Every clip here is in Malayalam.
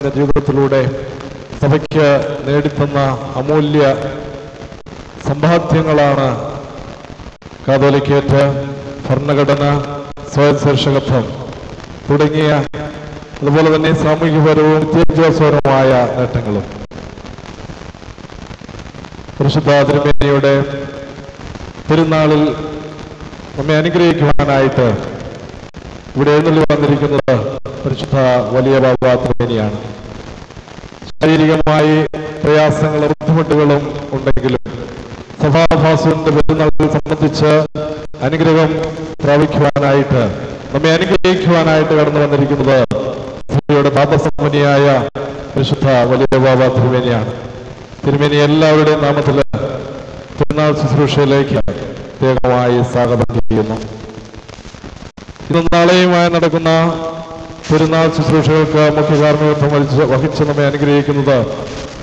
നിറഞ്ഞ ജീവിതത്തിലൂടെ സഭയ്ക്ക് നേടിത്തന്ന അമൂല്യ സമ്പാദ്യങ്ങളാണ് കാതോലിക്കേറ്റ്, ഭരണഘടന, സ്വയം ശീർഷകത്വം തുടങ്ങിയ അതുപോലെ തന്നെ സാമൂഹികപരവും വിദ്യാഭ്യാസപരമായ നേട്ടങ്ങളും. പരിശുദ്ധ തിരുമേനിയുടെ പെരുന്നാളിൽ നമ്മെ അനുഗ്രഹിക്കുവാനായിട്ട് ഇവിടെ എഴുന്നള്ളി വന്നിരിക്കുന്നത് പരിശുദ്ധ വലിയ ബാബ തിരുമേനിയാണ്. ശാരീരികമായി പ്രയാസങ്ങളും ബുദ്ധിമുട്ടുകളും ഉണ്ടെങ്കിലും സഭാഭാസുവിന്റെ പെരുന്നാളിൽ സംബന്ധിച്ച് അനുഗ്രഹം പ്രാപിക്കുവാനായിട്ട് നമ്മെ അനുഗ്രഹിക്കുവാനായിട്ട് കടന്നു വന്നിരിക്കുന്നത് സഭയുടെ പാദസംമുനിയായ പരിശുദ്ധ വലിയ ബാബ തിരുമേനിയാണ്. തിരുമേനി എല്ലാവരുടെയും നാമത്തിൽ പെരുന്നാൾ ശുശ്രൂഷയിലേക്ക് പ്രത്യേകമായി സ്വാഗതം ചെയ്യുന്നു. ഇന്നും നാളെയുമായി നടക്കുന്ന പെരുന്നാൾ ശുശ്രൂഷകൾക്ക് മുഖ്യ കാർമ്മികത്വം വഹിച്ച് നമ്മെ അനുഗ്രഹിക്കുന്നത്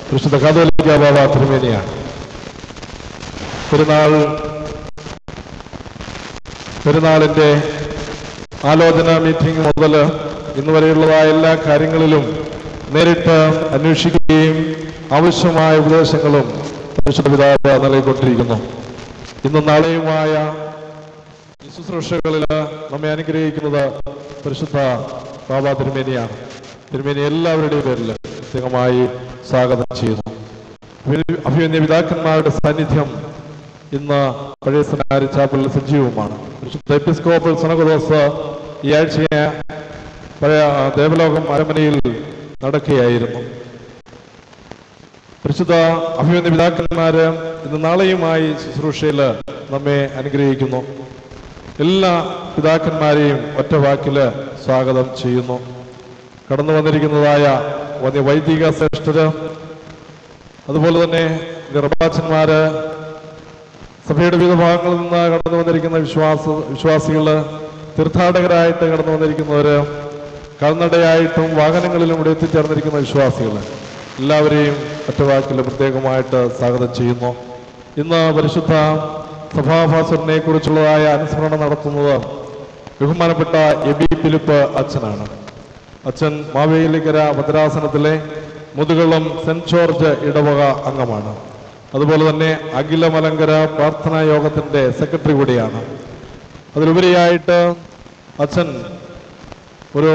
പരിശുദ്ധ കാതോലിക്ക ബാബ തിരുമേനിയാണ്. പെരുന്നാളിന്റെ ആലോചന മീറ്റിംഗ് മുതൽ ഇന്ന് വരെയുള്ളതായ എല്ലാ കാര്യങ്ങളിലും നേരിട്ട് അന്വേഷിക്കുകയും ആവശ്യമായ ഉപദേശങ്ങളും പരിശുദ്ധ പിതാവ് നൽകിക്കൊണ്ടിരിക്കുന്നു. ഇന്നും നാളെയുമായ ഈ ശുശ്രൂഷകളിൽ നമ്മെ അനുഗ്രഹിക്കുന്നത് പരിശുദ്ധ ബാബ തിരുമേനിയാണ്. തിരുമേനി എല്ലാവരുടെയും പേരിൽ പ്രത്യേകമായി സ്വാഗതം ചെയ്യുന്നു. അഭിമന്യ പിതാക്കന്മാരുടെ സാന്നിധ്യം ഇന്ന് പഴയ സെമിനാരി ചാപ്പലിൽ സജീവമാണ്. പരിശുദ്ധ എപ്പിസ്കോപ്പൽ സുനകദോസ് ഈ ആഴ്ച പഴയ ദേവലോകം അരമനയിൽ നടക്കുകയായിരുന്നു. പരിശുദ്ധ അഭിമന്യ പിതാക്കന്മാര് ഇന്ന് നാളെയുമായി ശുശ്രൂഷയിൽ നമ്മെ അനുഗ്രഹിക്കുന്നു. എല്ലാ പിതാക്കന്മാരെയും ഒറ്റ വാക്കില് സ്വാഗതം ചെയ്യുന്നു. കടന്നു വന്നിരിക്കുന്നതായ വൈദിക ശ്രേഷ്ഠര്, അതുപോലെ തന്നെ ഗർഭാച്ചന്മാര്, സഭയുടെ വിവിധ ഭാഗങ്ങളിൽ നിന്ന് കടന്നു വന്നിരിക്കുന്ന വിശ്വാസികള്, തീർത്ഥാടകരായിട്ട് കടന്നു വന്നിരിക്കുന്നവര്, കാൽനടയായിട്ടും വാഹനങ്ങളിലും ഇവിടെ എത്തിച്ചേർന്നിരിക്കുന്ന വിശ്വാസികൾ എല്ലാവരെയും ഒറ്റവാക്കിൽ പ്രത്യേകമായിട്ട് സ്വാഗതം ചെയ്യുന്നു. ഇന്ന് പരിശുദ്ധ സഭാഭാസുരനെ കുറിച്ചുള്ളതായ അനുസ്മരണം നടത്തുന്നത് ബഹുമാനപ്പെട്ട എബി ഫിലിപ്പ് അച്ഛനാണ്. അച്ഛൻ മാവേലിക്കര ഭദ്രാസനത്തിലെ മുതുകളം സെന്റ് ജോർജ് ഇടവക അംഗമാണ്. അതുപോലെ തന്നെ അഖില മലങ്കര പ്രാർത്ഥനാ യോഗത്തിന്റെ സെക്രട്ടറി കൂടിയാണ്. അതിലുപരിയായിട്ട് അച്ഛൻ ഒരു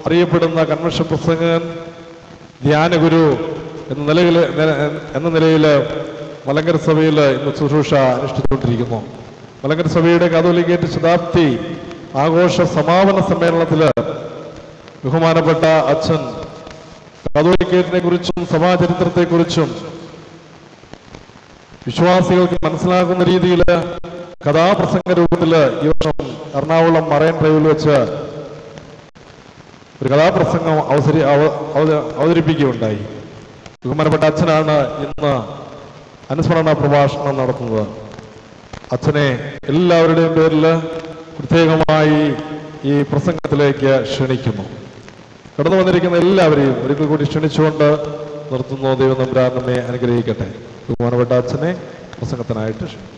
അറിയപ്പെടുന്ന കൺവെൻഷൻ പ്രസംഗകൻ, ധ്യാനഗുരു എന്ന നിലയിൽ മലങ്കര സഭയിൽ ഇന്ന് ശുശ്രൂഷ അനുഷ്ഠിച്ചുകൊണ്ടിരിക്കുന്നു. മലങ്കര സഭയുടെ കാതോലിക്കേറ്റ് ശതാബ്ദി ആഘോഷ സമാപന സമ്മേളനത്തില് ബഹുമാനപ്പെട്ട അച്ഛൻ കാതോലിക്കേറ്റിനെ കുറിച്ചും സഭാചരിത്രത്തെക്കുറിച്ചും വിശ്വാസികൾക്ക് മനസ്സിലാക്കുന്ന രീതിയിൽ കഥാപ്രസംഗ രൂപത്തില് ഈ വർഷം എറണാകുളം മറൈൻ ഡ്രൈവിൽ വെച്ച് ഒരു കഥാപ്രസംഗം അവതരിപ്പിക്കുകയുണ്ടായി. ബഹുമാനപ്പെട്ട അച്ഛനാണ് ഇന്ന് അനുസ്മരണ പ്രഭാഷണം നടത്തുന്നത്. അച്ഛനെ എല്ലാവരുടെയും പേരിൽ പ്രത്യേകമായി ഈ പ്രസംഗത്തിലേക്ക് ക്ഷണിക്കുന്നു. കടന്നു വന്നിരിക്കുന്ന എല്ലാവരെയും ഒരിക്കൽ കൂടി ക്ഷണിച്ചുകൊണ്ട് നിർത്തുന്നു. ദൈവം തമ്പുരാൻ നമ്മെ അനുഗ്രഹിക്കട്ടെ. ബഹുമാനപ്പെട്ട അച്ഛനെ പ്രസംഗത്തിനായിട്ട് ക്ഷണിക്കുന്നു.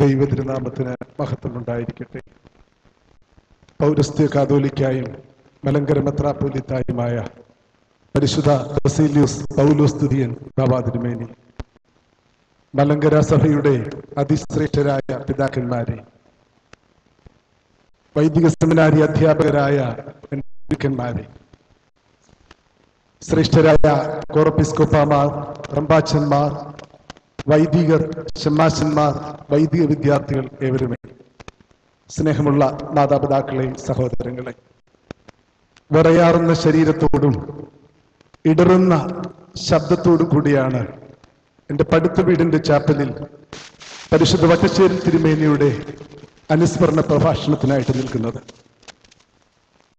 ദൈവതിരുനാമത്തിന് മഹത്വമുണ്ടായിരിക്കട്ടെ. പൗരസ്ത്യ കാതോലിക്കായും മലങ്കര മെത്രാപ്പൊലീത്തായുമായ പരിശുദ്ധ ബസേലിയോസ് പൗലോസ് തുര്യൻ ബാബ തിരുമേനി, മലങ്കര സഭയുടെ അതിശ്രേഷ്ഠരായ പിതാക്കന്മാരെ, വൈദിക സെമിനാരി അധ്യാപകരായ ഗുരുക്കന്മാരെ, ശ്രേഷ്ഠരായ കോറപ്പിസ്കോപ്പമാർ, റമ്പാച്ചന്മാർ, വൈദികർ, ഷമ്മാശന്മാർ, വൈദിക വിദ്യാർത്ഥികൾ ഏവരുമേ, സ്നേഹമുള്ള മാതാപിതാക്കളെ, സഹോദരങ്ങളെ, വിറയാറുന്ന ശരീരത്തോടും ഇടറുന്ന ശബ്ദത്തോടും കൂടിയാണ് എൻ്റെ പടുത്ത വീടിൻ്റെ ചാപ്പലിൽ പരിശുദ്ധ വട്ടശ്ശേരി തിരുമേനിയുടെ അനുസ്മരണ പ്രഭാഷണത്തിനായിട്ട് നിൽക്കുന്നത്.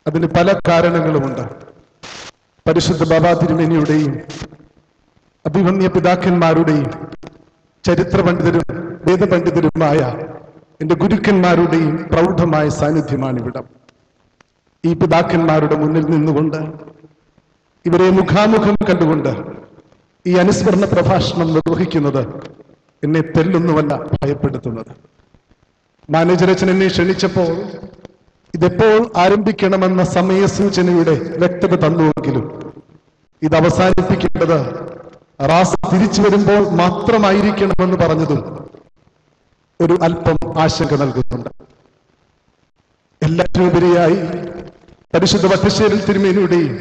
അതിന് പല കാരണങ്ങളുമുണ്ട്. പരിശുദ്ധ ബാബ തിരുമേനിയുടെയും അഭിമന്യ പിതാക്കന്മാരുടെയും ചരിത്ര പണ്ഡിതരും വേദപണ്ഡിതരുമായ എൻ്റെ ഗുരുക്കന്മാരുടെയും പ്രൗഢമായ സാന്നിധ്യമാണിവിടം. ഈ പിതാക്കന്മാരുടെ മുന്നിൽ നിന്നുകൊണ്ട് ഇവരെ മുഖാമുഖം കണ്ടുകൊണ്ട് ഈ അനുസ്മരണ പ്രഭാഷണം നിർവഹിക്കുന്നത് എന്നെ തെല്ലൊന്നുമല്ല ഭയപ്പെടുത്തുന്നത്. മാനേജരച്ചൻ എന്നെ ക്ഷണിച്ചപ്പോൾ ഇതെപ്പോൾ ആരംഭിക്കണമെന്ന സമയസൂചനയുടെ വ്യക്തത തന്നുവെങ്കിലും ഇത് അവസാനിപ്പിക്കേണ്ടത് റാസ് തിരിച്ചു വരുമ്പോൾ മാത്രമായിരിക്കണമെന്ന് പറഞ്ഞതും ഒരു അല്പം ആശങ്ക നൽകുന്നുണ്ട്. എല്ലാറ്റിനുപരിയായി പരിശുദ്ധ വട്ടശ്ശേരിൽ തിരുമേനിയുടെയും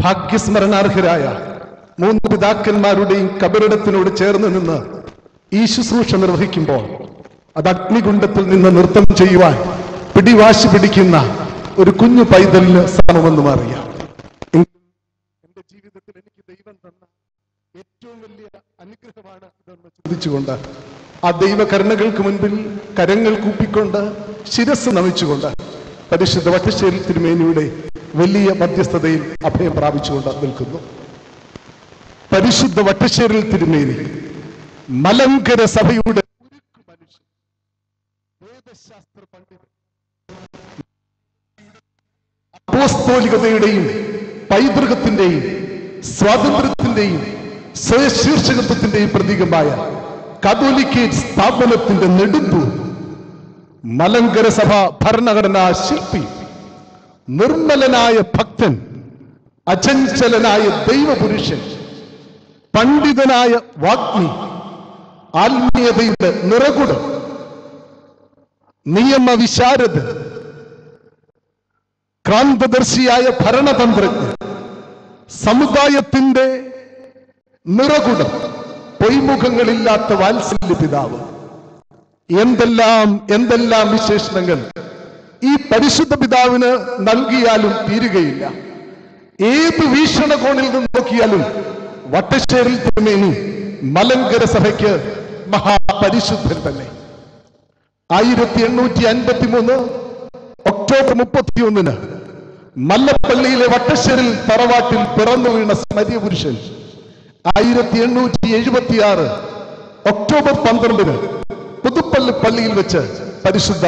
ഭാഗ്യസ്മരണാർഹരായ 3 പിതാക്കന്മാരുടെയും കബറിടത്തിനോട് ചേർന്ന് നിന്ന് ഈ ശുശ്രൂഷ നിർവഹിക്കുമ്പോൾ അത് അഗ്നികുണ്ഡത്തിൽ നിന്ന് നൃത്തം ചെയ്യുവാൻ പിടിവാശി പിടിക്കുന്ന ഒരു കുഞ്ഞു പൈതലിന് സമമെന്നും അറിയാം. എന്റെ ജീവിതത്തിൽ എനിക്ക് ദൈവം തന്ന ഏറ്റവും വലിയ അനുഗ്രഹമാണ് ഇതെന്ന് ചിന്തിച്ചുകൊണ്ട് ആ ദൈവകരുണകൾക്ക് മുൻപിൽ കരങ്ങൾ കൂപ്പിക്കൊണ്ട് ശിരസ് നമിച്ചുകൊണ്ട് പരിശുദ്ധ വട്ടശ്ശേരി തിരുമേനിയുടെ വലിയ മധ്യസ്ഥതയിൽ അഭയം പ്രാപിച്ചുകൊണ്ട് നിൽക്കുന്നു. പരിശുദ്ധ വട്ടശ്ശേരി തിരുമേനി മലങ്കര സഭയുടെ മനുഷ്യൻ, വേദശാസ്ത്ര പണ്ഡിതൻ, അപ്പോസ്തോലികതയുടെയും പൈതൃകത്തിന്റെയും സ്വാതന്ത്ര്യത്തിന്റെയും സ്വയശീർഷകത്വത്തിന്റെയും പ്രതീകമായ കാതോലിക്കേറ്റ് സ്ഥാപനത്തിന്റെ നെടുമ്പു, മലങ്കര സഭ ഭരണഘടനാ ശില്പി, നിർമ്മലനായ ഭക്തൻ, അചഞ്ചലനായ ദൈവപുരുഷൻ, പണ്ഡിതനായ വാഗ്മി, ആത്മീയതയുടെ നിറകുടം, നിയമവിശാരദ്, ക്രാന്തദർശിയായ ഭരണതന്ത്രജ്ഞൻ, സമുദായത്തിന്റെ നിറകുടം, പൊയ്മുഖങ്ങളില്ലാത്ത വാത്സല്യ പിതാവ്, എന്തെല്ലാം വിശേഷണങ്ങൾ ഈ പരിശുദ്ധ പിതാവിന് നൽകിയാലും തീരുകയില്ല. ഏത് വീക്ഷണകോണിൽ നിന്ന് നോക്കിയാലും വട്ടശ്ശേരി തിരുമേനി മലങ്കര സഭയ്ക്ക് മഹാപരിശുദ്ധൻ തന്നെ. 1853 ഒക്ടോബർ 31 മല്ലപ്പള്ളിയിലെ വട്ടശ്ശേരിൽ തറവാട്ടിൽ പിറന്നു വീണ സ്മര്യ പുരുഷൻ 1876 ഒക്ടോബർ 12 പുതുപ്പള്ളി പള്ളിയിൽ വെച്ച് പരിശുദ്ധ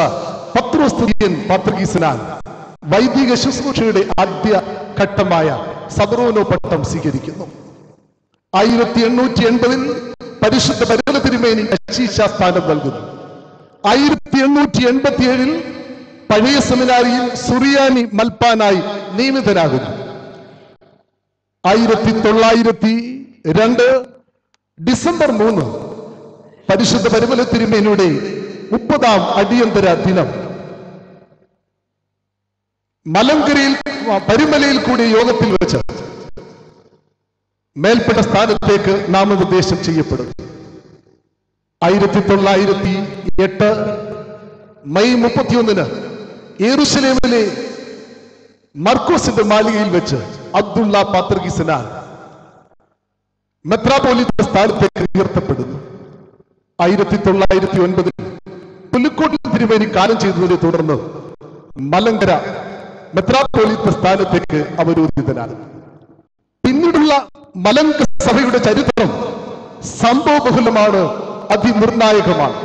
പത്രോസ്തുതിയൻ പാത്രീകനാൻ വൈദിക ശുശ്രൂഷയുടെ ആദ്യ ഘട്ടമായ സദറോനോ പട്ടം സ്വീകരിക്കുന്നു. 1880 പരിശുദ്ധ പരിമല തിരുമേനി അശീശാസ്ഥാനം നൽകുന്നു. 1887 പഴയ സെമിനാരിയിൽ സുറിയാനി മൽപ്പാനായി നിയമിതനാകുന്നു. 1902 ഡിസംബർ 3 പരിശുദ്ധ പരിമല തിരുമേനിയുടെ 30ാം അടിയന്തര ദിനം മലങ്കരയിൽ പരിമലയിൽ കൂടിയ യോഗത്തിൽ വെച്ച് മേൽപ്പെട്ട സ്ഥാനത്തേക്ക് നാമനിർദ്ദേശം ചെയ്യപ്പെടുന്നു. 1908 മെയ് 31 യെരുശലേമിലെ മർക്കോസിന്റെ മാളികയിൽ വെച്ച് അബ്ദുള്ള പാത്രീകനാൻ മെത്രാപോലീത്ത സ്ഥാനത്തേക്ക് ഉയർത്തപ്പെടുന്നു. 1909 പുലിക്കോട്ടിൽ തിരുമേനി കാലം ചെയ്തതിനെ തുടർന്ന് മലങ്കര മെത്രാപോലീത്ത സ്ഥാനത്തേക്ക് അവരോധിതനാണ്. പിന്നീടുള്ള മലങ്കര സഭയുടെ ചരിത്രം സംഭവബഹുലമാണ്, അതിനിർണായകമാണ്.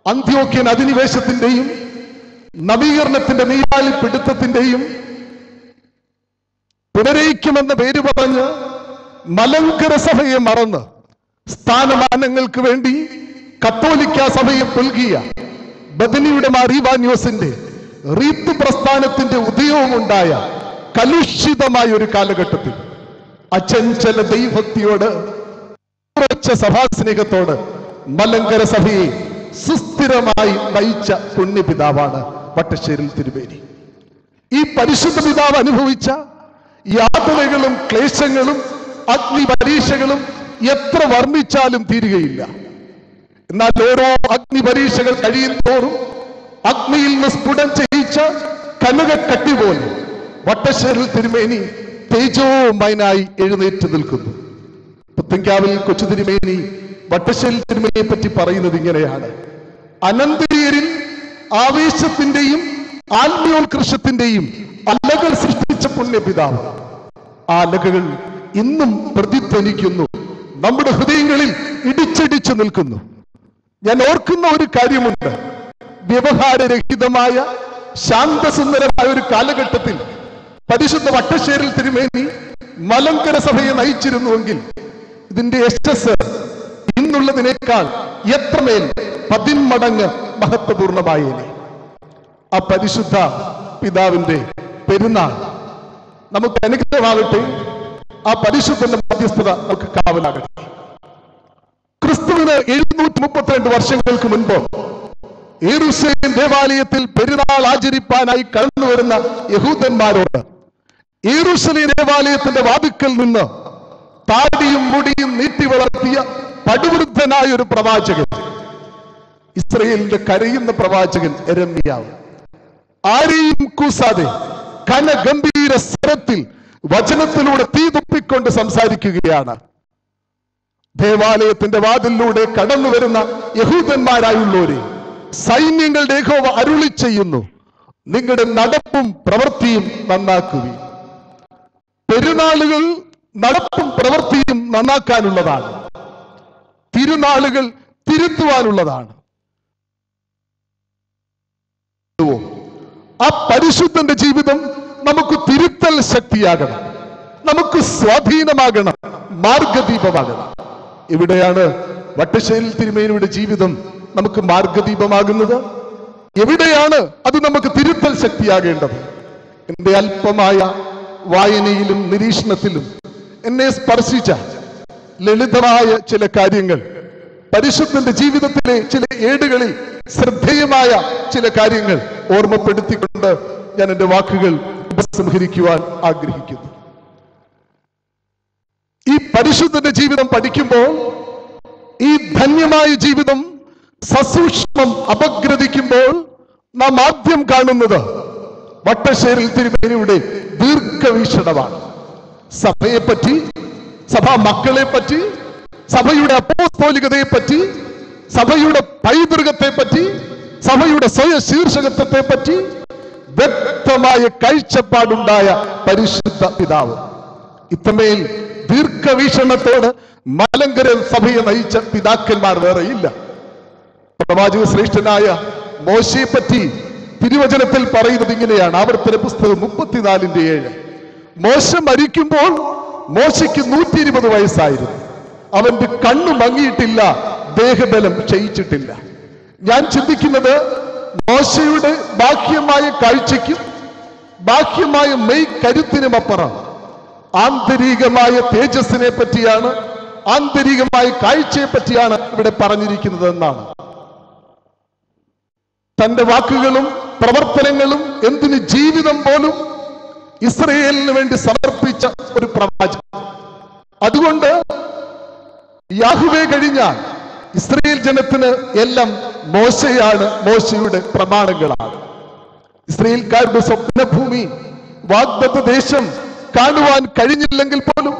അന്ത്യോക്യൻ അധിനിവേശത്തിന്റെയും നവീകരണത്തിന്റെ നീരാളിപ്പിടുത്തത്തിന്റെയും പുനരൈക്യമെന്ന പേര് പറഞ്ഞ് മലങ്കര സഭയെ മറന്ന് സ്ഥാനമാനങ്ങൾക്ക് വേണ്ടി കത്തോലിക്ക സഭയെ പുൽകിയ ബദനിയുടെ മാറിവാന്യോസിന്റെ റീത്ത് പ്രസ്ഥാനത്തിന്റെ ഉദയവുമുണ്ടായ കലുഷിതമായ ഒരു കാലഘട്ടത്തിൽ അചഞ്ചല ദൈവഭക്തിയോട് ഉറച്ച സഭാസ്നേഹത്തോട് മലങ്കര സഭയെ സുസ്ഥിരമായി നയിച്ച പുണ്യപിതാവാണ് വട്ടശ്ശേരി തിരുമേനി. ഈ പരിശുദ്ധ പിതാവ് അനുഭവിച്ച യാതനകളും ക്ലേശങ്ങളും അഗ്നി പരീക്ഷകളും എത്ര വർണ്ണിച്ചാലും തീരുകയില്ല. എന്നാൽ ഓരോ അഗ്നി പരീക്ഷകൾ കഴിയുന്തോറും അഗ്നിയിൽ നിന്ന് സ്ഫുടം ചെയ്യിച്ച കനകക്കട്ടി പോലെ വട്ടശ്ശേരി തിരുമേനി തേജോമയനായി എഴുന്നേറ്റ് നിൽക്കുന്നു. പുത്തൻകാവിൽ കൊച്ചു തിരുമേനി വട്ടശ്ശേരി തിരുമേനിയെ പറ്റി പറയുന്നത് ഇങ്ങനെയാണ്: അനന്തരീയരിൽ ആവേശത്തിന്റെയും ആത്മീയോത്കർഷത്തിന്റെയും അലകൾ സൃഷ്ടിച്ച പുണ്യപിതാവ്. ആ അലകൾ ഇന്നും പ്രതിധ്വനിക്കുന്നു, നമ്മുടെ ഹൃദയങ്ങളിൽ ഇടിച്ചിടിച്ച് പിടിച്ചു നിൽക്കുന്നു. ഞാൻ ഓർക്കുന്ന ഒരു കാര്യമുണ്ട്. വ്യവഹാരരഹിതമായ ശാന്തസുന്ദരമായ ഒരു കാലഘട്ടത്തിൽ പരിശുദ്ധ വട്ടശ്ശേരിൽ തിരുമേനി മലങ്കര സഭയെ നയിച്ചിരുന്നുവെങ്കിൽ ഇതിന്റെ യശസ് ഇന്നുള്ളതിനേക്കാൾ എത്രമേൽ 10 മടങ്ങ് മഹത്വപൂർണമായേനെ. ആ പരിശുദ്ധ പിതാവിന്റെ പെരുന്നാൾ നമുക്ക് അനുഗ്രഹമാകട്ടെ. ആ പരിശുദ്ധന്റെ മധ്യസ്ഥത നമുക്ക് കാവലാകട്ടെ. ക്രിസ്തുവിന് 732 വർഷങ്ങൾക്ക് മുൻപ് യെരൂശലേം ദേവാലയത്തിൽ പെരുന്നാൾ ആചരിപ്പാനായി കടന്നു വരുന്ന യഹൂദന്മാരോട് യെരൂശലേം ദേവാലയത്തിന്റെ വാതിക്കൽ നിന്ന് താടിയും മുടിയും നീട്ടി വളർത്തിയ പടുവൃദ്ധനായ ഒരു പ്രവാചകൻ, ഇസ്രയേലിന്റെ കരയുന്ന പ്രവാചകൻ യെരമ്യാവ്, ആരെയും കൂസാതെ ഘനഗംഭീര സ്വരത്തിൽ വചനത്തിലൂടെ തീതുപ്പിക്കൊണ്ട് സംസാരിക്കുകയാണ്. ദേവാലയത്തിന്റെ വാതിലൂടെ കടന്നു വരുന്ന യഹൂദന്മാരായുള്ളവരെ, സൈന്യങ്ങളുടെ യഹോവ അരുളി ചെയ്യുന്നു, നിങ്ങളുടെ നടപ്പും പ്രവൃത്തിയും നന്നാക്കുവിൻ. പെരുന്നാളുകൾ നടപ്പും പ്രവൃത്തിയും നന്നാക്കാനുള്ളതാണ്. തിരുനാളുകൾ തിരുത്തുവാനുള്ളതാണ്. ആ പരിശുദ്ധന്റെ ജീവിതം നമുക്ക് തിരുത്തൽ ശക്തിയാകണം, നമുക്ക് സ്വാധീനമാകണം, മാർഗദീപമാകണം. എവിടെയാണ് വട്ടശ്ശേരിൽ തിരുമേനിയുടെ ജീവിതം നമുക്ക് മാർഗദീപമാകുന്നത്? എവിടെയാണ് അത് നമുക്ക് തിരുത്തൽ ശക്തിയാകേണ്ടത്? എന്റെ അല്പമായ വായനയിലും നിരീക്ഷണത്തിലും എന്നെ സ്പർശിച്ച ലളിതമായ ചില കാര്യങ്ങൾ, പരിശുദ്ധന്റെ ജീവിതത്തിലെ ചില ഏടുകളിൽ ശ്രദ്ധേയമായ ചില കാര്യങ്ങൾ ഓർമ്മപ്പെടുത്തിക്കൊണ്ട് ഞാൻ എന്റെ വാക്കുകൾ ഉപസംഹരിക്കുവാൻ ആഗ്രഹിക്കുന്നു. ഈ പരിശുദ്ധന്റെ ജീവിതം പഠിക്കുമ്പോൾ ഈ ധന്യമായ ജീവിതം സസൂക്ഷ്മം അപഗ്രഥിക്കുമ്പോൾ നാം ആദ്യം കാണുന്നത് വട്ടശ്ശേരിൽ തിരുമേനിയുടെ ദീർഘവീക്ഷണമാണ്. സഭയെപ്പറ്റി, സഭാ മക്കളെ പറ്റി, സഭയുടെ അപ്പോസ്തോലികതയെ പറ്റി, സഭയുടെ പൈതൃകത്തെ പറ്റി, സഭയുടെ സ്വയ ശീർഷകത്വത്തെ പറ്റി വ്യക്തമായ കാഴ്ചപ്പാടുണ്ടായ പരിശുദ്ധ പിതാവ്. ഇത്രമേൽ ദീർഘവീക്ഷണത്തോട് മലങ്കര സഭയെ നയിച്ച പിതാക്കന്മാർ വേറെയില്ല. പ്രവാചക ശ്രേഷ്ഠനായ മോശയെ പറ്റി തിരുവചനത്തിൽ പറയുന്നത് ഇങ്ങനെയാണ്. ആവർത്തന പുസ്തകം 34:7. മോശ മരിക്കുമ്പോൾ മോശയ്ക്ക് 120 വയസ്സായിരുന്നു. അവന്റെ കണ്ണു മങ്ങിയിട്ടില്ല, ദേഹബലം ക്ഷയിച്ചിട്ടില്ല. ഞാൻ ചിന്തിക്കുന്നത് മോശയുടെ ബാഹ്യമായ കാഴ്ചയ്ക്കും ബാഹ്യമായ മെയ് കരുത്തിനുമപ്പുറം ആന്തരികമായ തേജസ്സിനെ പറ്റിയാണ്, ആന്തരികമായ കാഴ്ചയെ പറ്റിയാണ് ഇവിടെ പറഞ്ഞിരിക്കുന്നത് എന്നാണ്. തന്റെ വാക്കുകളും പ്രവർത്തനങ്ങളും, എന്തിന് ജീവിതം പോലും ഇസ്രയേലിന് വേണ്ടി സമർപ്പിച്ച ഒരു പ്രവാചകൻ. അതുകൊണ്ട് യാഹുവേ കഴിഞ്ഞാൽ ഇസ്രയേൽ ജനത്തിന് എല്ലാം മോശയാണ്, മോശയുടെ പ്രമാണങ്ങളാണ്. ഇസ്രയേൽക്കാരുടെ സ്വപ്നഭൂമി, വാഗ്ദത്ത ദേശം കാണുവാൻ കഴിഞ്ഞില്ലെങ്കിൽ പോലും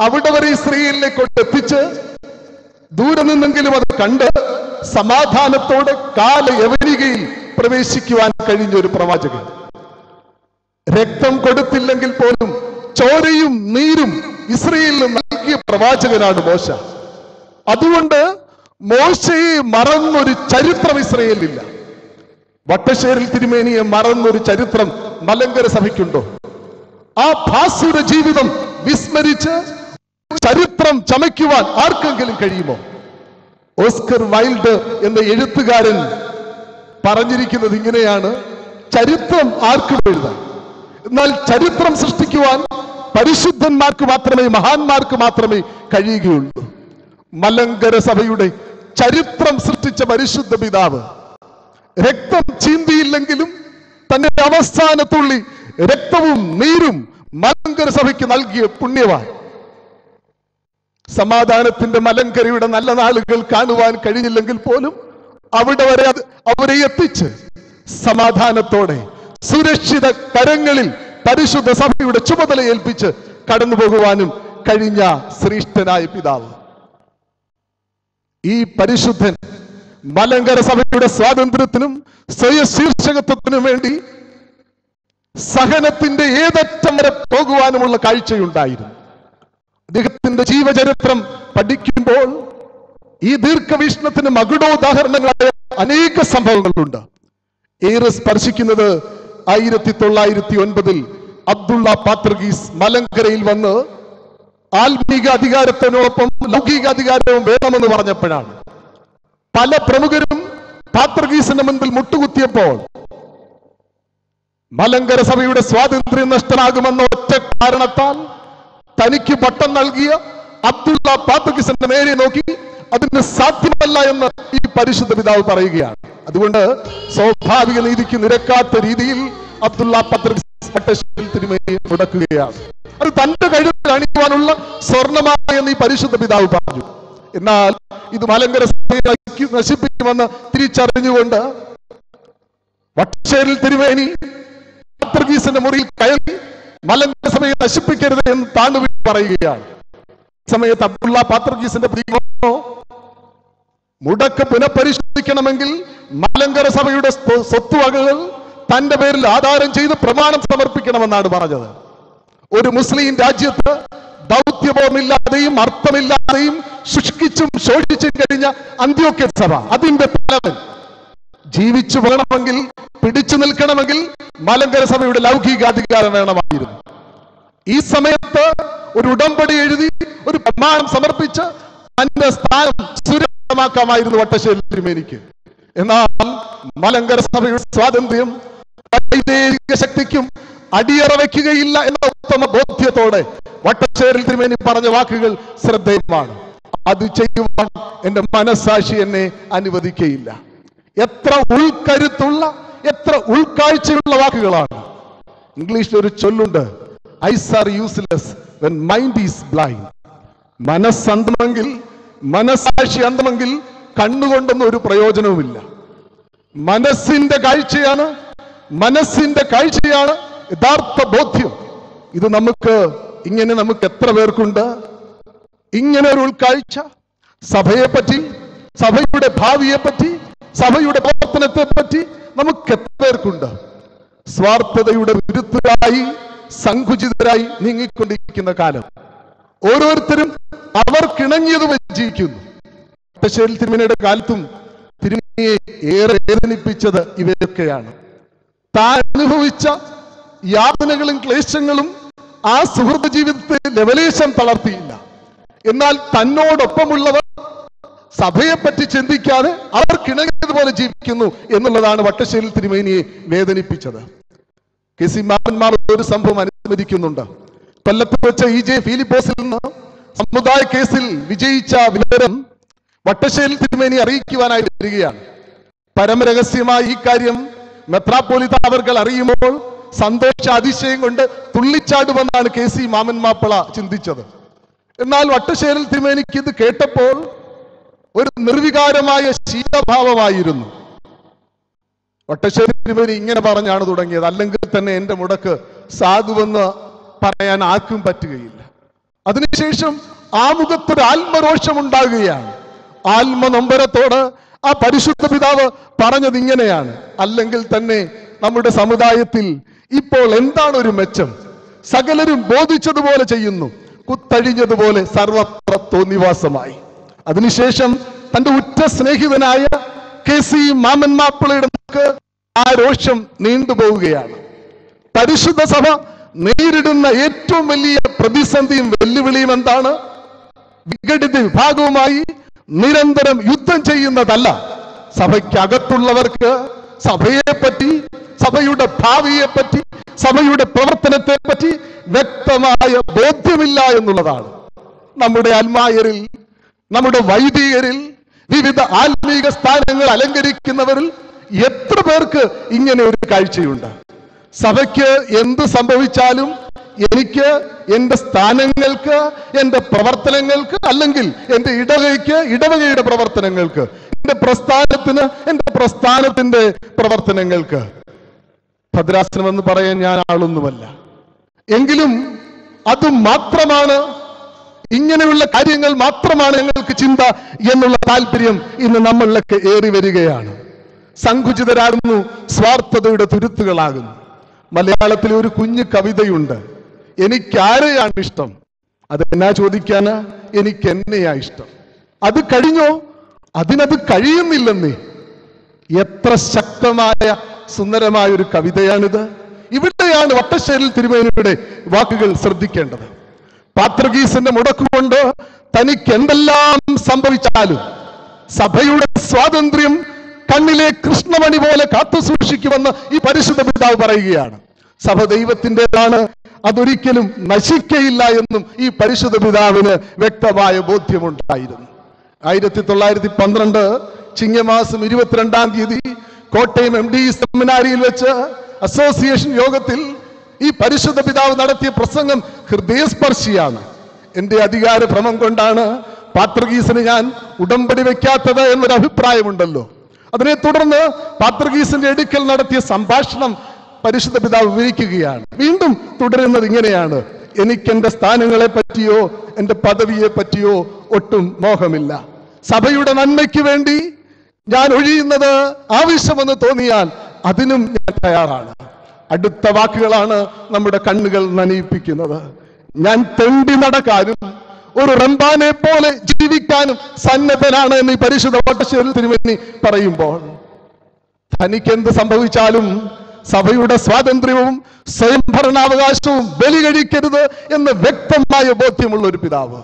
അവിടെ വരെ ഇസ്രയേലിനെ കൊണ്ടെത്തിച്ച് ദൂരെ നിന്നെങ്കിലും അത് കണ്ട് സമാധാനത്തോടെ കാലയവനികയിൽ പ്രവേശിക്കുവാൻ കഴിഞ്ഞ ഒരു പ്രവാചകൻ. രക്തം കൊടുത്തില്ലെങ്കിൽ പോലും ചോരയും നീരും ഇസ്രയേലിന് നൽകിയ പ്രവാചകനാണ് മോശ. അതുകൊണ്ട് മോശയെ മറന്നൊരു ചരിത്രം ഇസ്രയേലില്ല. വട്ടശ്ശേരിൽ തിരുമേനിയെ മറന്നൊരു ചരിത്രം മലങ്കര സഭയ്ക്കുണ്ടോ? ആ ഭാസുര ജീവിതം വിസ്മരിച്ച് ചരിത്രം ചമയ്ക്കുവാൻ ആർക്കെങ്കിലും കഴിയുമോ? ഓസ്കർ വൈൽഡ് എന്ന എഴുത്തുകാരൻ പറഞ്ഞിരിക്കുന്നത് ഇങ്ങനെയാണ്: ചരിത്രം ആർക്കും എഴുതാം, എന്നാൽ ചരിത്രം സൃഷ്ടിക്കുവാൻ പരിശുദ്ധന്മാർക്ക് മാത്രമേ, മഹാന്മാർക്ക് മാത്രമേ കഴിയുകയുള്ളൂ. മലങ്കര സഭയുടെ ചരിത്രം സൃഷ്ടിച്ച പരിശുദ്ധ പിതാവ് രക്തം ചീന്തിയില്ലെങ്കിലും തന്റെ അവസാനത്തുള്ളി രക്തവും നീരും മലങ്കര സഭയ്ക്ക് നൽകിയ പുണ്യവാൻ. സമാധാനത്തിന്റെ മലങ്കരയുടെ നല്ല നാളുകൾ കാണുവാൻ കഴിഞ്ഞില്ലെങ്കിൽ പോലും അവിടെ വരെ അവരെ എത്തിച്ച് സമാധാനത്തോടെ സുരക്ഷിത കരങ്ങളിൽ പരിശുദ്ധ സഭയുടെ ചുമതല ഏൽപ്പിച്ച് കടന്നു പോകുവാനും കഴിഞ്ഞ ശ്രേഷ്ഠനായ പിതാവ്. ഈ പരിശുദ്ധൻ മലങ്കര സഭയുടെ സ്വാതന്ത്ര്യത്തിനും സ്വയ ശീർഷകത്വത്തിനും വേണ്ടി സഹനത്തിന്റെ ഏതറ്റം വരെ പോകുവാനുമുള്ള കാഴ്ചയുണ്ടായിരുന്നു. അദ്ദേഹത്തിന്റെ ജീവചരിത്രം പഠിക്കുമ്പോൾ ഈ ദീർഘവീക്ഷണത്തിന് മകുടോദാഹരണങ്ങളായ അനേക സംഭവങ്ങളുണ്ട്. ഏറെ സ്പർശിക്കുന്നത് 1909 അബ്ദുള്ള പാത്രിഗീസ് മലങ്കരയിൽ വന്ന് ആത്മീക അധികാരത്തിനോടൊപ്പം ലൗകിക അധികാരവും വേണമെന്ന് പറഞ്ഞപ്പോഴാണ്. പല പ്രമുഖരും പാത്രിഗീസിന്റെ മുൻപിൽ മുട്ടുകുത്തിയപ്പോൾ മലങ്കര സഭയുടെ സ്വാതന്ത്ര്യം നഷ്ടമാകുമെന്ന ഒറ്റ കാരണത്താൽ തനിക്ക് പട്ടം നൽകിയ അബ്ദുള്ള പാത്രിഗീസിന്റെ നേരെ നോക്കി അതിന് സാധ്യമല്ല എന്ന് ഈ പരിശുദ്ധ പിതാവ് പറയുകയാണ്. അതുകൊണ്ട് സ്വാഭാവിക നീതിക്ക് നിരക്കാത്ത രീതിയിൽ അബ്ദുള്ള പാത്രിഗീസ് വട്ടശ്ശേരിൽ തിരുമേനിയെ മുടക്കുകയാണ്. അത് തന്റെ കഴിവിൽ അണിയുവാനുള്ള സ്വർണമായെന്ന് ഈ പരിശുദ്ധ പിതാവ് പറഞ്ഞു. എന്നാൽ ഇത് മലങ്കര സഭയെ നശിപ്പിക്കുമെന്ന് തിരിച്ചറിഞ്ഞുകൊണ്ട് വട്ടശ്ശേരിൽ തിരുമേനി പാത്രിഗീസിന്റെ മുറിയിൽ കയറി മലങ്കര സഭയെ നശിപ്പിക്കരുത് എന്ന് താണുവിട്ട് പറയുകയാണ്. സമയത്ത് അബ്ദുള്ള പാത്രിഗീസിന്റെ മുടക്ക് പുനഃപരിശോധിക്കണമെങ്കിൽ മലങ്കര സഭയുടെ സ്വത്തുവകകൾ തന്റെ പേരിൽ ആധാരം ചെയ്ത് പ്രമാണം സമർപ്പിക്കണമെന്നാണ് പറഞ്ഞത്. ഒരു മുസ്ലിം രാജ്യത്ത് ദൗത്യബോധമില്ലാതെയും അർത്ഥമില്ലാതെയും ശുഷ്കിച്ചും ശോഷിച്ചും കഴിഞ്ഞ അന്ത്യോക്യ സഭ, അതിന്റെ തലവൻ ജീവിച്ചു വേണമെങ്കിൽ, പിടിച്ചു നിൽക്കണമെങ്കിൽ മലങ്കര സഭയുടെ ലൗകികാധികാരം വേണമായിരുന്നു. ഈ സമയത്ത് ഒരു ഉടമ്പടി എഴുതി ഒരു പ്രമാണം സമർപ്പിച്ച് തന്റെ സ്ഥാനം സുരക്ഷിതമാക്കാമായിരുന്നു വട്ടശ്ശേരി തിരുമേനിക്ക്. എന്നാൽ മലങ്കര സഭയുടെ സ്വാതന്ത്ര്യം വൈദേശിക ശക്തിക്കും അടിയറ വയ്ക്കുകയില്ല എന്ന ഉത്തമ ബോധ്യത്തോടെ വട്ടശ്ശേരി തിരുമേനി പറഞ്ഞ വാക്കുകൾ ശ്രദ്ധേയമാണ്. അത് ചെയ്യുവാൻ എന്റെ മനസ്സാക്ഷി എന്നെ അനുവദിക്കയില്ല. എത്ര ഉൾക്കരുത്തുള്ള, എത്ര ഉൾക്കാഴ്ചയുള്ള വാക്കുകളാണ്. ഇംഗ്ലീഷിൽ ഒരു ചൊല്ലുണ്ട്, eyes are useless when mind is blind. മനസ്സന്ധമെങ്കിൽ, മനസ്സാക്ഷി അന്ധമെങ്കിൽ കണ്ണുകൊണ്ടൊന്നും ഒരു പ്രയോജനവുമില്ല. മനസ്സിന്റെ കാഴ്ചയാണ് യഥാർത്ഥ ബോധ്യം. ഇത് നമുക്ക് എത്ര പേർക്കുണ്ട് ഇങ്ങനെ ഒരു ഉൾക്കാഴ്ച? സഭയെപ്പറ്റി, സഭയുടെ ഭാവിയെപ്പറ്റി, സഭയുടെ പ്രവർത്തനത്തെ പറ്റി നമുക്ക് എത്ര പേർക്കുണ്ട്? സ്വാർത്ഥതയുടെ വിരുദ്ധരായി, സങ്കുചിതരായി നീങ്ങിക്കൊണ്ടിരിക്കുന്ന കാലം. ഓരോരുത്തരും അവർക്കിണങ്ങിയത് ജീവിക്കുന്നു. വട്ടശ്ശേരി തിരുമേനിയുടെ കാലത്തും തിരുമേനിയെ ഏറെ വേദനിപ്പിച്ചത് ഇവയൊക്കെയാണ്. താൻ അനുഭവിച്ച യാതനകളും ക്ലേശങ്ങളും ആ സുഹൃത്ത് ജീവിതത്തെ ലവലേശം തളർത്തിയില്ല. എന്നാൽ തന്നോടൊപ്പമുള്ളവർ സഭയെപ്പറ്റി ചിന്തിക്കാതെ അവർക്കിണങ്ങിയതുപോലെ ജീവിക്കുന്നു എന്നുള്ളതാണ് വട്ടശ്ശേരി തിരുമേനിയെ വേദനിപ്പിച്ചത്. കെ.സി. മാമന്മാർ ഒരു സംഭവം അനുസ്മരിക്കുന്നുണ്ട്. കൊല്ലത്ത് വെച്ച EJ ഫിലിപ്പോസിൽ നിന്ന് സമുദായ കേസിൽ വിജയിച്ച വിവരം വട്ടശ്ശേരി തിരുമേനി അറിയിക്കുവാനായി വരികയാണ്. പരമരഹസ്യമായി ഈ കാര്യം മെത്രാപ്പോലിത്ത അവർകൾ അറിയുമ്പോൾ സന്തോഷ അതിശയം കൊണ്ട് തുള്ളിച്ചാടുമെന്നാണ് കെ.സി. മാമൻ മാപ്പിള ചിന്തിച്ചത്. എന്നാൽ വട്ടശ്ശേരി തിരുമേനിക്ക് ഇത് കേട്ടപ്പോൾ ഒരു നിർവികാരമായ ശീലഭാവമായിരുന്നു. വട്ടശ്ശേരി തിരുമേനി ഇങ്ങനെ പറഞ്ഞാണ് തുടങ്ങിയത്, അല്ലെങ്കിൽ തന്നെ എന്റെ മുടക്ക് സാധുവെന്ന് പറയാൻ ആർക്കും പറ്റുകയില്ല. അതിനുശേഷം ആ മുഖത്തൊരു ആത്മരോഷം ഉണ്ടാകുകയാണ്. ആത്മനൊമ്പരത്തോട് ആ പരിശുദ്ധ പിതാവ് പറഞ്ഞത് ഇങ്ങനെയാണ്, അല്ലെങ്കിൽ തന്നെ നമ്മുടെ സമുദായത്തിൽ ഇപ്പോൾ എന്താണ് ഒരു മെച്ചം? സകലരും ബോധിച്ചതുപോലെ ചെയ്യുന്നു, കുത്തഴിഞ്ഞതുപോലെ സർവത്ര തോന്നിവാസമായി. അതിനുശേഷം തന്റെ ഉറ്റ സ്നേഹിതനായ കെ.സി. മാമൻ മാപ്പിളയുടെ മുക്ക് ആ രോഷം നീണ്ടുപോവുകയാണ്. പരിശുദ്ധ സഭ നേരിടുന്ന ഏറ്റവും വലിയ പ്രതിസന്ധിയും വെല്ലുവിളിയും എന്താണ്? വിഘടിത വിഭാഗവുമായി നിരന്തരം യുദ്ധം ചെയ്യുന്നതല്ല. സഭയ്ക്കകത്തുള്ളവർക്ക് സഭയെപ്പറ്റി, സഭയുടെ ഭാവിയെപ്പറ്റി, സഭയുടെ പ്രവർത്തനത്തെ പറ്റി വ്യക്തമായ ബോധ്യമില്ല എന്നുള്ളതാണ്. നമ്മുടെ അൽമായരിൽ, നമ്മുടെ വൈദികരിൽ, വിവിധ ആത്മീക സ്ഥാനങ്ങൾ അലങ്കരിക്കുന്നവരിൽ എത്ര പേർക്ക് ഇങ്ങനെ ഒരു കാഴ്ചയുണ്ട്? സഭയ്ക്ക് എന്ത് സംഭവിച്ചാലും എനിക്ക്, എന്റെ സ്ഥാനങ്ങൾക്ക്, എന്റെ പ്രവർത്തനങ്ങൾക്ക്, അല്ലെങ്കിൽ എന്റെ ഇടവകയുടെ പ്രവർത്തനങ്ങൾക്ക്, എന്റെ പ്രസ്ഥാനത്തിന്, എന്റെ പ്രസ്ഥാനത്തിന്റെ പ്രവർത്തനങ്ങൾക്ക് ഭദ്രാസനം എന്ന് പറയാൻ ഞാൻ ആളൊന്നുമല്ല. എങ്കിലും അത് മാത്രമാണ്, ഇങ്ങനെയുള്ള കാര്യങ്ങൾ മാത്രമാണ് ഞങ്ങൾക്ക് ചിന്ത എന്നുള്ള താല്പര്യം ഇന്ന് നമ്മളിലൊക്കെ ഏറി വരികയാണ്. സങ്കുചിതരാകുന്നു, സ്വാർത്ഥതയുടെ തുരുത്തുകളാകുന്നു. മലയാളത്തിൽ ഒരു കുഞ്ഞു കവിതയുണ്ട്, എനിക്കാരെയാണ് ഇഷ്ടം? അതെന്നാ ചോദിക്കാന്, എനിക്ക് എന്നെയാ ഇഷ്ടം. അത് കഴിഞ്ഞോ അതിനത് കഴിയുന്നില്ലെന്നേ. എത്ര ശക്തമായ സുന്ദരമായ ഒരു കവിതയാണിത്. ഇവിടെയാണ് വട്ടശ്ശേരിൽ തിരുമേനിയുടെ വാക്കുകൾ ശ്രദ്ധിക്കേണ്ടത്. പാത്രഗീസിന്റെ മുടക്കുകൊണ്ട് തനിക്ക് എന്തെല്ലാം സംഭവിച്ചാലും സഭയുടെ സ്വാതന്ത്ര്യം കണ്ണിലെ കൃഷ്ണമണി പോലെ കാത്തു സൂക്ഷിക്കുമെന്ന് ഈ പരിശുദ്ധ പിതാവ് പറയുകയാണ്. സഭ ദൈവത്തിൻ്റെതാണ്, അതൊരിക്കലും നശിക്കയില്ല എന്നും ഈ പരിശുദ്ധ പിതാവിന് വ്യക്തമായ ബോധ്യമുണ്ടായിരുന്നു. 1912 ചിങ്ങമാസം 22-ാം തീയതി കോട്ടയം MD സെമിനാരിയിൽ വെച്ച് അസോസിയേഷൻ യോഗത്തിൽ ഈ പരിശുദ്ധ പിതാവ് നടത്തിയ പ്രസംഗം ഹൃദയസ്പർശിയാണ്. എന്റെ അധികാരഭ്രമം കൊണ്ടാണ് പാത്രഗീസിന് ഞാൻ ഉടമ്പടി വെക്കാത്തത് എന്നൊരു അഭിപ്രായമുണ്ടല്ലോ. അതിനെ തുടർന്ന് പാത്രഗീസിന്റെ അടുക്കൽ നടത്തിയ സംഭാഷണം പരിശുദ്ധ പിതാവ് വിവരിക്കുകയാണ്. വീണ്ടും തുടരുന്നത് ഇങ്ങനെയാണ്: എനിക്ക് എന്റെ സ്ഥാനങ്ങളെ പറ്റിയോ എന്റെ പദവിയെ പറ്റിയോ ഒട്ടും മോഹമില്ല. സഭയുടെ നന്മയ്ക്ക് വേണ്ടി ഞാൻ ഒഴിയുന്നത് ആവശ്യമെന്ന് തോന്നിയാൽ അതിനും ഞാൻ തയ്യാറാണ്. അടുത്ത വാക്കുകളാണ് നമ്മുടെ കണ്ണുകൾ നനയിപ്പിക്കുന്നത്. ഞാൻ തെണ്ടി നടക്കാനും ഒരു റംബാനെ പോലെ ജീവിക്കാനും സന്നദ്ധനാണ് എന്ന് ഈ പരിശുദ്ധ വട്ടശ്ശേരി തിരുമേനി പറയുമ്പോൾ, തനിക്ക് എന്ത് സംഭവിച്ചാലും സഭയുടെ സ്വാതന്ത്ര്യവും സ്വയംഭരണാവകാശവും ബലി കഴിക്കരുത് എന്ന് വ്യക്തമായ ബോധ്യമുള്ള ഒരു പിതാവ്.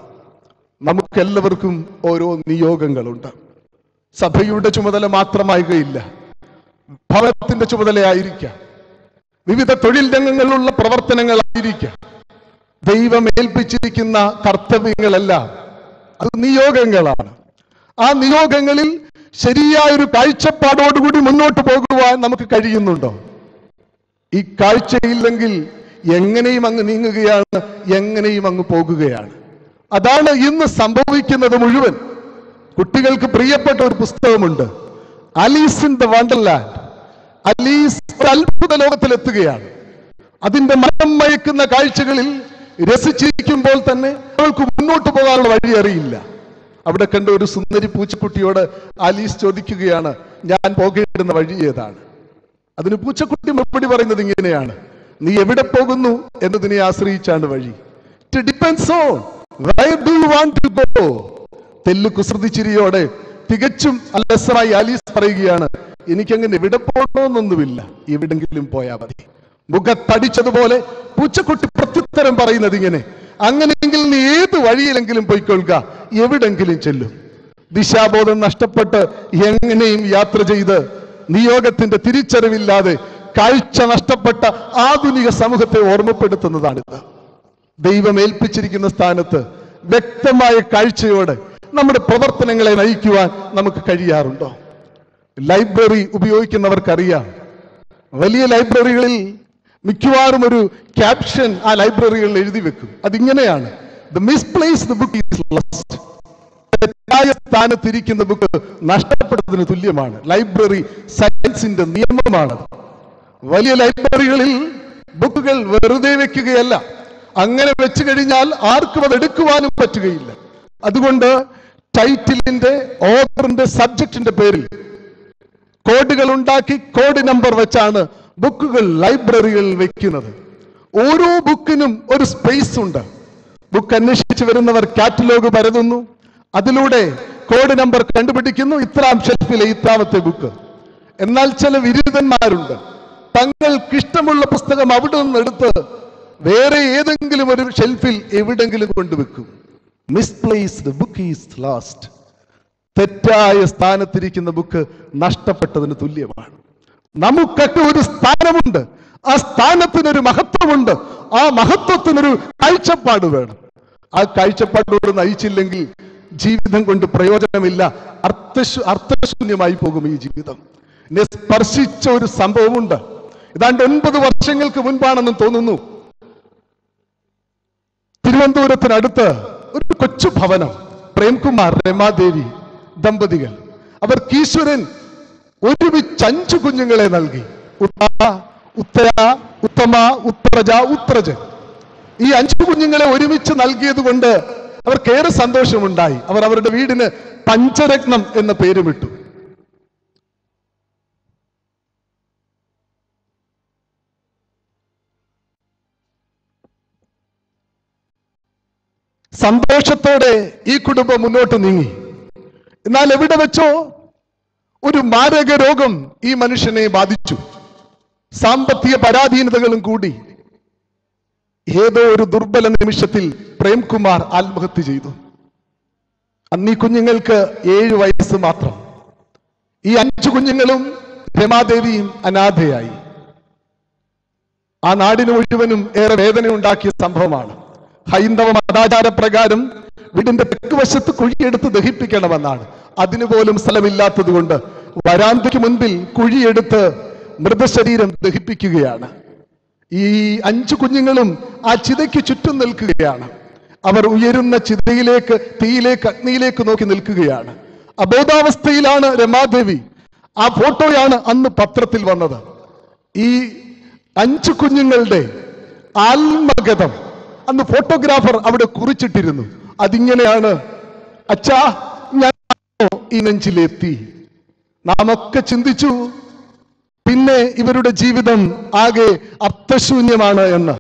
നമുക്കെല്ലാവർക്കും ഓരോ നിയോഗങ്ങളുണ്ട്. സഭയുടെ ചുമതല മാത്രമാകുകയില്ല, ഭവനത്തിന്റെ ചുമതലയായിരിക്കാം, വിവിധ തൊഴിൽ രംഗങ്ങളിലുള്ള പ്രവർത്തനങ്ങളായിരിക്കാം. ദൈവം ഏൽപ്പിച്ചിരിക്കുന്ന കർത്തവ്യങ്ങളെല്ലാം അത് നിയോഗങ്ങളാണ്. ആ നിയോഗങ്ങളിൽ ശരിയായൊരു കാഴ്ചപ്പാടോടുകൂടി മുന്നോട്ട് പോകുവാൻ നമുക്ക് കഴിയുന്നുണ്ടോ? ഈ കാഴ്ചയില്ലെങ്കിൽ എങ്ങനെയും അങ്ങ് നീങ്ങുകയാണ്, എങ്ങനെയും അങ്ങ് പോകുകയാണ്. അതാണ് ഇന്ന് സംഭവിക്കുന്നത് മുഴുവൻ. കുട്ടികൾക്ക് പ്രിയപ്പെട്ട ഒരു പുസ്തകമുണ്ട്, Ali's in the Wonderland. Ali's അത്ഭുത ലോകത്തിലെത്തുകയാണ്. അതിന്റെ മനം മയക്കുന്ന കാഴ്ചകളിൽ രസിച്ചിരിക്കുമ്പോൾ തന്നെ അവൾക്ക് മുന്നോട്ട് പോകാനുള്ള വഴി അറിയില്ല. അവിടെ കണ്ട ഒരു സുന്ദരി പൂച്ചക്കുട്ടിയോട് ആലീസ് ചോദിക്കുകയാണ്, ഞാൻ പോകേണ്ടുന്ന വഴി ഏതാണ്? അതിന് പൂച്ചക്കുട്ടി മറുപടി പറയുന്നത് ഇങ്ങനെയാണ്: നീ എവിടെ പോകുന്നു എന്നതിനെ ആശ്രയിച്ചാണ് വഴി. It depends on where do you want to go. തെല്ലു കുസൃതിച്ചിരിയോടെ തികച്ചും അലസമായി ആലീസ് പറയുകയാണ്, എനിക്കങ്ങനെ എവിടെ പോകണമെന്നൊന്നുമില്ല, എവിടെങ്കിലും പോയാൽ മതി. മുഖത്തടിച്ചതുപോലെ പൂച്ചക്കുട്ടി പ്രത്യുത്തരം പറയുന്നത് ഇങ്ങനെ: അങ്ങനെയെങ്കിൽ നീ ഏത് വഴിയിലെങ്കിലും പോയിക്കൊള്ളുക, എവിടെങ്കിലും ചെല്ലും. ദിശാബോധം നഷ്ടപ്പെട്ട് എങ്ങനെയും യാത്ര ചെയ്ത് നിയോഗത്തിന്റെ തിരിച്ചറിവില്ലാതെ കാഴ്ച നഷ്ടപ്പെട്ട ആധുനിക സമൂഹത്തെ ഓർമ്മപ്പെടുത്തുന്നതാണിത്. ദൈവം ഏൽപ്പിച്ചിരിക്കുന്ന സ്ഥാനത്ത് വ്യക്തമായ കാഴ്ചയോടെ നമ്മുടെ പ്രവർത്തനങ്ങളെ നയിക്കുവാൻ നമുക്ക് കഴിയാറുണ്ടോ? ലൈബ്രറി ഉപയോഗിക്കുന്നവർക്കറിയാം, വലിയ ലൈബ്രറികളിൽ മിക്കവാറും ഒരു ക്യാപ്ഷൻ ആ ലൈബ്രറികളിൽ എഴുതി വെക്കും. അതിങ്ങനെയാണ്: The misplaced book is lost. തെറ്റായ സ്ഥാനത്തിരിക്കുന്ന ബുക്ക് നഷ്ടപ്പെട്ടതിന് തുല്യമാണ്. ലൈബ്രറി സയൻസിന്റെ നിയമമാണ്. വലിയ ലൈബ്രറികളിൽ ബുക്കുകൾ വെറുതെ വെക്കുകയല്ല, അങ്ങനെ വെച്ചു കഴിഞ്ഞാൽ ആർക്കും അത് എടുക്കുവാനും പറ്റുകയില്ല. അതുകൊണ്ട് ടൈറ്റിലിന്റെ, ഓഥറിന്റെ, സബ്ജക്റ്റിന്റെ പേരിൽ കോഡുകൾ ഉണ്ടാക്കി കോഡ് നമ്പർ വെച്ചാണ് ബുക്കുകൾ ലൈബ്രറികളിൽ വെക്കുന്നത്. ഓരോ ബുക്കിനും ഒരു സ്പേസ് ഉണ്ട്. ബുക്ക് അന്വേഷിച്ച് വരുന്നവർ കാറ്റലോഗ് പരതുന്നു, അതിലൂടെ കോഡ് നമ്പർ കണ്ടുപിടിക്കുന്നു, ഇത്രാം ഷെൽഫിലെ ഇത്രാമത്തെ ബുക്ക്. എന്നാൽ ചില വിരുദ്ധന്മാരുണ്ട്, തങ്ങൾക്കിഷ്ടമുള്ള പുസ്തകം അവിടെ നിന്ന് എടുത്ത് വേറെ ഏതെങ്കിലും ഒരു ഷെൽഫിൽ എവിടെങ്കിലും കൊണ്ടുവെക്കും. Misplaced book is lost. തെറ്റായ സ്ഥാനത്തിരിക്കുന്ന ബുക്ക് നഷ്ടപ്പെട്ടതിന് തുല്യമാണ്. നമുക്കൊക്കെ ഒരു സ്ഥാനമുണ്ട്, ആ സ്ഥാനത്തിനൊരു മഹത്വമുണ്ട്, ആ മഹത്വത്തിനൊരു കാഴ്ചപ്പാട് വേണം. ആ കാഴ്ചപ്പാടോട് നയിച്ചില്ലെങ്കിൽ ജീവിതം കൊണ്ട് പ്രയോജനമില്ല, അർത്ഥശൂന്യമായി പോകും ഈ ജീവിതം. എന്നെ സ്പർശിച്ച ഒരു സംഭവമുണ്ട്. ഏതാണ്ട് 9 വർഷങ്ങൾക്ക് മുൻപാണെന്ന് തോന്നുന്നു. തിരുവനന്തപുരത്തിനടുത്ത് ഒരു കൊച്ചു ഭവനം, പ്രേംകുമാർ രമാദേവി ദമ്പതികൾ, അവർക്ക് ഈശ്വരൻ ഒരുമിച്ച് 5 കുഞ്ഞുങ്ങളെ നൽകി. ഉത്തമ, ഉത്രജ, ഉത്രജൻ. ഈ 5 കുഞ്ഞുങ്ങളെ ഒരുമിച്ച് നൽകിയത് കൊണ്ട് അവർക്കേറെ സന്തോഷമുണ്ടായി. അവർ അവരുടെ വീടിന് പഞ്ചരത്നം എന്ന പേരുമിട്ടു. സന്തോഷത്തോടെ ഈ കുടുംബം മുന്നോട്ട് നീങ്ങി. എന്നാൽ എവിടെ വെച്ചോ ഒരു മാരക രോഗം ഈ മനുഷ്യനെ ബാധിച്ചു. സാമ്പത്തിക പരാധീനതകളും കൂടി ഏതോ ഒരു ദുർബല നിമിഷത്തിൽ പ്രേംകുമാർ ആത്മഹത്യ ചെയ്തു. അന്നീ കുഞ്ഞുങ്ങൾക്ക് 7 വയസ്സ് മാത്രം. ഈ 5 കുഞ്ഞുങ്ങളും രമാദേവിയും അനാഥയായി. ആ നാടിന് മുഴുവനും ഏറെ വേദന ഉണ്ടാക്കിയ സംഭവമാണ്. ഹൈന്ദവ മതാചാര പ്രകാരം വീടിന്റെ തെക്ക് വശത്ത് കുഴിയെടുത്ത് ദഹിപ്പിക്കണമെന്നാണ്. അതിനുപോലും സ്ഥലമില്ലാത്തത് കൊണ്ട് വരാന്തയ്ക്ക് മുൻപിൽ കുഴിയെടുത്ത് മൃതശരീരം ദഹിപ്പിക്കുകയാണ്. ഈ 5 കുഞ്ഞുങ്ങളും ആ ചിതയ്ക്ക് ചുറ്റും നിൽക്കുകയാണ്. അവർ ഉയരുന്ന ചിതയിലേക്ക്, തീയിലേക്ക്, അഗ്നിയിലേക്ക് നോക്കി നിൽക്കുകയാണ്. അബോധാവസ്ഥയിലാണ് രമാദേവി. ആ ഫോട്ടോയാണ് അന്ന് പത്രത്തിൽ വന്നത്. ഈ 5 കുഞ്ഞുങ്ങളുടെ ആത്മഗതം അന്ന് ഫോട്ടോഗ്രാഫർ അവിടെ കുറിച്ചിട്ടിരുന്നു. അതിങ്ങനെയാണ്: അച്ഛാ, ഞാൻ ഈ നെഞ്ചിലെത്തി. നാം ഒക്കെ ചിന്തിച്ചു പിന്നെ ഇവരുടെ ജീവിതം ആകെ അർത്ഥശൂന്യമാണ് എന്ന്.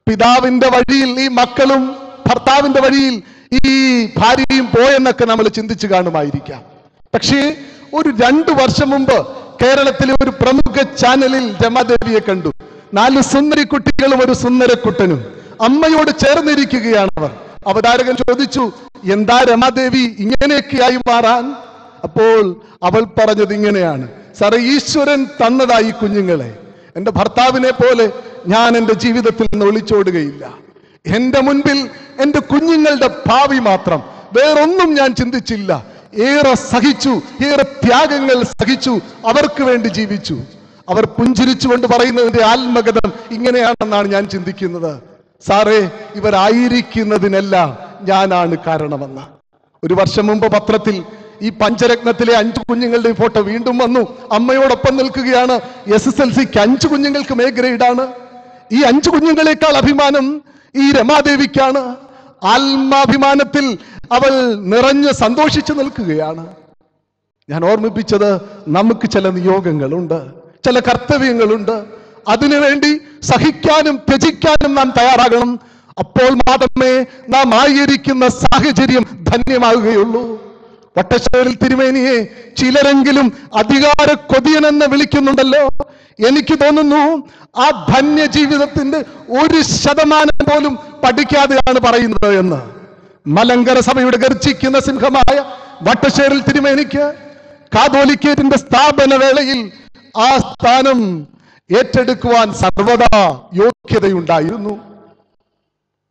പിതാവിന്റെ വഴിയിൽ ഈ മക്കളും ഭർത്താവിന്റെ വഴിയിൽ ഈ ഭാര്യയും പോയെന്നൊക്കെ നമ്മൾ ചിന്തിച്ചു കാണുമായിരിക്കാം. പക്ഷേ ഒരു 2 വർഷം മുമ്പ് കേരളത്തിലെ ഒരു പ്രമുഖ ചാനലിൽ രമാദേവിയെ കണ്ടു. 4 സുന്ദരി കുട്ടികളും ഒരു സുന്ദരക്കുട്ടനും അമ്മയോട് ചേർന്നിരിക്കുകയാണ് അവർ. അവതാരകൻ ചോദിച്ചു, എന്താ രമാദേവി ഇങ്ങനെയൊക്കെയായി മാറാൻ? അപ്പോൾ അവൾ പറഞ്ഞത് ഇങ്ങനെയാണ്: സാറേ, ഈശ്വരൻ തന്നതായി കുഞ്ഞുങ്ങളെ. എന്റെ ഭർത്താവിനെ പോലെ ഞാൻ എന്റെ ജീവിതത്തിൽ നിന്ന് ഒളിച്ചോടുകയില്ല. എന്റെ മുൻപിൽ എന്റെ കുഞ്ഞുങ്ങളുടെ ഭാവി മാത്രം, വേറൊന്നും ഞാൻ ചിന്തിച്ചില്ല. ഏറെ സഹിച്ചു, ഏറെ ത്യാഗങ്ങൾ സഹിച്ചു, അവർക്ക് വേണ്ടി ജീവിച്ചു. അവർ പുഞ്ചിരിച്ചുകൊണ്ട് പറയുന്നതിന്റെ ആത്മഗതം ഇങ്ങനെയാണെന്നാണ് ഞാൻ ചിന്തിക്കുന്നത്. സാറേ, ഇവരായിരിക്കുന്നതിനെല്ലാം ഞാനാണ് കാരണമെന്ന്. 1 വർഷം മുമ്പ് പത്രത്തിൽ ഈ പഞ്ചരത്നത്തിലെ 5 കുഞ്ഞുങ്ങളുടെ ഫോട്ടോ വീണ്ടും വന്നു. അമ്മയോടൊപ്പം നിൽക്കുകയാണ്. SSLCക്ക് 5 കുഞ്ഞുങ്ങൾക്ക് A ഗ്രേഡാണ്. ഈ 5 കുഞ്ഞുങ്ങളെക്കാൾ അഭിമാനം ഈ രമാദേവിക്കാണ്. ആത്മാഭിമാനത്തിൽ അവൾ നിറഞ്ഞ് സന്തോഷിച്ചു നിൽക്കുകയാണ്. ഞാൻ ഓർമ്മിപ്പിച്ചത്, നമുക്ക് ചില നിയോഗങ്ങളുണ്ട്, ചില കർത്തവ്യങ്ങളുണ്ട്. അതിനുവേണ്ടി സഹിക്കാനും ത്യജിക്കാനും നാം തയ്യാറാകണം. അപ്പോൾ മാത്രമേ നാം ആയിരിക്കുന്ന സാഹചര്യം ധന്യമാകുകയുള്ളൂ. വട്ടശ്ശേരിൽ തിരുമേനിയെ ചിലരെങ്കിലും അധികാര കൊതിയനെന്ന് വിളിക്കുന്നുണ്ടല്ലോ. എനിക്ക് തോന്നുന്നു ആ ധന്യ ജീവിതത്തിന്റെ 1% പോലും പഠിക്കാതെയാണ് പറയുന്നത് എന്ന്. മലങ്കര സഭയുടെ ഗർജിക്കുന്ന സിംഹമായ വട്ടശ്ശേരിൽ തിരുമേനിക്ക് കാതോലിക്കേറ്റിന്റെ സ്ഥാപന വേളയിൽ ആ സ്ഥാനം ഏറ്റെടുക്കുവാൻ സർവദാ യോഗ്യതയുണ്ടായിരുന്നു.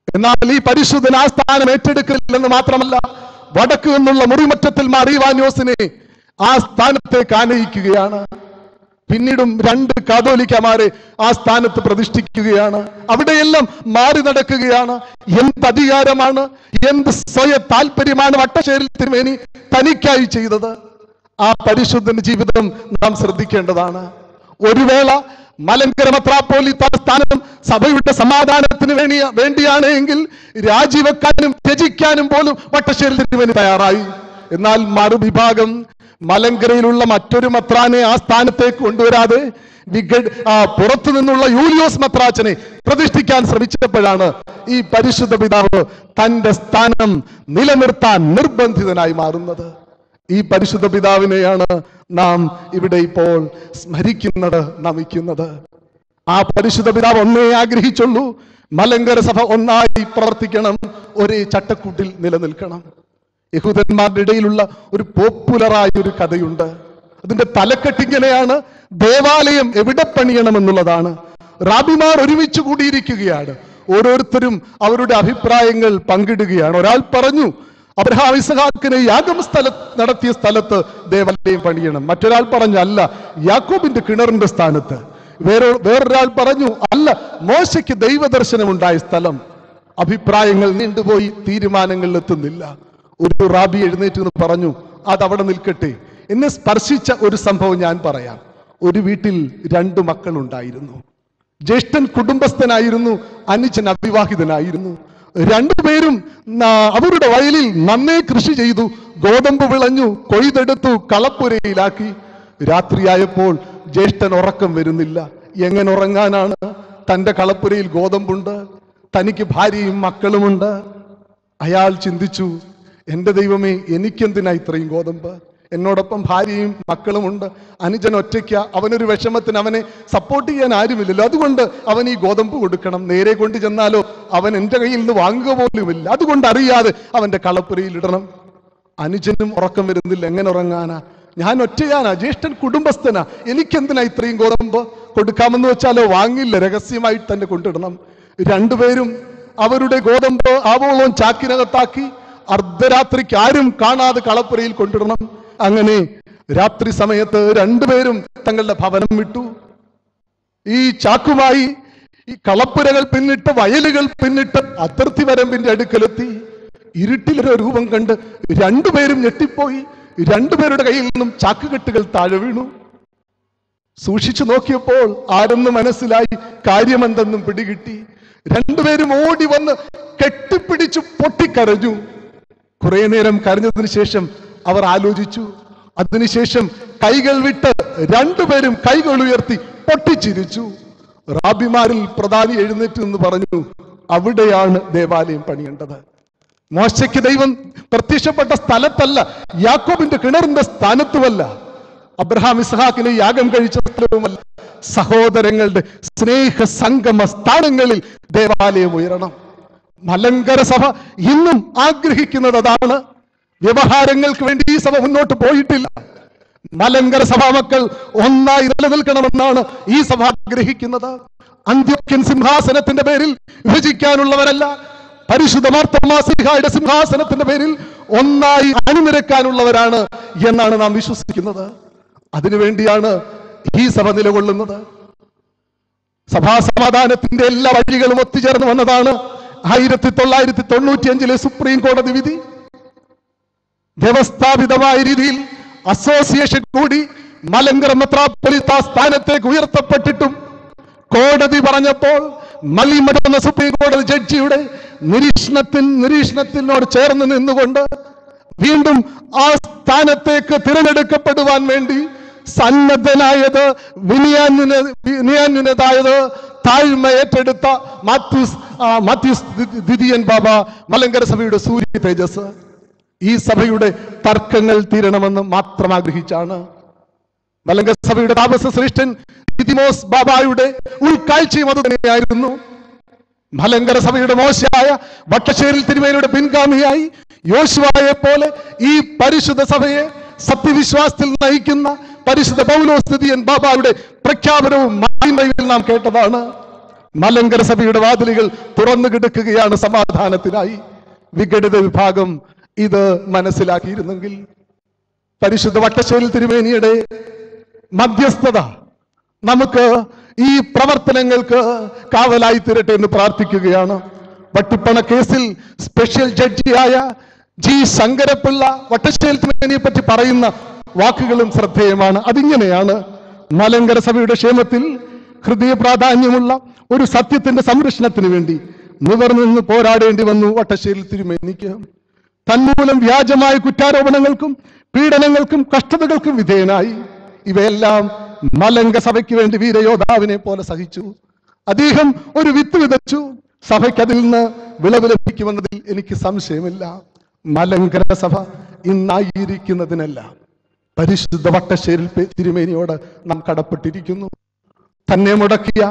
എന്നാൽ ഈ പരിശുദ്ധൻ ആ സ്ഥാനം ഏറ്റെടുക്കില്ലെന്ന് മാത്രമല്ല, വടക്ക് നിന്നുള്ള മുറിമറ്റത്തിൽ മാറിവാന്യോസിനെ ആ സ്ഥാനത്തേക്ക് ആനയിക്കുകയാണ്. പിന്നീടും 2 കാതോലിക്കമാരെ ആ സ്ഥാനത്ത് പ്രതിഷ്ഠിക്കുകയാണ്. അവിടെയെല്ലാം മാറി നടക്കുകയാണ്. എന്ത് അധികാരമാണ്, എന്ത് സ്വയ താല്പര്യമാണ് വട്ടശ്ശേരിൽ തിരുമേനി തനിക്കായി ചെയ്തത്? ആ പരിശുദ്ധന്റെ ജീവിതം നാം ശ്രദ്ധിക്കേണ്ടതാണ്. ഒരു വേള മലങ്കര മെത്രാപ്പോലീത്ത സ്ഥാനം സഭയുടെ സമാധാനത്തിന് വേണ്ടിയാണ് എങ്കിൽ രാജിവെക്കാനും ത്യജിക്കാനും പോലും വട്ടശ്ശേരിൽ തിരുമേനി തയ്യാറായി. എന്നാൽ മറുവിഭാഗം മലങ്കരയിലുള്ള മറ്റൊരു മെത്രാനെ ആ സ്ഥാനത്തേക്ക് കൊണ്ടുവരാതെ പുറത്തു നിന്നുള്ള യൂലിയോസ് മെത്രാച്ചനെ പ്രതിഷ്ഠിക്കാൻ ശ്രമിച്ചപ്പോഴാണ് ഈ പരിശുദ്ധ പിതാവ് തന്റെ സ്ഥാനം നിലനിർത്താൻ നിർബന്ധിതനായി മാറുന്നത്. ഈ പരിശുദ്ധ പിതാവിനെയാണ് നാം ഇവിടെ ഇപ്പോൾ സ്മരിക്കുന്നത്, നമിക്കുന്നത്. ആ പരിശുദ്ധ പിതാവ് ഒന്നേ ആഗ്രഹിച്ചുള്ളൂ: മലങ്കര സഭ ഒന്നായി പ്രവർത്തിക്കണം, ഒരേ ചട്ടക്കൂട്ടിൽ നിലനിൽക്കണം. യഹൂദന്മാരുടെ ഇടയിലുള്ള ഒരു പോപ്പുലറായ ഒരു കഥയുണ്ട്. അതിന്റെ തലക്കെട്ടിങ്ങനെയാണ്: ദേവാലയം എവിടെ പണിയണമെന്നുള്ളതാണ്. റാബിമാർ ഒരുമിച്ച് കൂടിയിരിക്കുകയാണ്. ഓരോരുത്തരും അവരുടെ അഭിപ്രായങ്ങൾ പങ്കിടുകയാണ്. ഒരാൾ പറഞ്ഞു, അബ്രഹാം ഇസഹാക്കിനെ യാഗം നടത്തിയ സ്ഥലത്ത് ദേവാലയം പണിയണം. മറ്റൊരാൾ പറഞ്ഞു, അല്ല, യാക്കോബിന്റെ കിണറിന്റെ സ്ഥാനത്ത്. വേറൊരാൾ പറഞ്ഞു, അല്ല, മോശയ്ക്ക് ദൈവദർശനമുണ്ടായ സ്ഥലം. അഭിപ്രായങ്ങൾ നീണ്ടുപോയി, തീരുമാനങ്ങളിൽ എത്തുന്നില്ല. ഒരു റാബി എഴുന്നേറ്റ് എന്ന് പറഞ്ഞു, അതവിടെ നിൽക്കട്ടെ. എന്നെ സ്പർശിച്ച ഒരു സംഭവം ഞാൻ പറയാം. ഒരു വീട്ടിൽ 2 മക്കളുണ്ടായിരുന്നു. ജ്യേഷ്ഠൻ കുടുംബസ്ഥനായിരുന്നു, അനുജൻ അവിവാഹിതനായിരുന്നു. 2 പേരും അവരുടെ വയലിൽ നന്നേ കൃഷി ചെയ്തു, ഗോതമ്പ് വിളഞ്ഞു, കൊയ്തെടുത്തു, കളപ്പുരയിലാക്കി. രാത്രിയായപ്പോൾ ജ്യേഷ്ഠൻ ഉറക്കം വരുന്നില്ല. എങ്ങനെ ഉറങ്ങാനാണ്? തന്റെ കളപ്പുരയിൽ ഗോതമ്പുണ്ട്, തനിക്ക് ഭാര്യയും മക്കളുമുണ്ട്. അയാൾ ചിന്തിച്ചു, എൻ്റെ ദൈവമേ, എനിക്കെന്തിനാ ഇത്രയും ഗോതമ്പ്? എന്നോടൊപ്പം ഭാര്യയും മക്കളുമുണ്ട്. അനുജൻ ഒറ്റയ്ക്ക, അവനൊരു വിഷമത്തിന് അവനെ സപ്പോർട്ട് ചെയ്യാൻ ആരുമില്ലല്ലോ, അതുകൊണ്ട് അവൻ ഈ ഗോതമ്പ് കൊടുക്കണം. നേരെ കൊണ്ട് ചെന്നാലോ അവൻ എൻ്റെ കയ്യിൽ നിന്ന് വാങ്ങുക പോലുമില്ല. അതുകൊണ്ട് അറിയാതെ അവൻ്റെ കളപ്പുരയിൽ ഇടണം. അനുജനും ഉറക്കം വരുന്നില്ല, എങ്ങനെ ഉറങ്ങാനാ? ഞാൻ ഒറ്റയാനാ, ജ്യേഷ്ഠൻ കുടുംബസ്ഥനാ, എനിക്കെന്തിനാ ഇത്രയും ഗോതമ്പ്? കൊടുക്കാമെന്ന് വെച്ചാലോ വാങ്ങില്ല, രഹസ്യമായിട്ട് തന്നെ കൊണ്ടിടണം. രണ്ടുപേരും അവരുടെ ഗോതമ്പ് ആവോളം ചാക്കിനകത്താക്കി അർദ്ധരാത്രിക്ക് ആരും കാണാതെ കളപ്പുരയിൽ കൊണ്ടിടണം. അങ്ങനെ രാത്രി സമയത്ത് രണ്ടുപേരും തങ്ങളുടെ ഭവനം വിട്ടു. ഈ ചാക്കുമായി ഈ കളപ്പുരകൾ പിന്നിട്ട്, വയലുകൾ പിന്നിട്ട് അതിർത്തി വരമ്പിന്റെ അടുക്കലെത്തി. ഇരുട്ടിലൊരു രൂപം കണ്ട് രണ്ടുപേരും ഞെട്ടിപ്പോയി. രണ്ടുപേരുടെ കയ്യിൽ നിന്നും ചാക്കുകെട്ടുകൾ താഴെ വീണു. സൂക്ഷിച്ചു നോക്കിയപ്പോൾ ആരെന്ന് മനസ്സിലായി, കാര്യമെന്തെന്നും പിടികിട്ടി. രണ്ടുപേരും ഓടി വന്ന് കെട്ടിപ്പിടിച്ചു പൊട്ടിക്കരഞ്ഞു. കുറെ നേരം കരഞ്ഞതിന് ശേഷം അവർ ആലോചിച്ചു. അതിനുശേഷം കൈകൾ വിട്ട് രണ്ടുപേരും കൈകൾ ഉയർത്തി പൊട്ടിച്ചിരിച്ചു. റാബിമാരിൽ പ്രധാനി എഴുന്നേറ്റ് എന്ന് പറഞ്ഞു, അവിടെയാണ് ദേവാലയം പണിയേണ്ടത്. മോശയ്ക്ക് ദൈവം പ്രത്യക്ഷപ്പെട്ട സ്ഥലത്തല്ല, യാക്കോബിന്റെ കിണറിന്റെ സ്ഥാനത്തുമല്ല, അബ്രഹാം ഇസ്ഹാക്കിനെ യാഗം കഴിച്ച സ്ഥലവുമല്ല, സഹോദരങ്ങളുടെ സ്നേഹ സംഗമ സ്ഥാനങ്ങളിൽ ദേവാലയം ഉയരണം. മലങ്കര സഭ ഇന്നും ആഗ്രഹിക്കുന്നത് അതാണ്. വ്യവഹാരങ്ങൾക്ക് വേണ്ടി ഈ സഭ മുന്നോട്ട് പോയിട്ടില്ല. മലങ്കര സഭാ മക്കൾ ഒന്നായി നിലനിൽക്കണമെന്നാണ് ഈ സഭ ആഗ്രഹിക്കുന്നത്. അന്ത്യോക്യൻ സിംഹാസനത്തിന്റെ പേരിൽ വിഭജിക്കാനുള്ളവരല്ല, പരിശുദ്ധ മാർത്തോമാ സിംഹാസനത്തിന്റെ പേരിൽ ഒന്നായി അണിനിരക്കാനുള്ളവരാണ് എന്നാണ് നാം വിശ്വസിക്കുന്നത്. അതിനുവേണ്ടിയാണ് ഈ സഭ നിലകൊള്ളുന്നത്. സഭാ സമാധാനത്തിന്റെ എല്ലാ വഴികളും ഒത്തുചേർന്ന് വന്നതാണ് 1995 സുപ്രീം കോടതി വിധി. വ്യവസ്ഥാപിതമായ രീതിയിൽ അസോസിയേഷൻ കൂടി മലങ്കര മെത്രാപ്പൊലീത്ത സ്ഥാനത്തേക്ക് ഉയർത്തപ്പെട്ടിട്ടും കോടതി പറഞ്ഞപ്പോൾ മലിമടന്ന സുപ്രീം കോടതി ജഡ്ജിയുടെ നിരീക്ഷണത്തിനോട് ചേർന്ന് നിന്നുകൊണ്ട് വീണ്ടും ആ സ്ഥാനത്തേക്ക് തിരഞ്ഞെടുക്കപ്പെടുവാൻ വേണ്ടി സന്നദ്ധനായത്, വിനയാന്യതായത്, താഴ്മ ഏറ്റെടുത്ത മാത്യൂസ് ദിദിയൻ ബാബ, മലങ്കര സഭയുടെ സൂര്യ തേജസ്, ഈ സഭയുടെ തർക്കങ്ങൾ തീരണമെന്ന് മാത്രം ആഗ്രഹിച്ചാണ്. മലങ്കര സഭയുടെ താപസ ശ്രേഷ്ഠൻ ദിദിമോസ് ബാബായുടെ ഉൾക്കാഴ്ചയും അത് തന്നെയായിരുന്നു. മലങ്കര സഭയുടെ മോശയായ വട്ടശ്ശേരിൽ തിരുമേനിയുടെ പിൻഗാമിയായി യോശുവയെ പോലെ ഈ പരിശുദ്ധ സഭയെ സത്യവിശ്വാസത്തിൽ നയിക്കുന്ന പരിശുദ്ധ പൗലോസ് ദിദിയൻ ബാബായുടെ പ്രഖ്യാപനവും നാം കേട്ടതാണ്. മലങ്കര സഭയുടെ വാതിലുകൾ തുറന്നു കിടക്കുകയാണ് സമാധാനത്തിനായി. വിഘടിത വിഭാഗം ഇത് മനസ്സിലാക്കിയിരുന്നെങ്കിൽ പരിശുദ്ധ വട്ടശ്ശേരിൽ തിരുമേനിയുടെ മധ്യസ്ഥത നമുക്ക് ഈ പ്രവർത്തനങ്ങൾക്ക് കാവലായി തീരട്ടെ എന്ന് പ്രാർത്ഥിക്കുകയാണ്. വട്ടിപ്പണ കേസിൽ സ്പെഷ്യൽ ജഡ്ജിയായ ജി ശങ്കരപ്പിള്ള വട്ടശ്ശേരിൽ തിരുമേനിയെ പറ്റി പറയുന്ന വാക്കുകളും ശ്രദ്ധേയമാണ്. അതിങ്ങനെയാണ്: മലങ്കര സഭയുടെ ക്ഷേമത്തിൽ ഹൃദയ പ്രാധാന്യമുള്ള ഒരു സത്യത്തിന്റെ സംരക്ഷണത്തിന് വേണ്ടി നിവർന്നു പോരാടേണ്ടി വന്നു വട്ടശ്ശേരിൽ തിരുമേനിക്ക്. തന്മൂലം വ്യാജമായ കുറ്റാരോപണങ്ങൾക്കും പീഡനങ്ങൾക്കും കഷ്ടതകൾക്കും വിധേയനായി. ഇവയെല്ലാം മലങ്കര സഭയ്ക്ക് വേണ്ടി വീരയോദ്ധാവിനെ പോലെ സഹിച്ചു. അദ്ദേഹം ഒരു വിത്ത് വിതച്ചു, സഭയ്ക്ക് അതിൽ നിന്ന് വിളവ് ലഭിക്കുമെന്നതിൽ എനിക്ക് സംശയമില്ല. മലങ്കര സഭ ഇന്നായിരിക്കുന്നതിനല്ല, പരിശുദ്ധ വട്ടശ്ശേരിൽ തിരുമേനിയോട് നാം കടപ്പെട്ടിരിക്കുന്നു. തന്നെ മുടക്കിയ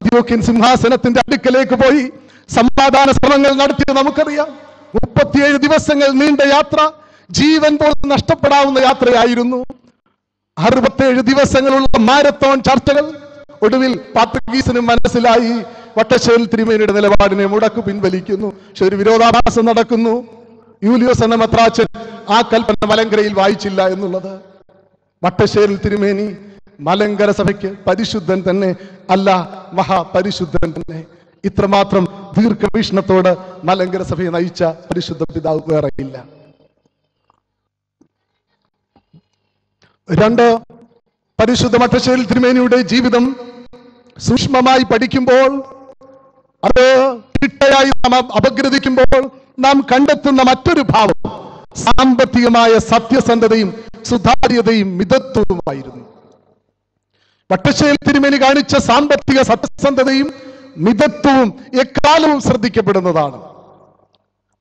അന്ത്യോക്യൻ സിംഹാസനത്തിന്റെ അടുക്കലേക്ക് പോയി സമാധാന ശ്രമങ്ങൾ നടത്തിയത് നമുക്കറിയാം. 37 ദിവസങ്ങൾ നീണ്ട യാത്ര, ജീവൻ പോലും നഷ്ടപ്പെടാവുന്ന യാത്രയായിരുന്നു. 67 ദിവസങ്ങളുള്ള മാരത്തോൺ ചർച്ചകൾ. ഒടുവിൽ പാത്രീസിനും മനസ്സിലായി വട്ടശ്ശേരിൽ തിരുമേനിയുടെ നിലപാടിനെ മുടക്കു പിൻവലിക്കുന്നു. പക്ഷെ ഒരു വിരോധാഭാസം നടക്കുന്നു. യൂലിയോസ് എന്ന മെത്രാച്ചൻ ആ കൽപ്പന മലങ്കരയിൽ വായിച്ചില്ല എന്നുള്ളത്. വട്ടശ്ശേരിൽ തിരുമേനി മലങ്കര സഭയ്ക്ക് പരിശുദ്ധൻ തന്നെ, അല്ല മഹാപരിശുദ്ധൻ തന്നെ. ഇത്രമാത്രം ദീർഘവീക്ഷണത്തോട് മലങ്കര സഭയെ നയിച്ച പരിശുദ്ധ പിതാവ് വേറെയില്ല. 2, പരിശുദ്ധ വട്ടശ്ശേരിൽ തിരുമേനിയുടെ ജീവിതം സൂക്ഷ്മമായി പഠിക്കുമ്പോൾ, അത് ചിട്ടയായി നാം അപഗ്രഥിക്കുമ്പോൾ നാം കണ്ടെത്തുന്ന മറ്റൊരു ഭാവം സാമ്പത്തികമായ സത്യസന്ധതയും സുതാര്യതയും മിതത്വവുമായിരുന്നു. വട്ടശ്ശേരിൽ തിരുമേനി കാണിച്ച സാമ്പത്തിക സത്യസന്ധതയും മിതത്വവും എക്കാലവും ശ്രദ്ധിക്കപ്പെടുന്നതാണ്.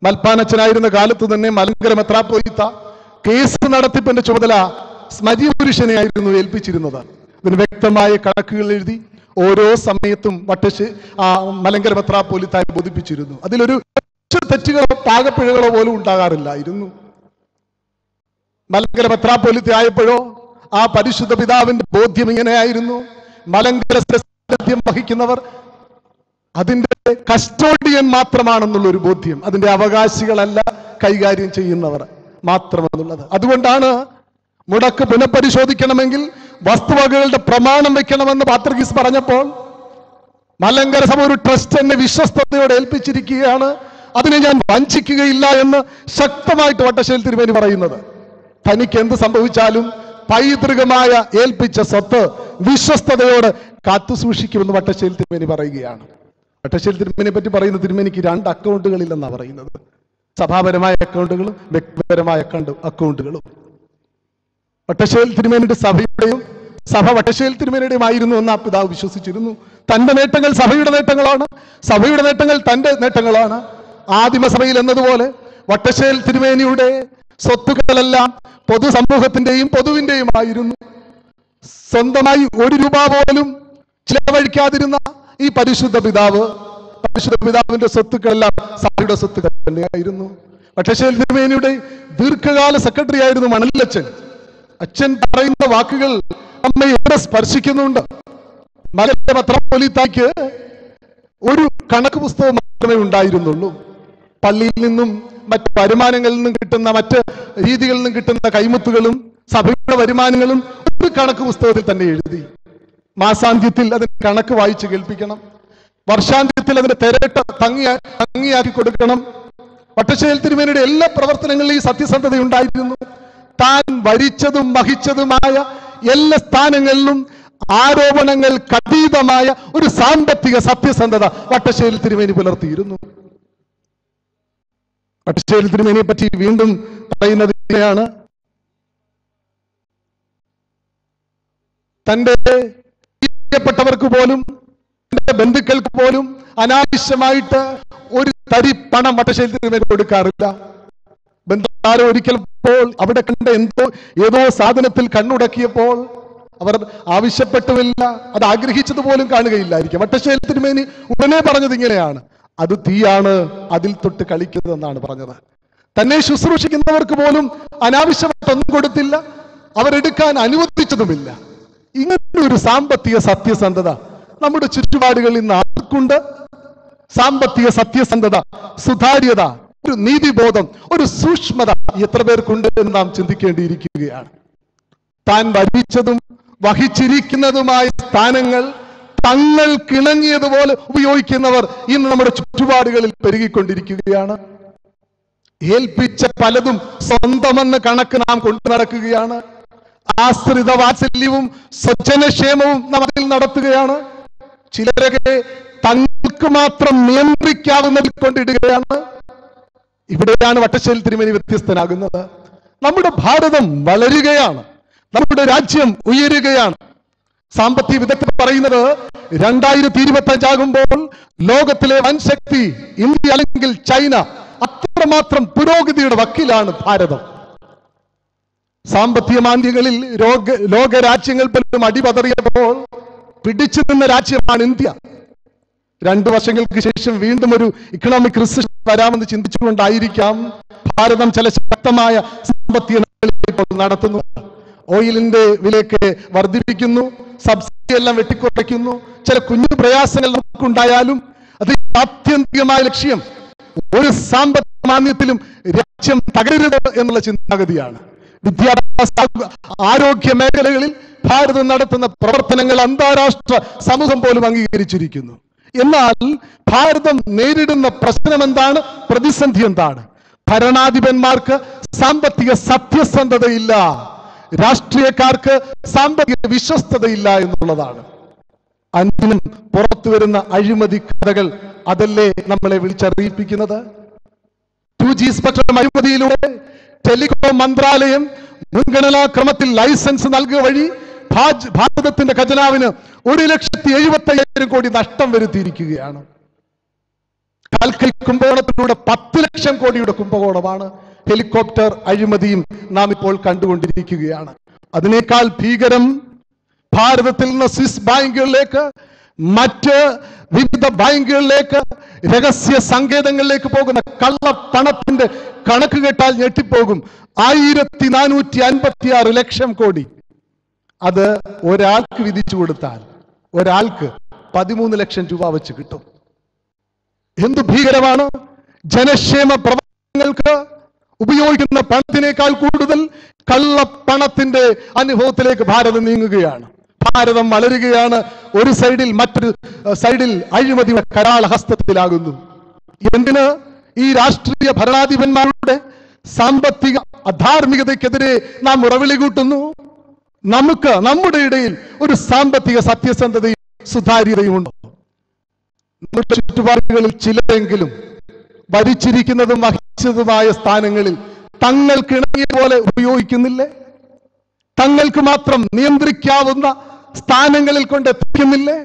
മൽപ്പാനച്ചനായിരുന്ന കാലത്ത് തന്നെ മലങ്കര മെത്രാപ്പോലീത്ത കേസ് നടത്തിപ്പിന്റെ ചുമതല സ്മരി പുരുഷനെയായിരുന്നു ഏൽപ്പിച്ചിരുന്നത്. അതിന് വ്യക്തമായ കണക്കുകൾ എഴുതി ഓരോ സമയത്തും മലങ്കര മെത്രാപ്പോലീത്തായി ബോധിപ്പിച്ചിരുന്നു. അതിലൊരു തെറ്റുകളോ പാകപ്പിഴകളോ പോലും ഉണ്ടാകാറില്ലായിരുന്നു. മലങ്കര മെത്രാപ്പോലീത്ത ആയപ്പോഴോ ആ പരിശുദ്ധ പിതാവിന്റെ ബോധ്യം ഇങ്ങനെയായിരുന്നു: മലങ്കര സാന്നിധ്യം വഹിക്കുന്നവർ അതിന്റെ കസ്റ്റോഡിയൻ മാത്രമാണെന്നുള്ള ഒരു ബോധ്യം, അതിന്റെ അവകാശികളല്ല, കൈകാര്യം ചെയ്യുന്നവർ മാത്രമെന്നുള്ളത്. അതുകൊണ്ടാണ് മുടക്ക് പുനഃപരിശോധിക്കണമെങ്കിൽ വസ്തുവകകളുടെ പ്രമാണം വെക്കണമെന്ന് പാത്രികീസ് പറഞ്ഞപ്പോൾ മലങ്കര സഭ ഒരു ട്രസ്റ്റ് എന്നെ വിശ്വസ്തയോടെ ഏൽപ്പിച്ചിരിക്കുകയാണ്, അതിനെ ഞാൻ വഞ്ചിക്കുകയില്ല എന്ന് ശക്തമായിട്ട് വട്ടശ്ശേരി തിരുമേനി പറയുന്നത്. തനിക്ക് എന്ത് സംഭവിച്ചാലും പൈതൃകമായ ഏൽപ്പിച്ച സ്വത്ത് വിശ്വസ്തയോട് കാത്തു സൂക്ഷിക്കുമെന്ന് വട്ടശ്ശേരി തിരുമേനി പറയുകയാണ്. വട്ടശ്ശേരി തിരുമേനിയെ പറ്റി പറയുന്ന തിരുമേനിക്ക് 2 അക്കൗണ്ടുകളില്ലെന്നാണ് പറയുന്നത്: സഭാപരമായ അക്കൗണ്ടുകളും വ്യക്തിപരമായ അക്കൗണ്ടുകളും. വട്ടശ്ശേരി തിരുമേനിയുടെ സഭയുടെയും സഭ വട്ടശ്ശേരി തിരുമേനിയുടെയും ആയിരുന്നു എന്ന് ആ പിതാവ് വിശ്വസിച്ചിരുന്നു. തന്റെ നേട്ടങ്ങൾ സഭയുടെ നേട്ടങ്ങളാണ്, സഭയുടെ നേട്ടങ്ങൾ തന്റെ നേട്ടങ്ങളാണ്. ആദിമസഭയിൽ എന്നതുപോലെ വട്ടശ്ശേരി തിരുമേനിയുടെ സ്വത്തുക്കളെല്ലാം പൊതുസമൂഹത്തിന്റെയും പൊതുവിന്റെയും ആയിരുന്നു. സ്വന്തമായി 1 രൂപ പോലും ചിലവഴിക്കാതിരുന്ന ഈ പരിശുദ്ധ പിതാവിന്റെ സ്വത്തുക്കളെല്ലാം സഭയുടെ സ്വത്തുക്കൾ തന്നെയായിരുന്നു. വട്ടശ്ശേരി തിരുമേനിയുടെ ദീർഘകാല സെക്രട്ടറി ആയിരുന്നു മണലച്ചൻ. അച്ഛൻ പറയുന്ന വാക്കുകൾ നമ്മെ ഏറെ സ്പർശിക്കുന്നുണ്ട്. മലങ്കര മെത്രാപ്പോലീത്തായ്ക്ക് ഒരു കണക്ക് പുസ്തകം മാത്രമേ ഉണ്ടായിരുന്നുള്ളൂ. പള്ളിയിൽ നിന്നും മറ്റ് വരുമാനങ്ങളിൽ നിന്നും കിട്ടുന്ന മറ്റ് രീതികളിൽ നിന്നും കിട്ടുന്ന കൈമുത്തുകളും സഭയുടെ വരുമാനങ്ങളും ഒരു കണക്ക് പുസ്തകത്തിൽ തന്നെ എഴുതി. മാസാന്ത്യത്തിൽ അതിന് കണക്ക് വായിച്ച് കേൾപ്പിക്കണം, വർഷാന്ത്യത്തിൽ അതിന്റെ തിരട്ട തങ്ങിയാക്കി കൊടുക്കണം. വട്ടശ്ശേരി തിരുമേനിയുടെ എല്ലാ പ്രവർത്തനങ്ങളിലും ഈ സത്യസന്ധത ഉണ്ടായിരുന്നു. താൻ വരിച്ചതും വഹിച്ചതുമായ എല്ലാ സ്ഥാനങ്ങളിലും ആരോപണങ്ങൾക്ക് അതീതമായ ഒരു സാമ്പത്തിക സത്യസന്ധത വട്ടശ്ശേരി തിരുമേനി പുലർത്തിയിരുന്നു. വട്ടശ്ശേരി തിരുമേനിയെ പറ്റി വീണ്ടും പറയുന്നത് ഇങ്ങനെയാണ്: തന്റെ പ്രിയപ്പെട്ടവർക്ക് പോലും തന്റെ ബന്ധുക്കൾക്ക് പോലും അനാവശ്യമായിട്ട് ഒരു തരി പണം വട്ടശ്ശേരി തിരുമേനി കൊടുക്കാറില്ല. ബന്ധുക്കാരെ ഒരിക്കലപ്പോൾ അവിടെ കണ്ട ഏതോ സാധനത്തിൽ കണ്ണുടക്കിയപ്പോൾ അവർ ആവശ്യപ്പെട്ടുമില്ല, അത് ആഗ്രഹിച്ചതുപോലും കാണുകയില്ലായിരിക്കും. വട്ടശ്ശേരി തിരുമേനി ഉടനെ പറഞ്ഞത് ഇങ്ങനെയാണ്: അത് തീയാണ്, അതിൽ തൊട്ട് കളിക്കുന്നതെന്നാണ് പറഞ്ഞത്. തന്നെ ശുശ്രൂഷിക്കുന്നവർക്ക് പോലും അനാവശ്യമായിട്ടൊന്നും കൊടുത്തില്ല, അവരെടുക്കാൻ അനുവദിച്ചതുമില്ല. ഇങ്ങനെ ഒരു സാമ്പത്തിക സത്യസന്ധത നമ്മുടെ ചുറ്റുപാടുകളിൽ ഇന്ന് ആർക്കുണ്ട്? സാമ്പത്തിക സത്യസന്ധത, സുതാര്യത, ഒരു നീതിബോധം, ഒരു സൂക്ഷ്മത എത്ര പേർക്കുണ്ട് എന്ന് നാം ചിന്തിക്കേണ്ടിയിരിക്കുകയാണ്. താൻ വഹിച്ചതും വഹിച്ചിരിക്കുന്നതുമായ സ്ഥാനങ്ങൾ തങ്ങൾക്കിണങ്ങിയതുപോലെ ഉപയോഗിക്കുന്നവർ ഇന്ന് നമ്മുടെ ചുറ്റുപാടുകളിൽ പെരുകിക്കൊണ്ടിരിക്കുകയാണ്. ഏൽപ്പിച്ച പലതും സ്വന്തമെന്ന് കണക്ക് നാം കൊണ്ടു നടക്കുകയാണ്. ആശ്രിത വാത്സല്യവും സ്വജനക്ഷേമവും നാം അതിൽ നടത്തുകയാണ്. ചിലരൊക്കെ തങ്ങൾക്ക് മാത്രം നിയന്ത്രിക്കാവുന്നതിൽ കൊണ്ടിടുകയാണ്. ഇവിടെയാണ് വട്ടശ്ശേരി തിരുമേനി വ്യത്യസ്തനാകുന്നത്. നമ്മുടെ ഭാരതം വളരുകയാണ്, നമ്മുടെ രാജ്യം ഉയരുകയാണ്. സാമ്പത്തിക വിദഗ്ധർ പറയുന്നത് 2025 ആകുമ്പോൾ ലോകത്തിലെ വൻ ശക്തി ഇന്ത്യ അല്ലെങ്കിൽ ചൈന, അത്രമാത്രം പുരോഗതിയുടെ വക്കിലാണ് ഭാരതം. സാമ്പത്തിക മാന്ദ്യങ്ങളിൽ ലോകരാജ്യങ്ങൾ പോലും അടിപതറിയപ്പോൾ പിടിച്ചു നിന്ന രാജ്യമാണ് ഇന്ത്യ. 2 വർഷങ്ങൾക്ക് ശേഷം വീണ്ടും ഒരു ഇക്കണോമിക് റിസഷൻ വരാമെന്ന് ചിന്തിച്ചുകൊണ്ടായിരിക്കാം ഭാരതം ചില ശക്തമായ സാമ്പത്തിക നടത്തുന്നു. ഓയിലിന്റെ വിലയൊക്കെ വർദ്ധിപ്പിക്കുന്നു, സബ്സിഡി എല്ലാം വെട്ടിക്കുറയ്ക്കുന്നു. ചില കുഞ്ഞു പ്രയാസങ്ങൾ നമുക്കുണ്ടായാലും അത് ആത്യന്തികമായ ലക്ഷ്യം ഒരു സാമ്പത്തിക മാന്ദ്യത്തിലും രാജ്യം തകരരുത് എന്നുള്ള ചിന്താഗതിയാണ്. വിദ്യാഭ്യാസ ആരോഗ്യ മേഖലകളിൽ ഭാരതം നടത്തുന്ന പ്രവർത്തനങ്ങൾ അന്താരാഷ്ട്ര സമൂഹം പോലും അംഗീകരിച്ചിരിക്കുന്നു. എന്നാൽ ഭാരതം നേരിടുന്ന പ്രശ്നം എന്താണ്? പ്രതിസന്ധി എന്താണ്? ഭരണാധിപന്മാർക്ക് സാമ്പത്തിക സത്യസന്ധതയില്ല, രാഷ്ട്രീയക്കാർക്ക് സാമ്പത്തിക വിശ്വസ്തതയില്ല എന്നുള്ളതാണ്. അന്യം പുറത്തു വരുന്ന അഴിമതി കഥകൾ അതല്ലേ നമ്മളെ വിളിച്ചറിയിപ്പിക്കുന്നത്? 2G സ്പെക്ട്രം അഴിമതിയിലൂടെ ടെലികോം മന്ത്രാലയം മുൻഗണനാ ക്രമത്തിൽ ലൈസൻസ് നൽകുക വഴി ഭാരതത്തിന്റെ ഖജനാവിന് 1,75,000 കോടി നഷ്ടം വരുത്തിയിരിക്കുകയാണ്. കാൽക്കൈ കുംഭകോണത്തിലൂടെ 10 ലക്ഷം കോടിയുടെ കുംഭകോണമാണ്. ഹെലികോപ്റ്റർ അഴിമതിയും നാം ഇപ്പോൾ കണ്ടുകൊണ്ടിരിക്കുകയാണ്. അതിനേക്കാൾ ഭീകരം, ഭാരതത്തിൽ നിന്ന് സ്വിസ് ബാങ്കുകളിലേക്ക്, മറ്റ് വിവിധ ബാങ്കുകളിലേക്ക്, രഹസ്യ സങ്കേതങ്ങളിലേക്ക് പോകുന്ന കള്ളപ്പണത്തിന്റെ കണക്ക് കേട്ടാൽ ഞെട്ടിപ്പോകും. 1456 ലക്ഷം കോടി. അത് ഒരാൾക്ക് വിധിച്ചു കൊടുത്താൽ ഒരാൾക്ക് 13 ലക്ഷം രൂപ വെച്ച് കിട്ടും. എന്തു ഭീകരമാണ്! ജനക്ഷേമ പ്രവർത്തനങ്ങൾക്ക് ഉപയോഗിക്കുന്ന പണത്തിനേക്കാൾ കൂടുതൽ കള്ളപ്പണത്തിന്റെ അനുഭവത്തിലേക്ക് ഭാരതം നീങ്ങുകയാണ്. ഭാരതം വളരുകയാണ്. ഒരു സൈഡിൽ, മറ്റൊരു സൈഡിൽ അഴിമതിയുടെ കരാളഹസ്തത്തിലാകുന്നു. എന്തിന്? ഈ രാഷ്ട്രീയ ഭരണാധിപന്മാരുടെ സാമ്പത്തിക അധാർമികതയ്ക്കെതിരെ നാം ഉറവിളി കൂട്ടുന്നു. നമ്മുടെ ഇടയിൽ ഒരു സാമ്പത്തിക സത്യസന്ധതയും സുതാര്യതയും ഉണ്ടോ? നമ്മുടെ ചുറ്റുപാടുകളിൽ ചിലരെങ്കിലും ഭരിച്ചിരിക്കുന്നതും വഹിച്ചതുമായ സ്ഥാനങ്ങളിൽ തങ്ങൾക്ക് ഇണങ്ങിയ പോലെ ഉപയോഗിക്കുന്നില്ലേ? തങ്ങൾക്ക് മാത്രം നിയന്ത്രിക്കാവുന്ന സ്ഥാനങ്ങളിൽ കൊണ്ടെത്തിക്കുന്നില്ലേ?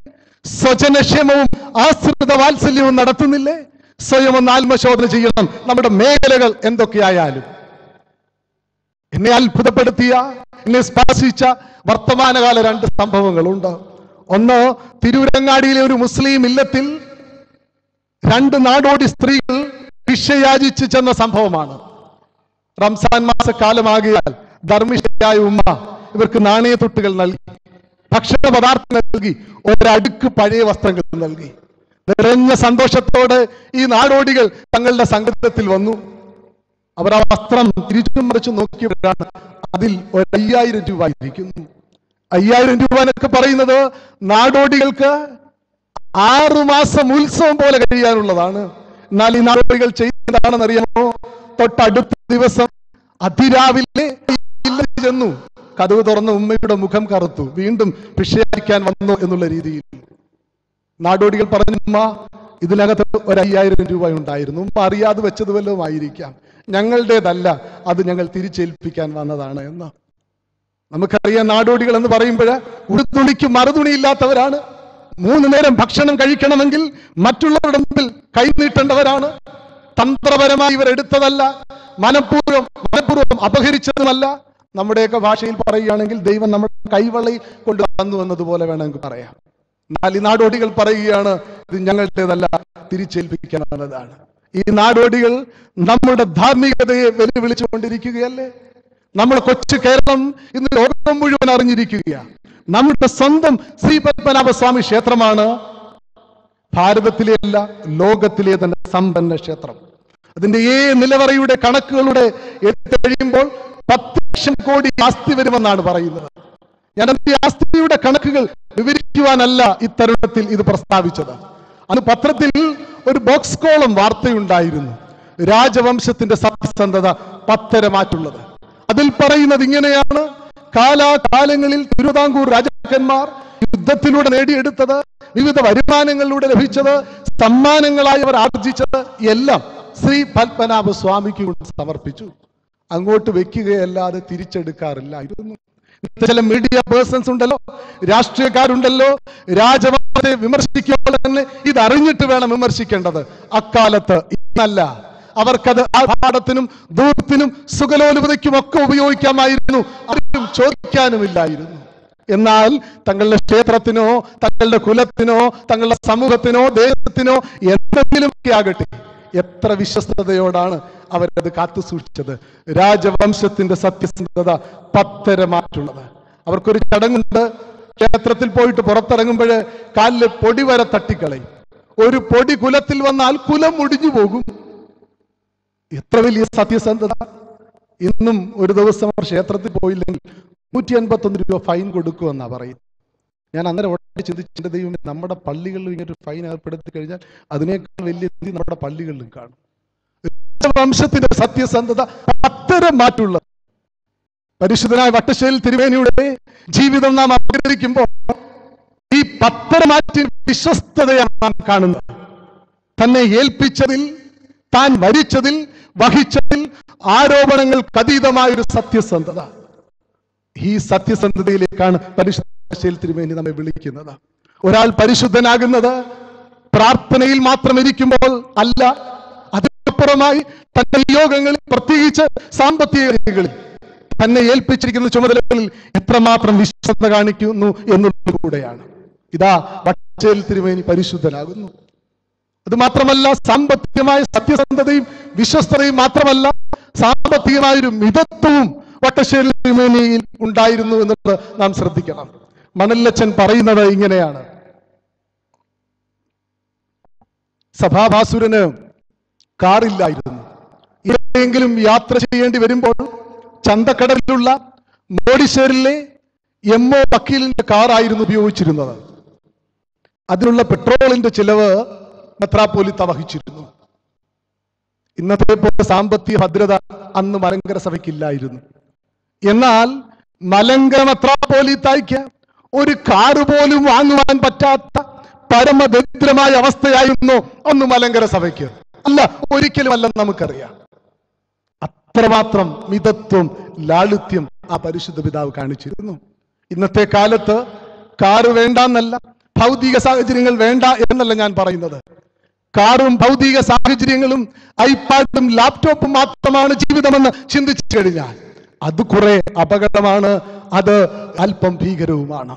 സ്വജനക്ഷേമവും ആശ്രിത വാത്സല്യവും നടത്തുന്നില്ലേ? സ്വയം ഒന്ന് ആത്മശോധന ചെയ്യണം. നമ്മുടെ മേഖലകൾ എന്തൊക്കെയായാലും. എന്നെ അത്ഭുതപ്പെടുത്തിയ, എന്നെ സ്പർശിച്ച വർത്തമാനകാല 2 സംഭവങ്ങളുണ്ട്. ഒന്ന്, തിരൂരങ്ങാടിയിലെ ഒരു മുസ്ലിം ഇല്ലത്തിൽ 2 നാടോടി സ്ത്രീകൾ ഭിക്ഷയാചിച്ച് ചെന്ന സംഭവമാണ്. റംസാൻ മാസക്കാലമാകിയാൽ ധർമ്മിഷ്ഠയായ ഉമ്മ ഇവർക്ക് നാണയത്തൊട്ടുകൾ നൽകി, ഭക്ഷണ പദാർത്ഥങ്ങൾ നൽകി, ഒരടുക്ക് പഴയ വസ്ത്രങ്ങൾ നൽകി. നിറഞ്ഞ സന്തോഷത്തോടെ ഈ നാടോടികൾ തങ്ങളുടെ സംഗീതത്തിൽ വന്നു. അവർ ആ വസ്ത്രം തിരിച്ചും മറിച്ചും നോക്കിയവരാണ് അതിൽ 5000 രൂപ ഇരിക്കുന്നു. 5000 രൂപ എന്നൊക്കെ പറയുന്നത് നാടോടികൾക്ക് 6 മാസം ഉത്സവം പോലെ കഴിയാനുള്ളതാണ്. എന്നാൽ ഈ നാടോടികൾ ചെയ്യുന്നതാണെന്ന് അറിയാമോ? തൊട്ടടുത്ത ദിവസം അതിരാവിലെ ചെന്നു കതവ് തുറന്ന ഉമ്മയുടെ മുഖം കറുത്തു. വീണ്ടും ഭിക്ഷയാക്കാൻ വന്നു എന്നുള്ള രീതിയിൽ നാടോടികൾ പറഞ്ഞു, ഉമ്മ ഇതിനകത്ത് 5000 രൂപ ഉണ്ടായിരുന്നു, ഉമ്മ അറിയാതെ വെച്ചത് വല്ലതും ആയിരിക്കാം, ഞങ്ങളുടേതല്ല, അത് ഞങ്ങൾ തിരിച്ചേൽപ്പിക്കാൻ വന്നതാണ് എന്ന്. നമുക്കറിയാം, നാടോടികൾ എന്ന് പറയുമ്പോൾ ഉടുത്തുണിക്ക് മറുതുണിയില്ലാത്തവരാണ്. 3 നേരം ഭക്ഷണം കഴിക്കണമെങ്കിൽ മറ്റുള്ളവരുടെ മുമ്പിൽ കൈനീട്ടേണ്ടവരാണ്. തന്ത്രപരമായി ഇവർ എടുത്തതല്ല, മനഃപൂർവ്വം അപഹരിച്ചതുമല്ല. നമ്മുടെയൊക്കെ ഭാഷയിൽ പറയുകയാണെങ്കിൽ ദൈവം നമ്മുടെ കൈവളയിൽ കൊണ്ട് വന്നു എന്നതുപോലെ വേണമെങ്കിൽ പറയാം. എന്നാൽ ഈ നാടോടികൾ പറയുകയാണ്, ഇത് ഞങ്ങളുടേതല്ല, തിരിച്ചേൽപ്പിക്കാൻ വന്നതാണ്. ഈ നാടോടികൾ നമ്മുടെ ധാർമ്മികതയെ വെല്ലുവിളിച്ചുകൊണ്ടിരിക്കുകയല്ലേ? നമ്മുടെ കൊച്ചു കേരളം ഇന്ന് ലോകം മുഴുവൻ അറിഞ്ഞിരിക്കുകയാണ്. നമ്മുടെ സ്വന്തം ശ്രീ പത്മനാഭസ്വാമി ക്ഷേത്രമാണ് ഭാരതത്തിലെ അല്ല, ലോകത്തിലെ തന്നെ സമ്പന്ന ക്ഷേത്രം. അതിന്റെ നിലവറയുടെ കണക്കുകളുടെ എടുത്തു കഴിയുമ്പോൾ 10 ലക്ഷം കോടി ആസ്തി വരുമെന്നാണ് പറയുന്നത്. ഞാൻ ഈ ആസ്തിയുടെ കണക്കുകൾ വിവരിക്കുവാനല്ല ഇത്തരുണത്തിൽ ഇത് പ്രസ്താവിച്ചത്. അന്ന് പത്രത്തിൽ ഒരു ബോക്സ് കോളം വാർത്തയുണ്ടായിരുന്നു, രാജവംശത്തിന്റെ സത്യസന്ധത പത്തരമാറ്റുള്ളത്. അതിൽ പറയുന്നത് ഇങ്ങനെയാണ്: കാലാകാലങ്ങളിൽ തിരുവിതാംകൂർ രാജാക്കന്മാർ യുദ്ധത്തിലൂടെ നേടിയെടുത്തത്, വിവിധ വരുമാനങ്ങളിലൂടെ ലഭിച്ചത്, സമ്മാനങ്ങളായി അവർ ആർജിച്ചത് എല്ലാം ശ്രീ പത്മനാഭ സ്വാമിക്ക് സമർപ്പിച്ചു. അങ്ങോട്ട് വെക്കുകയല്ലാതെ തിരിച്ചെടുക്കാറില്ലായിരുന്നു. ചില മീഡിയ പേഴ്സൺസ് ഉണ്ടല്ലോ, രാഷ്ട്രീയക്കാരുണ്ടല്ലോ, രാജവംശത്തെ വിമർശിക്കുമ്പോൾ തന്നെ ഇതറിഞ്ഞിട്ട് വേണം വിമർശിക്കേണ്ടത്. അക്കാലത്ത് ഇന്നല്ല. അവർക്കത് ആർഭാടത്തിനും ദൂരത്തിനും സുഖലോലുപതയ്ക്കും ഒക്കെ ഉപയോഗിക്കാമായിരുന്നു, ആരും ചോദിക്കാനുമില്ലായിരുന്നു. എന്നാൽ തങ്ങളുടെ ക്ഷേത്രത്തിനോ, തങ്ങളുടെ കുലത്തിനോ, തങ്ങളുടെ സമൂഹത്തിനോ, ദേശത്തിനോ എന്തെങ്കിലുമൊക്കെ ആകട്ടെ, എത്ര വിശ്വസ്തയോടാണ് അവരത് കാത്തു സൂക്ഷിച്ചത്. രാജവംശത്തിന്റെ സത്യസന്ധത പത്തരമാറ്റുള്ളത്. അവർക്കൊരു ചടങ്ങുണ്ട്. ക്ഷേത്രത്തിൽ പോയിട്ട് പുറത്തിറങ്ങുമ്പോൾ കാലില് പൊടി വരെ തട്ടിക്കളയും. ഒരു പൊടി കുലത്തിൽ വന്നാൽ കുലം മുടിഞ്ഞു പോകും. എത്ര വലിയ സത്യസന്ധത! ഇന്നും ഒരു ദിവസം അവർ ക്ഷേത്രത്തിൽ പോയില്ലെങ്കിൽ 151 രൂപ ഫൈൻ കൊടുക്കുമെന്നാ പറയുന്നത്. ഞാൻ അന്നേരം ഉടനെ ചിന്തിച്ചെന്റെ ദൈവമേ, നമ്മുടെ പള്ളികളിലും ഇങ്ങനെ ഫൈൻ ഏർപ്പെടുത്തി കഴിഞ്ഞാൽ അതിനേക്കാൾ വലിയ രീതി നമ്മുടെ പള്ളികളിലും കാണും. വംശത്തിന്റെ സത്യസന്ധത പത്തരമാറ്റുള്ളത്. പരിശുദ്ധനായ വട്ടശ്ശേരിൽ തിരുമേനിയുടെ ജീവിതം നാം അപഗ്രഥിക്കുമ്പോൾ ഈ പത്തരമാറ്റിൽ വിശ്വസ്തതയാണ് നാം കാണുന്നത്. തന്നെ ഏൽപ്പിച്ചതിൽ, താൻ മരിച്ചതിൽ, വഹിച്ചതിൽ ആരോപണങ്ങൾക്ക് അതീതമായൊരു സത്യസന്ധത. ഈ സത്യസന്ധതയിലേക്കാണ് പരിശുദ്ധ തിരുമേനി നമ്മെ വിളിക്കുന്നത്. ഒരാൾ പരിശുദ്ധനാകുന്നത് പ്രാർത്ഥനയിൽ മാത്രം ഇരിക്കുമ്പോൾ അല്ല, അതിനപ്പുറമായി തന്റെ നിയോഗങ്ങളിൽ, പ്രത്യേകിച്ച് സാമ്പത്തിക കാര്യങ്ങളിൽ തന്നെ ഏൽപ്പിച്ചിരിക്കുന്ന ചുമതലകളിൽ എത്രമാത്രം വിശ്വസ്തത കാണിക്കുന്നു എന്നുള്ളത് കൂടെയാണ്. ഇതാ വട്ടശ്ശേൽ തിരുമേനി പരിശുദ്ധനാകുന്നു. അത് മാത്രമല്ല, സാമ്പത്തികമായ സത്യസന്ധതയും വിശ്വസ്തതയും മാത്രമല്ല, സാമ്പത്തികമായൊരു മിതത്വവും വട്ടശ്ശേൽ തിരുമേനിയിൽ ഉണ്ടായിരുന്നു എന്നുള്ളത് നാം ശ്രദ്ധിക്കണം. മണലച്ചൻ പറയുന്നത് ഇങ്ങനെയാണ്: സഭാഭാസുരന് കാറില്ലായിരുന്നു. എവിടെയെങ്കിലും യാത്ര ചെയ്യേണ്ടി വരുമ്പോൾ ചന്തക്കടലിലുള്ള മോഡിശ്ശേരിലെ MO വക്കീലിന്റെ കാറായിരുന്നു ഉപയോഗിച്ചിരുന്നത്. അതിനുള്ള പെട്രോളിന്റെ ചിലവ് മെത്രാപ്പോലീത്ത വഹിച്ചിരുന്നു. ഇന്നത്തെ പോലെ സാമ്പത്തിക ഭദ്രത അന്ന് മലങ്കര സഭയ്ക്കില്ലായിരുന്നു. എന്നാൽ മലങ്കര മെത്രാപ്പോലീത്തായ്ക്ക് ഒരു കാറ് പോലും വാങ്ങുവാൻ പറ്റാത്ത പരമദരിദ്രമായ അവസ്ഥയായിരുന്നു അന്ന് മലങ്കര സഭയ്ക്ക്. അല്ല, ഒരിക്കലും അല്ലെന്ന് നമുക്കറിയാം. അത്രമാത്രം മിതത്വം, ലാളിത്യം ആ പരിശുദ്ധ പിതാവ് കാണിച്ചിരുന്നു. ഇന്നത്തെ കാലത്ത് കാറ് വേണ്ടെന്നല്ല, ഭൗതിക സാഹചര്യങ്ങൾ വേണ്ട എന്നല്ല ഞാൻ പറയുന്നത്. കാറും ഭൗതിക സാഹചര്യങ്ങളും ഐപാഡും ലാപ്ടോപ്പും മാത്രമാണ് ജീവിതമെന്ന് ചിന്തിച്ചു കഴിഞ്ഞാൽ അത് കുറെ അപകടമാണ്, അത് അല്പം ഭീകരവുമാണ്.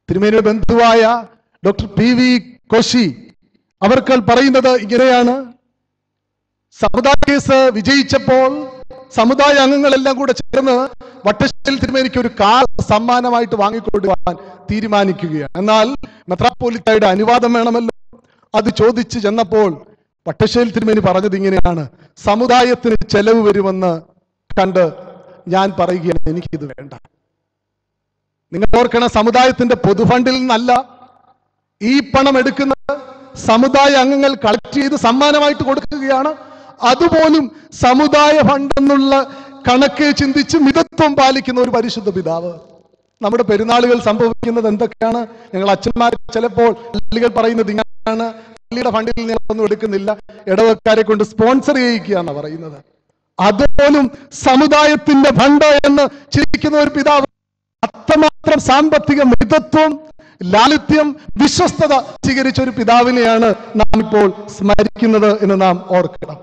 തിരുമേനിയുടെ ബന്ധുവായ ഡോക്ടർ PV കോശി അവർക്കൽ പറയുന്നത് ഇങ്ങനെയാണ്: സമുദായ കേസ് വിജയിച്ചപ്പോൾ സമുദായ അംഗങ്ങളെല്ലാം കൂടെ ചേർന്ന് വട്ടശ്ശേൽ തിരുമേനിക്ക് ഒരു കാർ സമ്മാനമായിട്ട് വാങ്ങിക്കൊടുക്കാൻ തീരുമാനിക്കുകയാണ്. എന്നാൽ മെത്രാപ്പോലീത്തയുടെ അനുവാദം വേണമല്ലോ. അത് ചോദിച്ചു ചെന്നപ്പോൾ വട്ടശ്ശേൽ തിരുമേനി പറഞ്ഞത് ഇങ്ങനെയാണ്: സമുദായത്തിന് ചെലവ് വരുമെന്ന് കണ്ട് ഞാൻ പറയുകയാണ്, എനിക്കിത് വേണ്ട. നിങ്ങൾ ഓർക്കണം, സമുദായത്തിന്റെ പൊതുഫണ്ടിൽ നിന്നല്ല ഈ പണം എടുക്കുന്നത്. സമുദായ അംഗങ്ങൾ കളക്ട് ചെയ്ത് സമ്മാനമായിട്ട് കൊടുക്കുകയാണ്. അതുപോലും സമുദായ ഫണ്ട് എന്നുള്ള കണക്ക് ചിന്തിച്ച് മിതത്വം പാലിക്കുന്ന ഒരു പരിശുദ്ധ പിതാവ്. നമ്മുടെ പെരുന്നാളുകൾ സംഭവിക്കുന്നത് എന്തൊക്കെയാണ്? ഞങ്ങൾ അച്ഛന്മാർ ചിലപ്പോൾ പള്ളികൾ പറയുന്നത് ഇങ്ങനെയാണ്: പള്ളിയുടെ ഫണ്ടിൽ ഞങ്ങളൊന്നും എടുക്കുന്നില്ല, ഇടവക്കാരെ കൊണ്ട് സ്പോൺസർ ചെയ്യിക്കുകയാണ് പറയുന്നത്. അതുപോലും സമുദായത്തിന്റെ ഫണ്ട് എന്ന് ചിന്തിക്കുന്ന ഒരു പിതാവ്. അത്രമാത്രം സാമ്പത്തിക മിതത്വം, ലാളിത്യം, വിശ്വസ്തത സ്വീകരിച്ച ഒരു പിതാവിനെയാണ് നാം ഇപ്പോൾ സ്മരിക്കുന്നത് എന്ന് നാം ഓർക്കണം.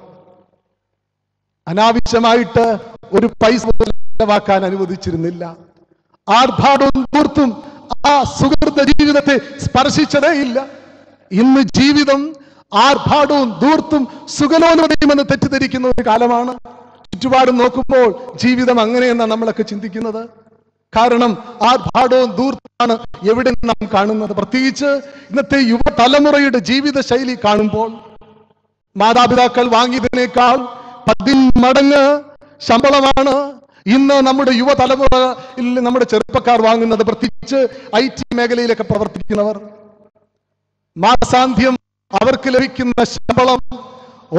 അനാവശ്യമായിട്ട് ഒരു പൈസ ചെലവാക്കാൻ അനുവദിച്ചിരുന്നില്ല. ആർഭാടവും ധൂർത്തും ആ സുഹൃത ജീവിതത്തെ സ്പർശിച്ചതേ ഇല്ല. ഇന്ന് ജീവിതം ആർഭാടവും ധൂർത്തും സുഖലോലുപതയുമെന്ന് തെറ്റിദ്ധരിക്കുന്ന ഒരു കാലമാണ്. ചുറ്റുപാടും നോക്കുമ്പോൾ ജീവിതം അങ്ങനെയെന്നാണ് നമ്മളൊക്കെ ചിന്തിക്കുന്നത്. കാരണം ആർഭാടവും ധൂർത്താണ് എവിടെ നാം കാണുന്നത്. പ്രത്യേകിച്ച് ഇന്നത്തെ യുവതലമുറയുടെ ജീവിത ശൈലി കാണുമ്പോൾ മാതാപിതാക്കൾ വാങ്ങിയതിനേക്കാൾ 10 മടങ്ങ് ശമ്പളമാണ് ഇന്ന് നമ്മുടെ യുവതലമുറയിൽ നമ്മുടെ ചെറുപ്പക്കാർ വാങ്ങുന്നത്. പ്രത്യേകിച്ച് IT മേഖലയിലൊക്കെ പ്രവർത്തിക്കുന്നവർ. മാസാന്ത്യം അവർക്ക് ലഭിക്കുന്ന ശമ്പളം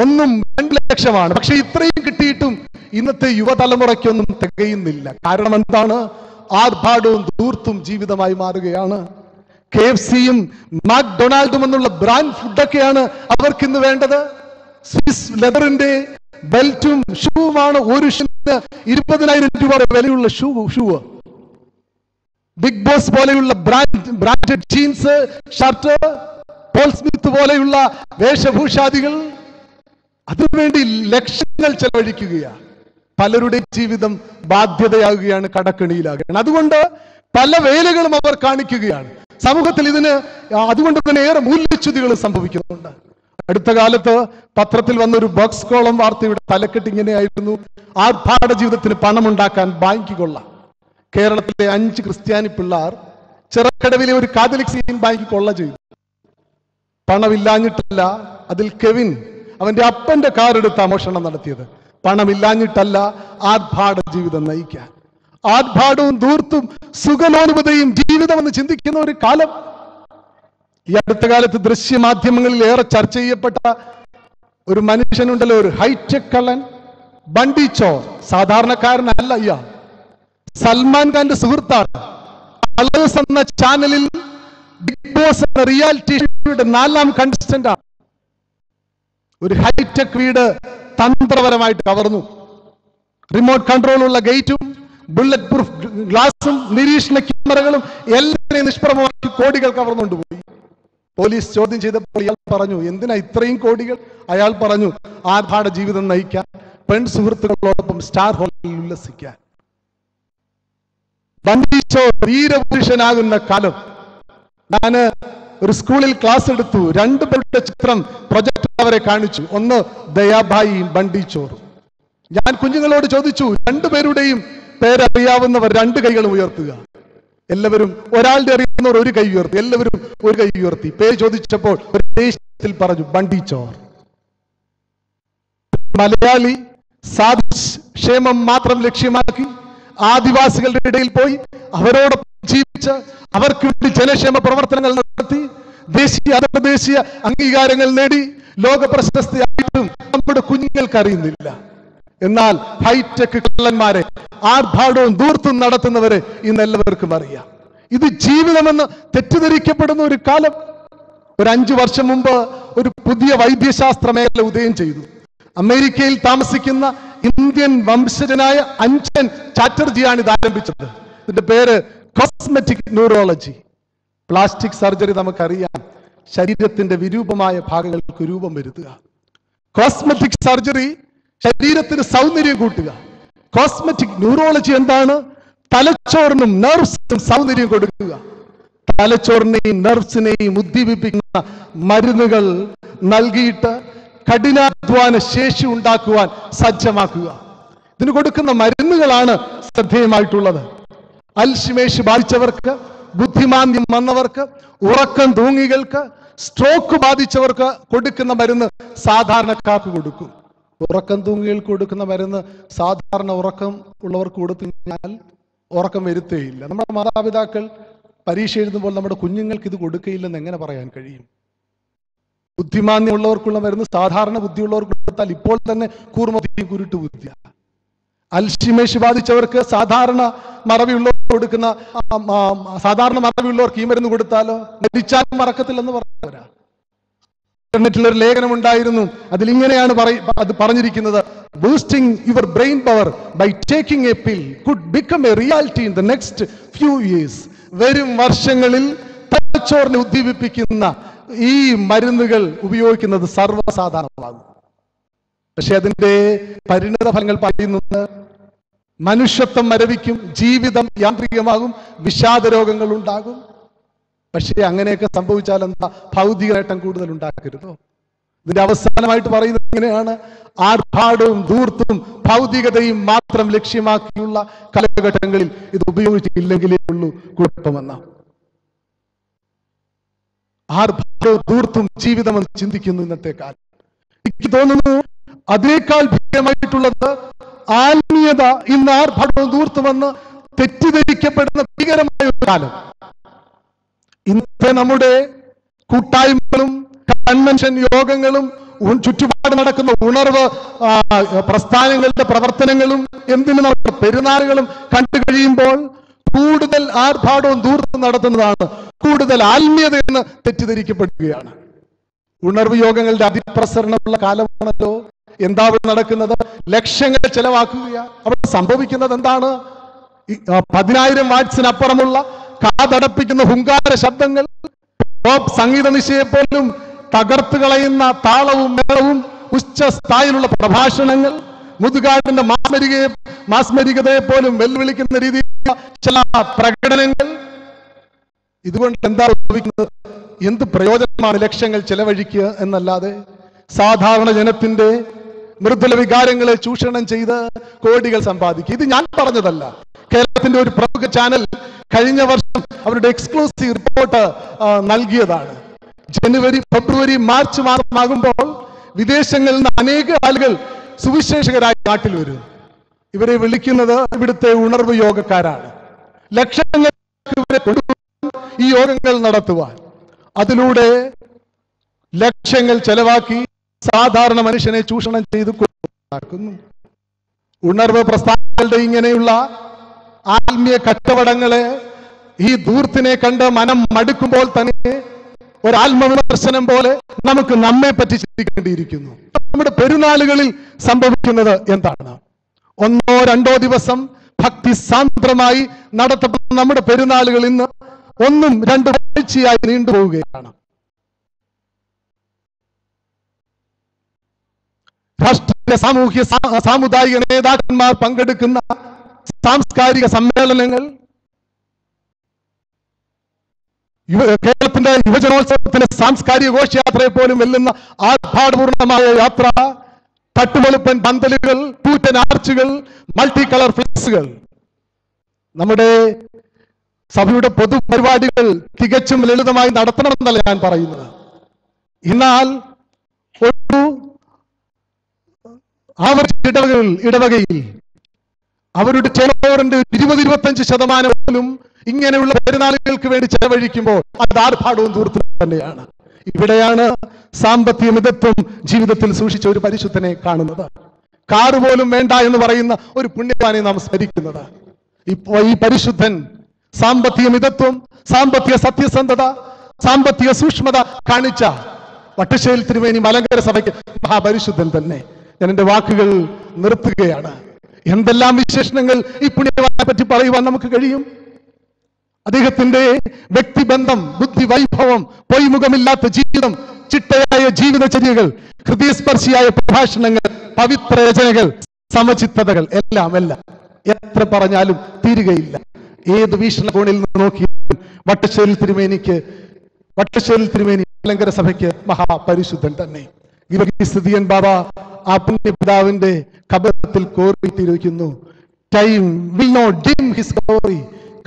1-2 ലക്ഷമാണ്. പക്ഷെ ഇത്രയും കിട്ടിയിട്ടും ഇന്നത്തെ യുവതലമുറയ്ക്കൊന്നും തികയുന്നില്ല. കാരണം എന്താണ്? ആർഭാടവും ധൂർത്തും ജീവിതമായി മാറുകയാണ്. KFCയും മാക്ഡൊണാൾഡും എന്നുള്ള ബ്രാൻഡ് ഫുഡൊക്കെയാണ് അവർക്കിന്ന് വേണ്ടത്. സ്വിസ് ലെതറിന്റെ ബെൽറ്റും ഷൂവുമാണ് ഒരു ഷൂവിന് 20,000 രൂപ വിലയുള്ള ഷൂ. ബിഗ് ബോസ് പോലെയുള്ള branded jeans, shirt, Paul Smith പോലെയുള്ള വേഷഭൂഷാദികൾ, അതിനുവേണ്ടി ലക്ഷങ്ങൾ ചെലവഴിക്കുകയാണ്. പലരുടെയും ജീവിതം ബാധ്യതയാകുകയാണ്, കടക്കെണിയിലാകുകയാണ്. അതുകൊണ്ട് പല വേലകളും അവർ കാണിക്കുകയാണ് സമൂഹത്തിൽ. അതുകൊണ്ട് തന്നെ ഏറെ മൂല്യച്യുതികൾ സംഭവിക്കുന്നുണ്ട്. അടുത്ത കാലത്ത് പത്രത്തിൽ വന്നൊരു ബോക്സ് കോളം വാർത്തയുടെ തലക്കെട്ട് ഇങ്ങനെയായിരുന്നു: ആർഭാട ജീവിതത്തിന് പണമുണ്ടാക്കാൻ ബാങ്ക് കൊള്ള. കേരളത്തിലെ 5 ക്രിസ്ത്യാനി പിള്ളാർ ചിറക്കടവിലെ ഒരു കാതലിക് ബാങ്ക് കൊള്ള ചെയ്തു. പണമില്ലാഞ്ഞിട്ടല്ല. അതിൽ കെവിൻ അവന്റെ അപ്പന്റെ കാർ എടുത്ത മോഷണം നടത്തിയത്. പണമില്ലാഞ്ഞിട്ടല്ല, ആർഭാട ജീവിതം നയിക്കാൻ. ആർഭാടവും ധൂർത്തും സുഖലോലുപതയും ജീവിതമെന്ന് ചിന്തിക്കുന്ന ഒരു കാലം. ഈ അടുത്ത കാലത്ത് ദൃശ്യമാധ്യമങ്ങളിൽ ഏറെ ചർച്ച ചെയ്യപ്പെട്ട ഒരു മനുഷ്യനുണ്ടല്ലോ, ഒരു ഹൈടെക് കള്ളൻ, ബണ്ടി ചോർ. സാധാരണക്കാരനല്ല ഇയാൾ, സൽമാൻ ഖാന്റെ സുഹൃത്താണ്. കളേഴ്സ് എന്ന ചാനലിൽ ബിഗ് ബോസ് എന്ന റിയാലിറ്റി ഷോയുടെ 4ാം കണ്ടസ്റ്റന്റ് ആണ്. ഒരു ഹൈടെക് വീട് തന്ത്രപരമായിട്ട് കവർന്നു. റിമോട്ട് കൺട്രോളുള്ള ഗേറ്റും ബുള്ളറ്റ് പ്രൂഫ് ഗ്ലാസും നിരീക്ഷണ ക്യാമറകളും എല്ലാവരെയും നിഷ്പ്രഭമാക്കി കോടികൾ കവർന്നുകൊണ്ടുപോയി. പോലീസ് ചോദ്യം ചെയ്തപ്പോൾ ഇയാൾ പറഞ്ഞു, എന്തിനാ ഇത്രയും കോടികൾ? അയാൾ പറഞ്ഞു, ആർഭാട ജീവിതം നയിക്കാൻ, പെൺ സുഹൃത്തുക്കളോടൊപ്പം സ്റ്റാർ ഹോട്ടലിൽ ഉല്ലസിക്കാൻ. ബണ്ടീച്ചോ വീരപുരുഷനാകുന്ന കാലം. ഞാന് ഒരു സ്കൂളിൽ ക്ലാസ് എടുത്തു. 2 പേരുടെ ചിത്രം പ്രൊജക്ട് അവരെ കാണിച്ചു. ഒന്ന് ദയാഭായിയും ബണ്ടീച്ചോറും. ഞാൻ കുഞ്ഞുങ്ങളോട് ചോദിച്ചു, 2 പേരുടെയും പേരറിയാവുന്നവർ 2 കൈകളും ഉയർത്തുക. എല്ലാവരും, ഒരാളുടെ അറിയുന്നവർ 1 കൈ ഉയർത്തി. എല്ലാവരും 1 കൈ ഉയർത്തി. പേര് ചോദിച്ചപ്പോൾ ഒരു ദേശത്തിൽ പറഞ്ഞു ബണ്ടീച്ചോർ. മലയാളി സാധു ക്ഷേമം മാത്രം ലക്ഷ്യമാക്കി ആദിവാസികളുടെ ഇടയിൽ പോയി അവരോടൊപ്പം ജീവിച്ച് അവർക്ക് വേണ്ടി ജനക്ഷേമ പ്രവർത്തനങ്ങൾ നടത്തി ദേശീയ അന്തർദേശീയ അംഗീകാരങ്ങൾ നേടി ലോക പ്രശസ്തിയായിട്ടും നമ്മുടെ കുഞ്ഞുങ്ങൾക്ക് അറിയുന്നില്ല. എന്നാൽ ഹൈടെക് കള്ളന്മാരെ, ആർഭാടവും ധൂർത്തും നടത്തുന്നവരെ ഇന്ന് എല്ലാവർക്കും അറിയാം. ഇത് ജീവിതമെന്ന് തെറ്റിദ്ധരിക്കപ്പെടുന്ന ഒരു കാലം. ഒരു 5 വർഷം മുമ്പ് ഒരു പുതിയ വൈദ്യശാസ്ത്ര മേഖല ഉദയം ചെയ്തു. അമേരിക്കയിൽ താമസിക്കുന്ന ഇന്ത്യൻ വംശജനായ അഞ്ജൻ ചാറ്റർജിയാണ് ഇത് ആരംഭിച്ചത്. ഇതിന്റെ പേര് കോസ്മെറ്റിക് ന്യൂറോളജി. പ്ലാസ്റ്റിക് സർജറി നമുക്കറിയാം, ശരീരത്തിന്റെ വിരൂപമായ ഭാഗങ്ങൾക്ക് രൂപം വരുത്തുക. കോസ്മെറ്റിക് സർജറി ശരീരത്തിന് സൗന്ദര്യം കൂട്ടുക. കോസ്മെറ്റിക് ന്യൂറോളജി എന്താണ്? തലച്ചോറിനും നെർവ്സിനും സൗന്ദര്യം കൊടുക്കുക. തലച്ചോറിനെയും നെർവ്സിനെയും ഉദ്ദീപിപ്പിക്കുന്ന മരുന്നുകൾ നൽകിയിട്ട് കഠിനാധ്വാന ശേഷി ഉണ്ടാക്കുവാൻ സജ്ജമാക്കുക. ഇതിന് കൊടുക്കുന്ന മരുന്നുകളാണ് ശ്രദ്ധേയമായിട്ടുള്ളത്. അൽഷിമേഷ് ബാധിച്ചവർക്ക്, ബുദ്ധിമാന്ദ്യം വന്നവർക്ക്, ഉറക്കം തൂങ്ങികൾക്ക്, സ്ട്രോക്ക് ബാധിച്ചവർക്ക് കൊടുക്കുന്ന മരുന്ന് സാധാരണക്കാർക്ക് കൊടുക്കും. ഉറക്കം തൂങ്ങികൾക്ക് കൊടുക്കുന്ന മരുന്ന് സാധാരണ ഉറക്കം ഉള്ളവർക്ക് കൊടുത്തു കഴിഞ്ഞാൽ ഉറക്കം വരുത്തേയില്ല. നമ്മുടെ മാതാപിതാക്കൾ പരീക്ഷ എഴുതുമ്പോൾ നമ്മുടെ കുഞ്ഞുങ്ങൾക്ക് ഇത് കൊടുക്കയില്ലെന്ന് എങ്ങനെ പറയാൻ കഴിയും? ബുദ്ധിമാന്യമുള്ളവർക്കുള്ള മരുന്ന് സാധാരണ ബുദ്ധിയുള്ളവർക്ക് കൊടുത്താൽ ഇപ്പോൾ തന്നെ കൂർമ്മബുദ്ധിയും കുരുട്ടു ബുദ്ധിയ. അൽഷിമേഷ് ബാധിച്ചവർക്ക് സാധാരണ മറവിയുള്ളവർക്ക് കൊടുക്കുന്ന ഈ മരുന്ന് കൊടുത്താലോ മരിച്ചാലും മറക്കത്തില്ലെന്ന് പറഞ്ഞവരാ. ഇന്റർനെറ്റിൽ ഒരു ലേഖനം ഉണ്ടായിരുന്നു. അതിലിങ്ങനെയാണ് അത് പറഞ്ഞിരിക്കുന്നത്: boosting your brain power by taking a pill could become a reality in the next few years. വരും വർഷങ്ങളിൽ തലച്ചോറിനെ ഉദ്ദീപിപ്പിക്കുന്ന ഈ മരുന്നുകൾ ഉപയോഗിക്കുന്നത് സർവ്വസാധാരണമാകും. പക്ഷെ അതിന്റെ പരിണത ഫലങ്ങൾ പറയുന്നത് മനുഷ്യത്വം മരവിക്കും, ജീവിതം യാന്ത്രികമാകും, വിഷാദ രോഗങ്ങൾ ഉണ്ടാകും. പക്ഷേ അങ്ങനെയൊക്കെ സംഭവിച്ചാൽ എന്താ? ഭൗതിക നേട്ടം കൂടുതൽ ഉണ്ടാക്കരുതോ? ഇതിന്റെ അവസാനമായിട്ട് പറയുന്നത് ഇങ്ങനെയാണ്: ആർഭാടവും ധൂർത്തും ഭൗതികതയും മാത്രം ലക്ഷ്യമാക്കിയുള്ള കാലഘട്ടങ്ങളിൽ ഇത് ഉപയോഗിച്ചില്ലെങ്കിലേ ഉള്ളൂ കുഴപ്പമെന്ന. ആർഭാടവും ധൂർത്തും ജീവിതമെന്ന് ചിന്തിക്കുന്നു ഇന്നത്തെ കാലം. എനിക്ക് തോന്നുന്നു അതിനേക്കാൾ ഭീകരമായിട്ടുള്ളത് ആത്മീയത ഇന്ന് ആർഭാടവും ധൂർത്തുമെന്ന് തെറ്റിദ്ധരിക്കപ്പെടുന്ന ഭീകരമായ ഒരു കാലം. ഇന്നത്തെ നമ്മുടെ കൂട്ടായ്മകളും കൺവെൻഷൻ യോഗങ്ങളും ചുറ്റുപാട് നടക്കുന്ന ഉണർവ് പ്രസ്ഥാനങ്ങളുടെ പ്രവർത്തനങ്ങളും എന്തിന് നമ്മുടെ പെരുന്നാളുകളും കണ്ടു കഴിയുമ്പോൾ കൂടുതൽ ആർഭാടവും ധൂർത്തും നടത്തുന്നതാണ് കൂടുതൽ ആത്മീയത എന്ന് തെറ്റിദ്ധരിക്കപ്പെടുകയാണ്. ഉണർവ് യോഗങ്ങളുടെ അതിപ്രസരണമുള്ള കാലമാണല്ലോ. എന്താ അവിടെ നടക്കുന്നത്? ലക്ഷങ്ങൾ ചെലവാക്കുകയാണ്. അവിടെ സംഭവിക്കുന്നത് എന്താണ്? 10,000 വാട്സിനപ്പുറമുള്ള കാതടപ്പിക്കുന്ന ഹുങ്കാര ശബ്ദങ്ങൾ, പോപ്പ് സംഗീത നിശയെ പോലും തകർത്ത് കളയുന്ന താളവും മേളവും, ഉച്ചസ്ഥായിലുള്ള പ്രഭാഷണങ്ങൾ, മുതുകാടിന്റെ മാസ്മരികതയെ പോലും വെല്ലുവിളിക്കുന്ന രീതിയിലുള്ള ചില പ്രകടനങ്ങൾ. ഇതുകൊണ്ട് എന്താ സംഭവിക്കുന്നത്? എന്ത് പ്രയോജനമാണ് ലക്ഷങ്ങൾ ചെലവഴിക്കുക എന്നല്ലാതെ? സാധാരണ ജനത്തിന്റെ മൃദുല വികാരങ്ങളെ ചൂഷണം ചെയ്ത് കോടികൾ സമ്പാദിക്കുക. ഇത് ഞാൻ പറഞ്ഞതല്ല. കേരളത്തിന്റെ ഒരു പ്രമുഖ ചാനൽ കഴിഞ്ഞ വർഷം അവരുടെ എക്സ്ക്ലൂസീവ് റിപ്പോർട്ട് നൽകിയതാണ്. ജനുവരി, ഫെബ്രുവരി, മാർച്ച് മാസമാകുമ്പോൾ വിദേശങ്ങളിൽ നിന്ന് അനേക ആളുകൾ സുവിശേഷകരായി നാട്ടിൽ വരും. ഇവരെ വിളിക്കുന്നത് ഇവിടുത്തെ ഉണർവ് യോഗക്കാരാണ്. ലക്ഷങ്ങൾ ഇവരെ ഈ യോഗങ്ങൾ നടത്തുവാൻ, അതിലൂടെ ലക്ഷങ്ങൾ ചെലവാക്കി സാധാരണ മനുഷ്യനെ ചൂഷണം ചെയ്ത് കൊണ്ടാക്കുന്നു. ഉണർവ് പ്രസ്ഥാനങ്ങളുടെ ഇങ്ങനെയുള്ള ആത്മീയ കച്ചവടങ്ങളെ, ഈ ധൂർത്തിനെ കണ്ട് മനം മടുക്കുമ്പോൾ തന്നെ ഒരാത്മവിമർശനം പോലെ നമുക്ക് നമ്മെ പറ്റി ചിന്തിക്കേണ്ടിയിരിക്കുന്നു. നമ്മുടെ പെരുന്നാളുകളിൽ സംഭവിക്കുന്നത് എന്താണ്? 1-2 ദിവസം ഭക്തി സാന്ദ്രമായി നടത്തപ്പെടുന്ന നമ്മുടെ പെരുന്നാളുകൾ ഇന്ന് 1-2 ആഴ്ചയായി നീണ്ടുപോവുകയാണ്. രാഷ്ട്രീയ സാമൂഹ്യ സാമുദായിക നേതാക്കന്മാർ പങ്കെടുക്കുന്ന സാംസ്കാരിക സമ്മേളനങ്ങൾ, കേരളത്തിന്റെ യുവജനോത്സവത്തിന്റെ സാംസ്കാരിക ഘോഷയാത്രയെ പോലും വെല്ലുന്ന ആർഭാടപൂർണമായ യാത്ര, തട്ടുവെളുപ്പൻ പന്തലുകൾ, കൂറ്റൻ ആർച്ചുകൾ, മൾട്ടി കളർ ഫ്ലക്സുകൾ. നമ്മുടെ സഭയുടെ പൊതുപരിപാടികൾ തികച്ചും ലളിതമായി നടത്തണമെന്നല്ല ഞാൻ പറയുന്നത്. എന്നാൽ ഒരു ഇടവകയിൽ അവരുടെ ചെലവറിന്റെ 20-25% പോലും ഇങ്ങനെയുള്ള പെരുന്നാളുകൾക്ക് വേണ്ടി ചെലവഴിക്കുമ്പോൾ അത് ആർഭാടവും ദൂരത്തും തന്നെയാണ്. ഇവിടെയാണ് സാമ്പത്തിക മിതത്വം ജീവിതത്തിൽ സൂക്ഷിച്ച ഒരു പരിശുദ്ധനെ കാണുന്നത്. കാറ് പോലും വേണ്ട എന്ന് പറയുന്ന ഒരു പുണ്യവാനെ നാം സ്മരിക്കുന്നത്. ഈ പരിശുദ്ധൻ സാമ്പത്തിക മിതത്വം, സാമ്പത്തിക സത്യസന്ധത, സാമ്പത്തിക സൂക്ഷ്മത കാണിച്ച വട്ടശ്ശേരി തിരുമേനി മലങ്കര സഭയ്ക്ക് മഹാപരിശുദ്ധൻ തന്നെ. ഞാൻ എന്റെ വാക്കുകൾ നിർത്തുകയാണ്. എന്തെല്ലാം വിശേഷണങ്ങൾ ഈ പുണ്യവാനെ പറ്റി പറയുവാൻ നമുക്ക് കഴിയും. അദ്ദേഹത്തിന്റെ വ്യക്തിബന്ധം, ബുദ്ധി വൈഭവം, പൊയ്മുഖമില്ലാത്ത ജീവിതം, ചിട്ടയായ ജീവിതചര്യകൾ, ഹൃദയസ്പർശിയായ പ്രഭാഷണങ്ങൾ, പവിത്ര രചനകൾ, സമചിത്തതകൾ, എല്ലാം എത്ര പറഞ്ഞാലും തീരുകയില്ല. ഏത് വീക്ഷണകോണിൽ നിന്ന് നോക്കിയാലും വട്ടശ്ശേരി തിരുമേനി മലങ്കര സഭയ്ക്ക് മഹാപരിശുദ്ധൻ തന്നെ. ഗിവർഗീസ് ബാബ ആ പുണ്യപിതാവിന്റെ കബറത്തിൽ കോറിയിട്ടിരിക്കുന്നു. Time will not dim his glory.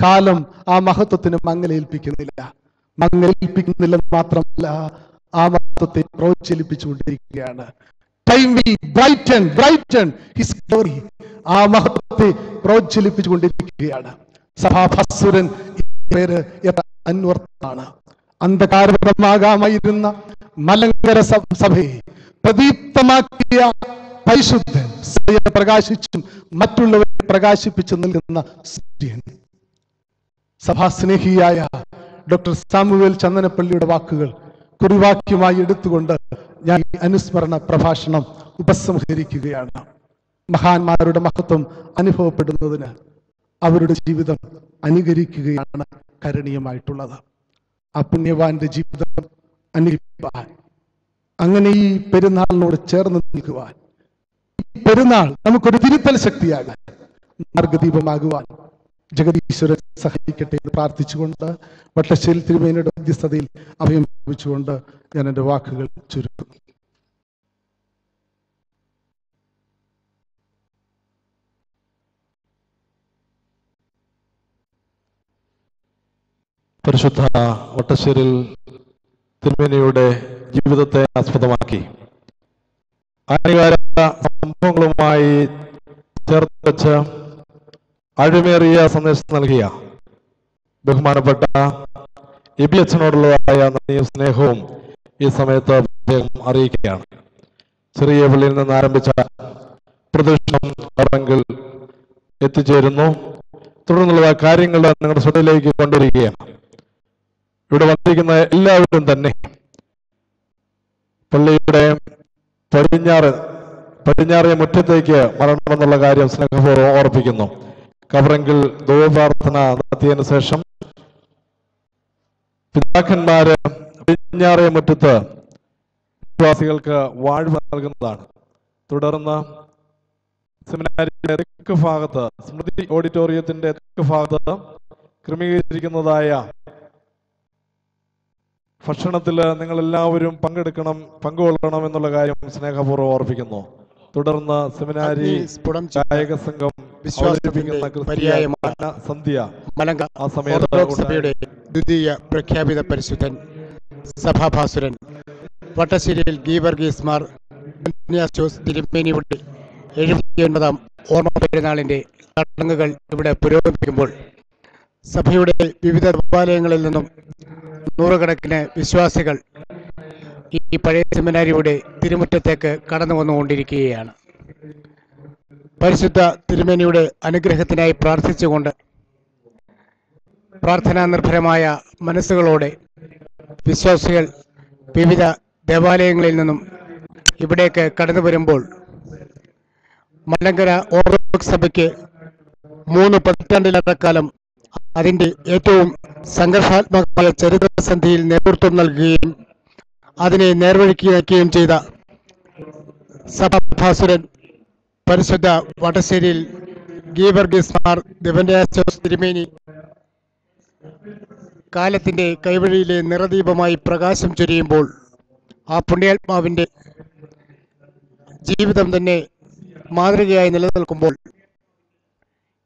കാലം ആ മഹത്വത്തിന് മങ്ങലേൽപ്പിക്കുന്നില്ലെന്ന് മാത്രമല്ല, ആ മഹത്വത്തെ പ്രോജ്വലിപ്പിച്ചുകൊണ്ടിരിക്കുകയാണ്. Time will brighten his glory. ആ മഹത്വത്തെ പ്രോജ്വലിപ്പിച്ചുകൊണ്ടിരിക്കുകയാണ്. സഭാഭാസുരൻ പേര് എത്ര അന്വർത്ഥമാണ്. അന്ധകാരമാകാമായിരുന്ന മലങ്കര സഭയെ പ്രദീപ്തമാക്കിയ പരിശുദ്ധൻ, സ്വയം പ്രകാശിച്ചും മറ്റുള്ളവരെ പ്രകാശിപ്പിച്ചു നൽകുന്ന സൂര്യൻ. സഭാസ്നേഹിയായ ഡോക്ടർ സാമുവേൽ ചന്ദനപ്പള്ളിയുടെ വാക്കുകൾ കുറിവാക്യമായി എടുത്തുകൊണ്ട് ഞാൻ ഈ അനുസ്മരണ പ്രഭാഷണം ഉപസംഹരിക്കുകയാണ്. മഹാന്മാരുടെ മഹത്വം അനുഭവപ്പെടുന്നതിന് അവരുടെ ജീവിതം അനുകരിക്കുകയാണ് കരണീയമായിട്ടുള്ളത്. ആ പുണ്യവാന്റെ ജീവിതം അനുകരിക്കുവാൻ, അങ്ങനെ ഈ പെരുന്നാളിനോട് ചേർന്ന് നിൽക്കുവാൻ, ഈ പെരുന്നാൾ നമുക്കൊരു തിരുത്തൽ ശക്തിയാകാൻ, മാർഗദീപമാകുവാൻ ജഗദീശ്വരൻ സഹായിക്കട്ടെ എന്ന് പ്രാർത്ഥിച്ചുകൊണ്ട് വട്ടശ്ശേരി തിരുമേനിയുടെ മധ്യസ്ഥതയിൽ അഭയം ലഭിച്ചുകൊണ്ട് ഞാൻ എൻ്റെ വാക്കുകൾ ചുരുക്കുന്നു. പരിശുദ്ധ വട്ടശ്ശേരിൽ തിരുമേനിയുടെ ജീവിതത്തെ ആസ്പദമാക്കി ആനുകാല സംഭവങ്ങളുമായി ചേർത്ത് വെച്ച് അഴിമേറിയ സന്ദേശം നൽകിയ ബഹുമാനപ്പെട്ട എബി അച്ഛനോടുള്ളതായ നന്ദിയും സ്നേഹവും ഈ സമയത്ത് അദ്ദേഹം അറിയിക്കുകയാണ്. ചെറിയ പള്ളിയിൽ നിന്ന് ആരംഭിച്ച പ്രദക്ഷിണം കറങ്കിൽ എത്തിച്ചേരുന്നു. തുടർന്നുള്ള കാര്യങ്ങൾ നിങ്ങളുടെ ശ്രദ്ധയിലേക്ക് കൊണ്ടുവരികയാണ്. ഇവിടെ വന്നിരിക്കുന്ന എല്ലാവരും തന്നെ പള്ളിയുടെ പടിഞ്ഞാറേ മുറ്റത്തേക്ക് മരണമെന്നുള്ള കാര്യം സ്നേഹപൂർവ്വം ഓർപ്പിക്കുന്നു. കബറെങ്കിൽ ധൂപപ്രാർത്ഥന നടത്തിയതിനു ശേഷം പിതാക്കന്മാര് പടിഞ്ഞാറേ മുറ്റത്ത് വിശ്വാസികൾക്ക് വാഴ്വ് നൽകുന്നതാണ്. തുടർന്ന് സെമിനാരിയുടെ തെക്ക് ഭാഗത്ത്, സ്മൃതി ഓഡിറ്റോറിയത്തിന്റെ തെക്ക് ഭാഗത്ത് ക്രമീകരിച്ചിരിക്കുന്നതായ ഭക്ഷണത്തിൽ നിങ്ങൾ എല്ലാവരും പങ്കുകൊള്ളണം എന്നുള്ള കാര്യം സ്നേഹപൂർവ്വം ഓർപ്പിക്കുന്നു. തുടർന്ന് സെമിനാരി ഗായക സംഘം സന്ധ്യ ആ സമയത്ത് ദ്വിതീയ പ്രഖ്യാപിത പരിശുദ്ധൻ സഭാഭാസുരൻ വട്ടശ്ശേരിയിൽ ഗീവർഗീസ് മാർ തിരുമേനിയുടെ 79ാം ഓർമ്മ പെരുന്നാളിന്റെ ചടങ്ങുകൾ ഇവിടെ പുരോഗമിക്കുമ്പോൾ സഭയുടെ വിവിധ ദേവാലയങ്ങളിൽ നിന്നും നൂറുകണക്കിന് വിശ്വാസികൾ ഈ പഴയ സെമിനാരിയുടെ തിരുമുറ്റത്തേക്ക് കടന്നു വന്നുകൊണ്ടിരിക്കുകയാണ്. പരിശുദ്ധ തിരുമേനിയുടെ അനുഗ്രഹത്തിനായി പ്രാർത്ഥിച്ചുകൊണ്ട് പ്രാർത്ഥനാ നിർഭരമായ മനസ്സുകളോടെ വിശ്വാസികൾ വിവിധ ദേവാലയങ്ങളിൽ നിന്നും ഇവിടേക്ക് കടന്നു വരുമ്പോൾ മലങ്കര ഓർത്തഡോക്സ് സഭയ്ക്ക് 3 പതിറ്റാണ്ടിലേറെക്കാലം അതിൻ്റെ ഏറ്റവും സംഘർഷാത്മകമായ ചരിത്രസന്ധിയിൽ നേതൃത്വം നൽകുകയും അതിനെ നേർവഴിക്ക് നയിക്കുകയും ചെയ്ത സഭാസുരൻ പരിശുദ്ധ വടശ്ശേരിയിൽ ഗീവർഗീസ് മാർ ദിവന്യാസോസ് തിരുമേനി കാലത്തിൻ്റെ കൈവഴിയിലെ നിറദീപമായി പ്രകാശം ചൊരിയുമ്പോൾ ആ പുണ്യാത്മാവിൻ്റെ ജീവിതം തന്നെ മാതൃകയായി നിലനിൽക്കുമ്പോൾ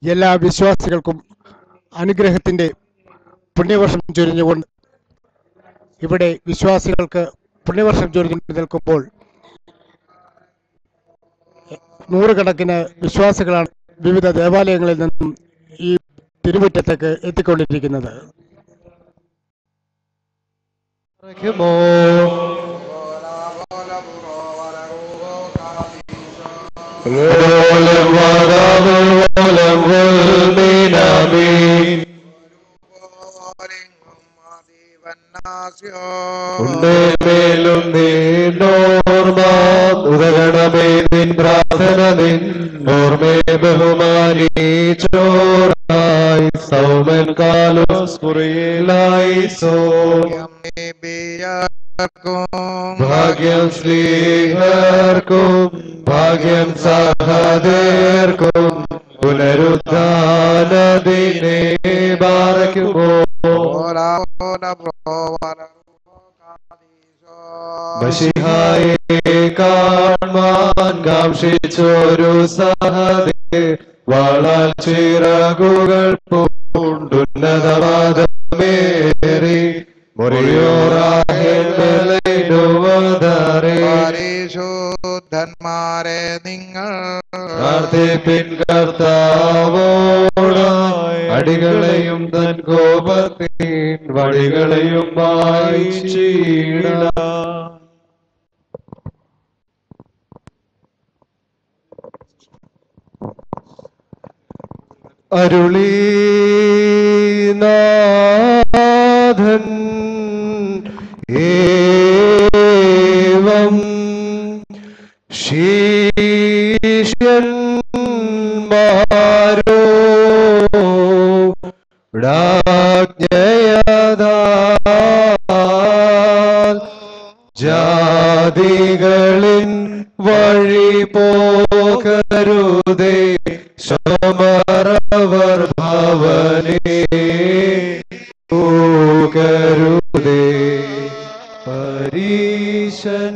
എല്ലാ വിശ്വാസികൾക്കും അനുഗ്രഹത്തിൻ്റെ പുണ്യവർഷം ചൊരിഞ്ഞുകൊണ്ട് ഇവിടെ വിശ്വാസികൾക്ക് പുണ്യവർഷം ചൊരിഞ്ഞു നിൽക്കുമ്പോൾ നൂറുകണക്കിന് വിശ്വാസികളാണ് വിവിധ ദേവാലയങ്ങളിൽ നിന്നും ഈ തിരുമുറ്റത്തേക്ക് എത്തിക്കൊണ്ടിരിക്കുന്നത്. ഉണ്ടേലും നീണ്ടോർമ്മേ നിൻ പ്രാർത്ഥന നിന്നോർമേ ബഹുമാനീച്ചോറായി സൗമൻ കാലോസ്കുറിയിലായി സോ ഭാഗ്യം സ്ലീഹർക്കും ഭാഗ്യം സഹദേർക്കും പുനരുദ്ധാനദിനെ ബാറയ്ക്കുമോ മശിഹായെ കാൺമാൻ കാംക്ഷിച്ചൊരു സഹദേ വളാൽ ചിറകുകൾ പൂണ്ടുന്നതവാദമേറി പരിശുദ്ധന്മാരെ നിങ്ങൾ പ്രാർത്ഥിപ്പിൻ കർത്താവോടായി അടികളെയും തൻ കോപത്തിൻ വടികളെയും വായിച്ചിടാം. അരുളീനാഥൻ ഏവം ശിഷ്യന്മാരോ ജ്ഞയതാൽ ജാതികളിൻ വഴി പോകരുതേ ശമരവർ ഭവനേ പോകരുതേ പരീശൻ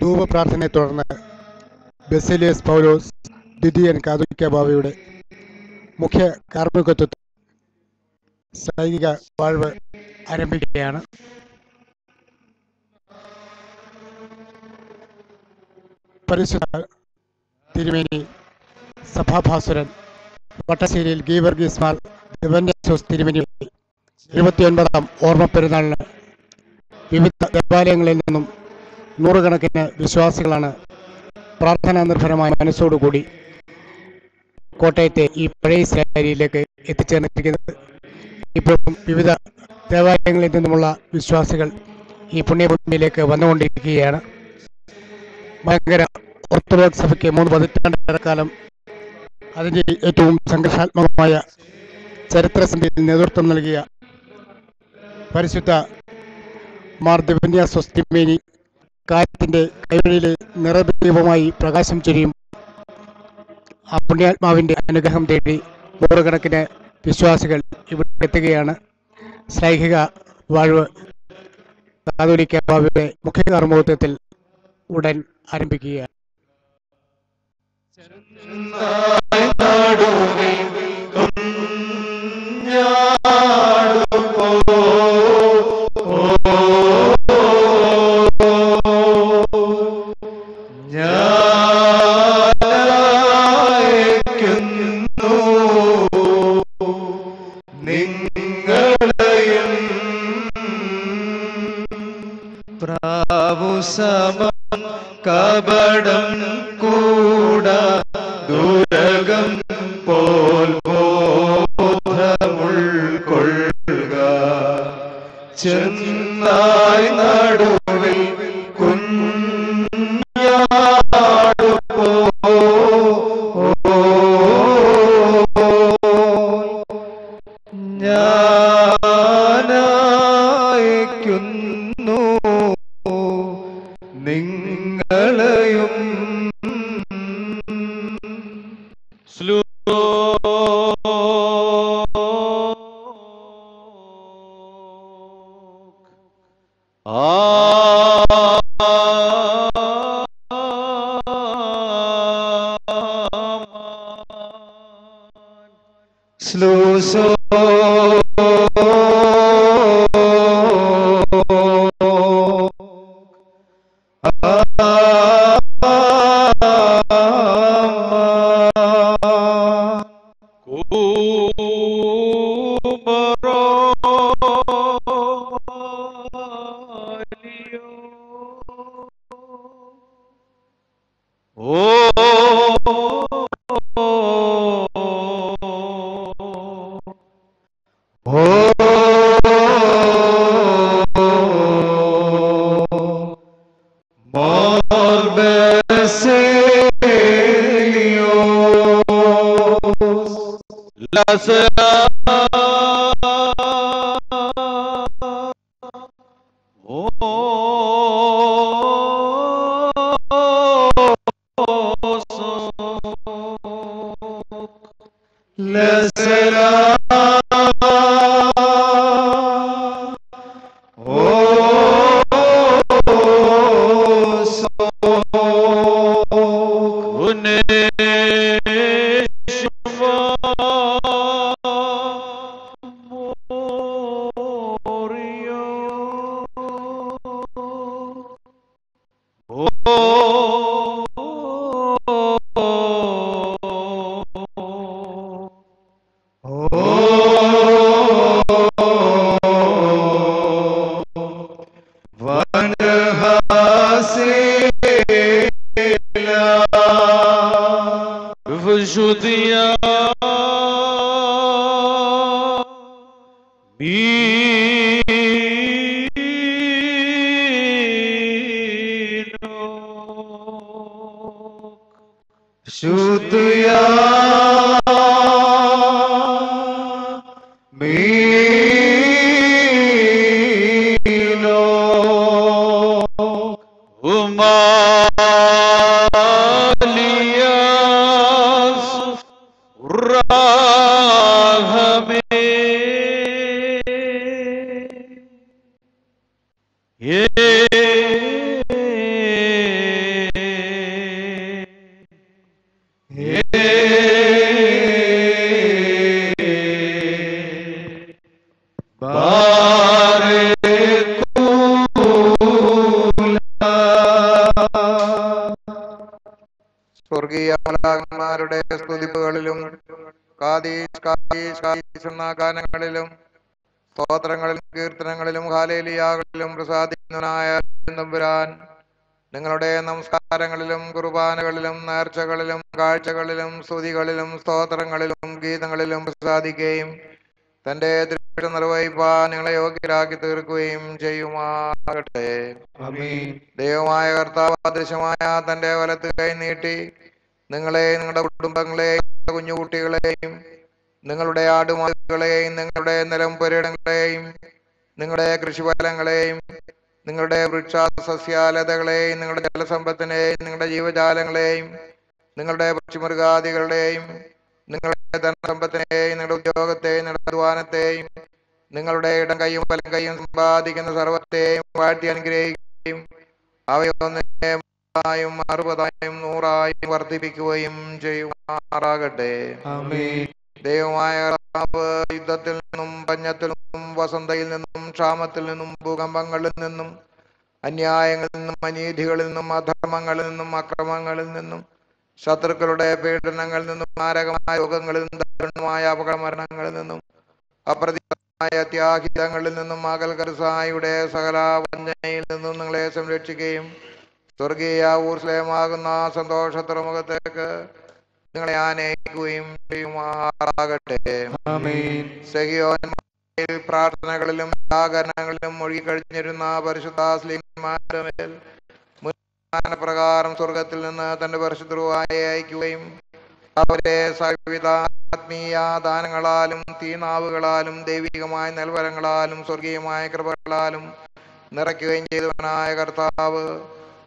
ധൂപപ്രാർത്ഥനയെ തുടർന്ന് ബെസിലിയസ് പൗലോസ് ദ്വിതീയൻ കാതോലിക്ക ബാവയുടെ മുഖ്യ കാർമ്മികത്വത്തിൽ സൈനിക വാഴ്വ് ആരംഭിക്കുകയാണ്. പരിശുദ്ധ തിരുമേനി സഭാഭാസുരൻ വട്ടശ്ശേരിയിൽ ഗീവർഗീസ് മാർ ദിവന്യാസോസ് തിരുമേനിയുടെ 29ാം ഓർമ്മ പെരുന്നാളിന് വിവിധ ദേവാലയങ്ങളിൽ നിന്നും നൂറുകണക്കിന് വിശ്വാസികളാണ് പ്രാർത്ഥനാ നിർഭരമായ മനസ്സോടുകൂടി കോട്ടയത്തെ ഈ പഴയ ഇസ്രായേലിലേക്ക് എത്തിച്ചേർന്നിരിക്കുന്നത്. ഇപ്പോഴും വിവിധ ദേവാലയങ്ങളിൽ നിന്നുമുള്ള വിശ്വാസികൾ ഈ പുണ്യഭൂമിയിലേക്ക് വന്നുകൊണ്ടിരിക്കുകയാണ്. ഭയങ്കര ഓർത്തഡോക്സ് സഭയ്ക്ക് 3 പതിറ്റാണ്ടേറെക്കാലം അതിൻ്റെ ഏറ്റവും സംഘർഷാത്മകമായ ചരിത്രസന്ധിയിൽ നേതൃത്വം നൽകിയ പരിശുദ്ധ മാർ ദിവന്യാസോസ് തിരുമേനി കാര്യത്തിൻ്റെ കൈവഴിയിലെ നിറദീപമായി പ്രകാശം ചൊരിയും ആ പുണ്യാത്മാവിൻ്റെ അനുഗ്രഹം തേടി നൂറുകണക്കിന് വിശ്വാസികൾ ഇവിടെ എത്തുകയാണ്. ശ്ലൈഹിക വാഴ്വ് കാതോലിക്ക ബാവയുടെ മുഖ്യ കാർമ്മികത്വത്തിൽ ഉടൻ ആരംഭിക്കുകയാണ്. പ്രാവുസമം കപടം കൂട ദുരകം പോൽ ബോധമുൾക്കൊള്ളുക. ചെന്നായി നടുവിൽ കുഞ്ഞാടു പോ ഞാനയക്കുന്നു നിങ്ങളെയും. സ്ലൂസോ സ്വർഗീയമാരുടെ സ്തുതിപ്പുകളിലും എന്ന ഗാനങ്ങളിലും സ്തോത്രങ്ങളിലും കീർത്തനങ്ങളിലും ഹാലേലിയാകളിലും പ്രസാദിക്കുന്നവനായ തമ്പുരാൻ, നിങ്ങളുടെ നമസ്കാരങ്ങളിലും കുർബാനകളിലും നേർച്ചകളിലും കാഴ്ചകളിലും സ്തുതികളിലും സ്തോത്രങ്ങളിലും ഗീതങ്ങളിലും പ്രസാദിക്കുകയും തന്റെ നിർവഹിപ്പാൻ നിങ്ങളെ യോഗ്യരാക്കി തീർക്കുകയും ചെയ്യുമാകട്ടെ. ദൈവമായ കർത്താവ് അദൃശ്യമായ തന്റെ വലത്ത് കൈ നീട്ടി നിങ്ങളെ, നിങ്ങളുടെ കുടുംബങ്ങളെയും കുഞ്ഞുകുട്ടികളെയും നിങ്ങളുടെ ആടുമാടുകളെയും നിങ്ങളുടെ നിലം പുരയിടങ്ങളെയും നിങ്ങളുടെ കൃഷിഫലങ്ങളെയും നിങ്ങളുടെ വൃക്ഷസസ്യാലതകളെയും നിങ്ങളുടെ ജലസമ്പത്തിനെയും നിങ്ങളുടെ ജീവജാലങ്ങളെയും നിങ്ങളുടെ പക്ഷിമൃഗാദികളുടെയും നിങ്ങളുടെ ധനസമ്പത്തിനെയും നിങ്ങളുടെ ഉദ്യോഗത്തെയും നിങ്ങളുടെ അധ്വാനത്തെയും നിങ്ങളുടെ ഇടം കൈയും വലം കൈയും സമ്പാദിക്കുന്ന സർവത്തെയും വാഴ്ത്തി അനുഗ്രഹിക്കുകയും അവയൊന്നിനെയും 60-ആയും 100-ആയും വർദ്ധിപ്പിക്കുകയും ചെയ്യുമാറാകട്ടെ. ദൈവമായ കർത്താവ് യുദ്ധത്തിൽ നിന്നും പഞ്ഞത്തിൽ നിന്നും വസന്തയിൽ നിന്നും ക്ഷാമത്തിൽ നിന്നും ഭൂകമ്പങ്ങളിൽ നിന്നും അന്യായങ്ങളിൽ നിന്നും അനീതികളിൽ നിന്നും അധർമ്മങ്ങളിൽ നിന്നും അക്രമങ്ങളിൽ നിന്നും ശത്രുക്കളുടെ പീഡനങ്ങളിൽ നിന്നും മാരകമായ രോഗങ്ങളിൽ നിന്നും ദാരുണമായ അപകടമരണങ്ങളിൽ നിന്നും അപ്രതീക്ഷിതമായ ത്യാഗിതങ്ങളിൽ നിന്നും അകൽക്കരസായുടെ സകല വഞ്ചനയിൽ നിന്നും നിങ്ങളെ സംരക്ഷിക്കുകയും സ്വർഗീയ ഊർസ്ലയമാകുന്ന സന്തോഷ തുറമുഖത്തേക്ക് നിങ്ങളെ ആനയിക്കുകയും ചെയ്യുമാറാകട്ടെ. സഹിയോന്മാരിൽ പ്രാർത്ഥനകളിലും ജാഗരണങ്ങളിലും മുഴുകിക്കഴിഞ്ഞിരുന്ന പരിശുദ്ധ സ്ലീഹന്മാരുടെ മേൽ പ്രകാരം സ്വർഗത്തിൽ നിന്ന് തന്റെ പരിശുദ്ധരുവായി അയക്കുകയും അവരെ സകലവിധ ആത്മീയ ദാനങ്ങളാലും തീനാവുകളാലും ദൈവികമായ നൽവരങ്ങളാലും സ്വർഗീയമായ കൃപകളാലും നിറയ്ക്കുകയും ചെയ്തവനായ കർത്താവ്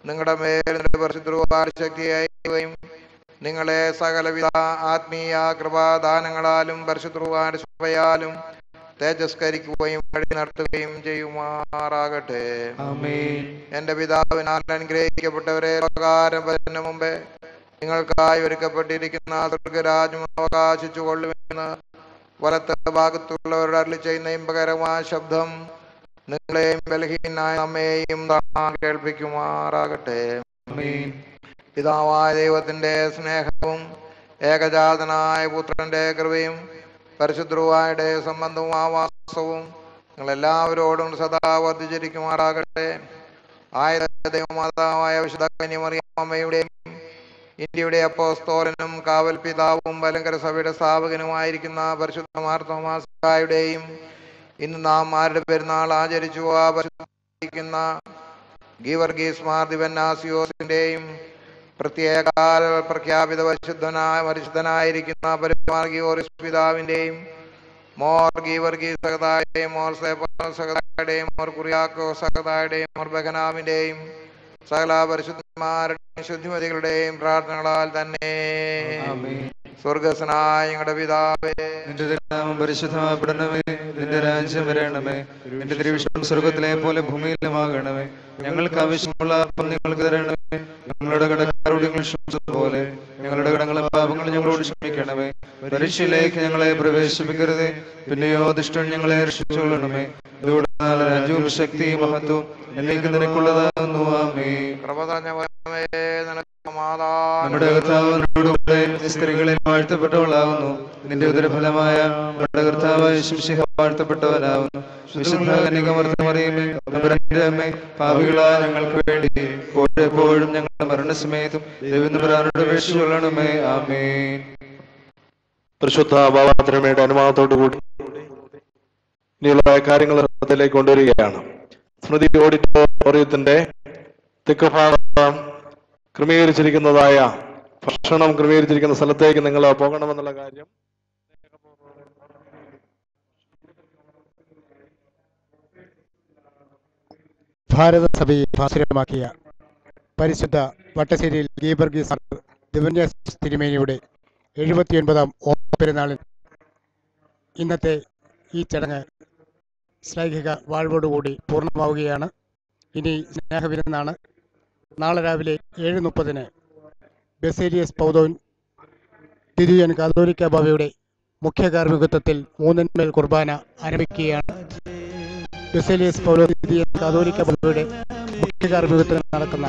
നിങ്ങളുടെ മേൽ നിന്റെ പരിശുദ്ധരുവായി ശക്തി അയക്കുകയും നിങ്ങളെ സകലവിധ ആത്മീയ കൃപാദാനങ്ങളാലും പരിശുദ്ധരുവായ സഭയാലും തേജസ്കരിക്കുകയും വഴി നടത്തുകയും ചെയ്യുമാറാകട്ടെ. എന്റെ പിതാവിനാൽ അനുഗ്രഹിക്കപ്പെട്ടവരെ, ലോകാരംഭത്തിന് മുമ്പേ നിങ്ങൾക്കായി ഒരുക്കപ്പെട്ടിരിക്കുന്ന സ്വർഗരാജ്യം അവകാശിച്ചു കൊള്ളുമെന്ന് വലത്ത് ഭാഗത്തുള്ളവരുടെ അരുളി ചെയ്യുന്ന ഇമ്പകരമായ ശബ്ദം നിങ്ങളെയും ബലഹീനായ നമ്മെയും കേൾപ്പിക്കുമാറാകട്ടെ. പിതാവായ ദൈവത്തിന്റെ സ്നേഹവും ഏകജാതനായ പുത്രന്റെ കൃപയും പരിശുദ്ധരുടെ സംബന്ധവും ആവാസവും നിങ്ങളെല്ലാവരോടും സദാ വർദ്ധിച്ചിരിക്കുമാറാകട്ടെ. ആയ ദൈവമാതാവായ വിശുദ്ധ കന്യമറിയാമ്മയുടെയും ഇന്ത്യയുടെ അപ്പോസ്തലനും കാവൽ പിതാവും മലങ്കര സഭയുടെ സ്ഥാപകനുമായിരിക്കുന്ന പരിശുദ്ധ മാർത്തോമായുടെയും ഇന്ന് നാം ആരുടെ പെരുന്നാൾ ആചരിച്ചു ആചരിക്കുന്ന ഗീവർഗീസ് മാർ ദിവന്നാസിയോസിന്റെയും പ്രത്യേക പ്രഖ്യാപിത പരിശുദ്ധനായിരിക്കുന്ന പരിമാർഗീയോറിസ് പിതാവിന്റെയും മോർ ഗീവർഗീസ് സഹതായുടെയും മോർ സഹതായുടെയും മോർ കുറിയാക്കോ സഹതായുടെയും മോർ ബഹനാമിന്റെയും സകല പരിശുദ്ധന്മാരുടെയും ശുദ്ധിമതികളുടെയും പ്രാർത്ഥനകളാൽ തന്നെ സ്വർഗസ്നായ ഞങ്ങളുടെ പിതാവേ, നിന്റെ നാമം പരിശുദ്ധമാക്കപ്പെടണമേ. നിന്റെ രാജ്യം വരണമേ. നിന്റെ തിരുവിഷ്ടം സ്വർഗത്തിലെ പോലെ ഭൂമിയിലുമാകണമേ. ഞങ്ങൾക്ക് ആവശ്യമുള്ള അപ്പം ഞങ്ങൾക്ക് തരണമേ. ഞങ്ങളുടെ കടക്കാരോട് ഞങ്ങൾ ക്ഷമിച്ചതുപോലെ ഞങ്ങളുടെ കടങ്ങളും പാപങ്ങളും ഞങ്ങളോട് ക്ഷമിക്കണമേ. പരീക്ഷയിലേക്ക് ഞങ്ങളെ പ്രവേശിപ്പിക്കരുതേ, പിന്നെയോ ദുഷ്ടൻ ഞങ്ങളെ രക്ഷിച്ചുകൊള്ളണമേ. രാജ്യവും ശക്തിയും മഹത്വവും എന്നേക്ക് നിനക്കുള്ളതാകുന്നു. ആമേൻ. നമ്മുടെ കർത്താവിനോടുകൂടെ സ്ത്രീകളിൽ വാഴ്ത്തപ്പെട്ടവളാകുന്നു. നിന്റെ ഉദരഫലമായ നമ്മുടെ കർത്താവായ ശിംശിഹ വാഴ്ത്തപ്പെട്ടവനാകുന്നു. വിശുദ്ധ കന്യകമറിയമേ, നമ്മുടെ അമ്മേ, പാപികളായ ഞങ്ങൾക്ക് വേണ്ടി എപ്പോഴും ഞങ്ങളുടെ മരണസമയത്തും ദൈവനോട് അപേക്ഷിച്ചുകൊള്ളണമേ. ആമേൻ. പരിശുദ്ധ ഭാവാത്രമയുടെ അനുവാദത്തോടുകൂടി ഇനിയുള്ള കാര്യങ്ങൾ ഹൃദയത്തിലേക്ക് കൊണ്ടുവരികയാണ്. സ്മൃതി ഓഡിറ്റോറിയത്തിന്റെ തെക്ക് ഭാഗം ക്രമീകരിച്ചിരിക്കുന്നതായ ഭക്ഷണം ക്രമീകരിച്ചിരിക്കുന്ന സ്ഥലത്തേക്ക് നിങ്ങൾ പോകണമെന്നുള്ള കാര്യം ഭാരതസഭയെ ഭാസുരമാക്കിയ പരിശുദ്ധ വട്ടശ്ശേരിയിൽ ഗീവർഗീസ് ദിവന്യാസ് തിരുമേനിയുടെ 79-ാം പെരുന്നാളിൽ ഇന്നത്തെ ഈ ചടങ്ങ് ശ്ലൈഹിക വാഴ്വോടുകൂടി പൂർണ്ണമാവുകയാണ്. ഇനി സ്നേഹവിരുന്നാണ്. നാളെ രാവിലെ 7:30 ബസേലിയസ് പൗലോൻ തിരുയൻ കാതോലിക്ക ബാവയുടെ മുഖ്യ കാർമ്മികത്വത്തിൽ 3 കുർബാന ആരംഭിക്കുകയാണ്. ബസേലിയസ് പൗലോൻ തിരുയൻ കാതോലിക്ക ബാവയുടെ മുഖ്യ കാർമ്മികത്വത്തിൽ നടക്കുന്ന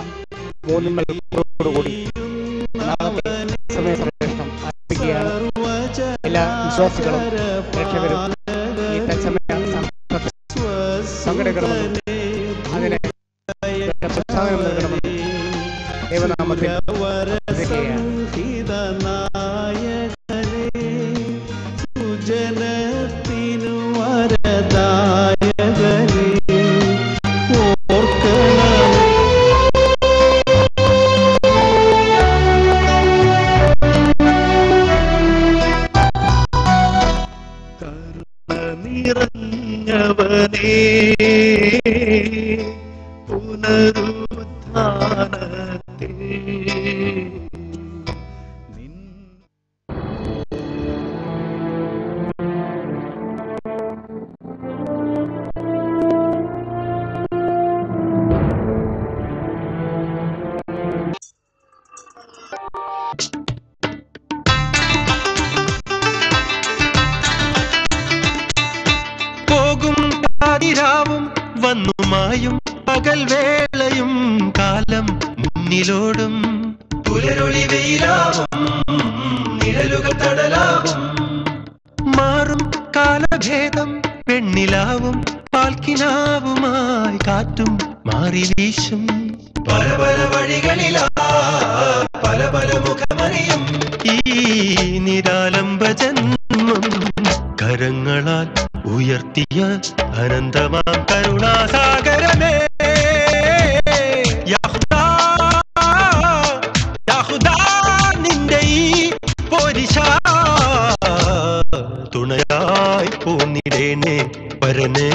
3 കൂടി നാളത്തെ സമയ സംരക്ഷണം ആരംഭിക്കുകയാണ്. എല്ലാ വിശ്വാസികളും പ്രേക്ഷകരും ഈ തത്സമയ പങ്കെടുക്കണമെന്നും അതിനെ പ്രോത്സാഹനം നൽകണമെന്നും ദൈവനാമത്തിൽ ജനത്തിനു വര അറിഞ്ഞവനേ പുനരുത്ഥാനത്തിൽ പോകും പാതിരാവും വന്നുമായും പകൽ വേളയും കാലം മുന്നിലോടും പുലരൊളി വെയിലാവും നിഴലുകൾ തടലാവും മാറും കാലഭേദം പെണ്ണിലാവും പാൽക്കിനാവുമായി കാറ്റും മാറി വീശും പല പല വഴികളിലാ പല പല മുഖമറിയും ഈ നിരാലംബ ജന്മം കരങ്ങളാൽ ഉയർത്തിയ അനന്തമാം കരുണാസാഗരമേ യഹ്ദാ യഹ്ദാ നിന്റെ ഈ പോരിശ തുണയായി പോന്നിടേനെ പരനേ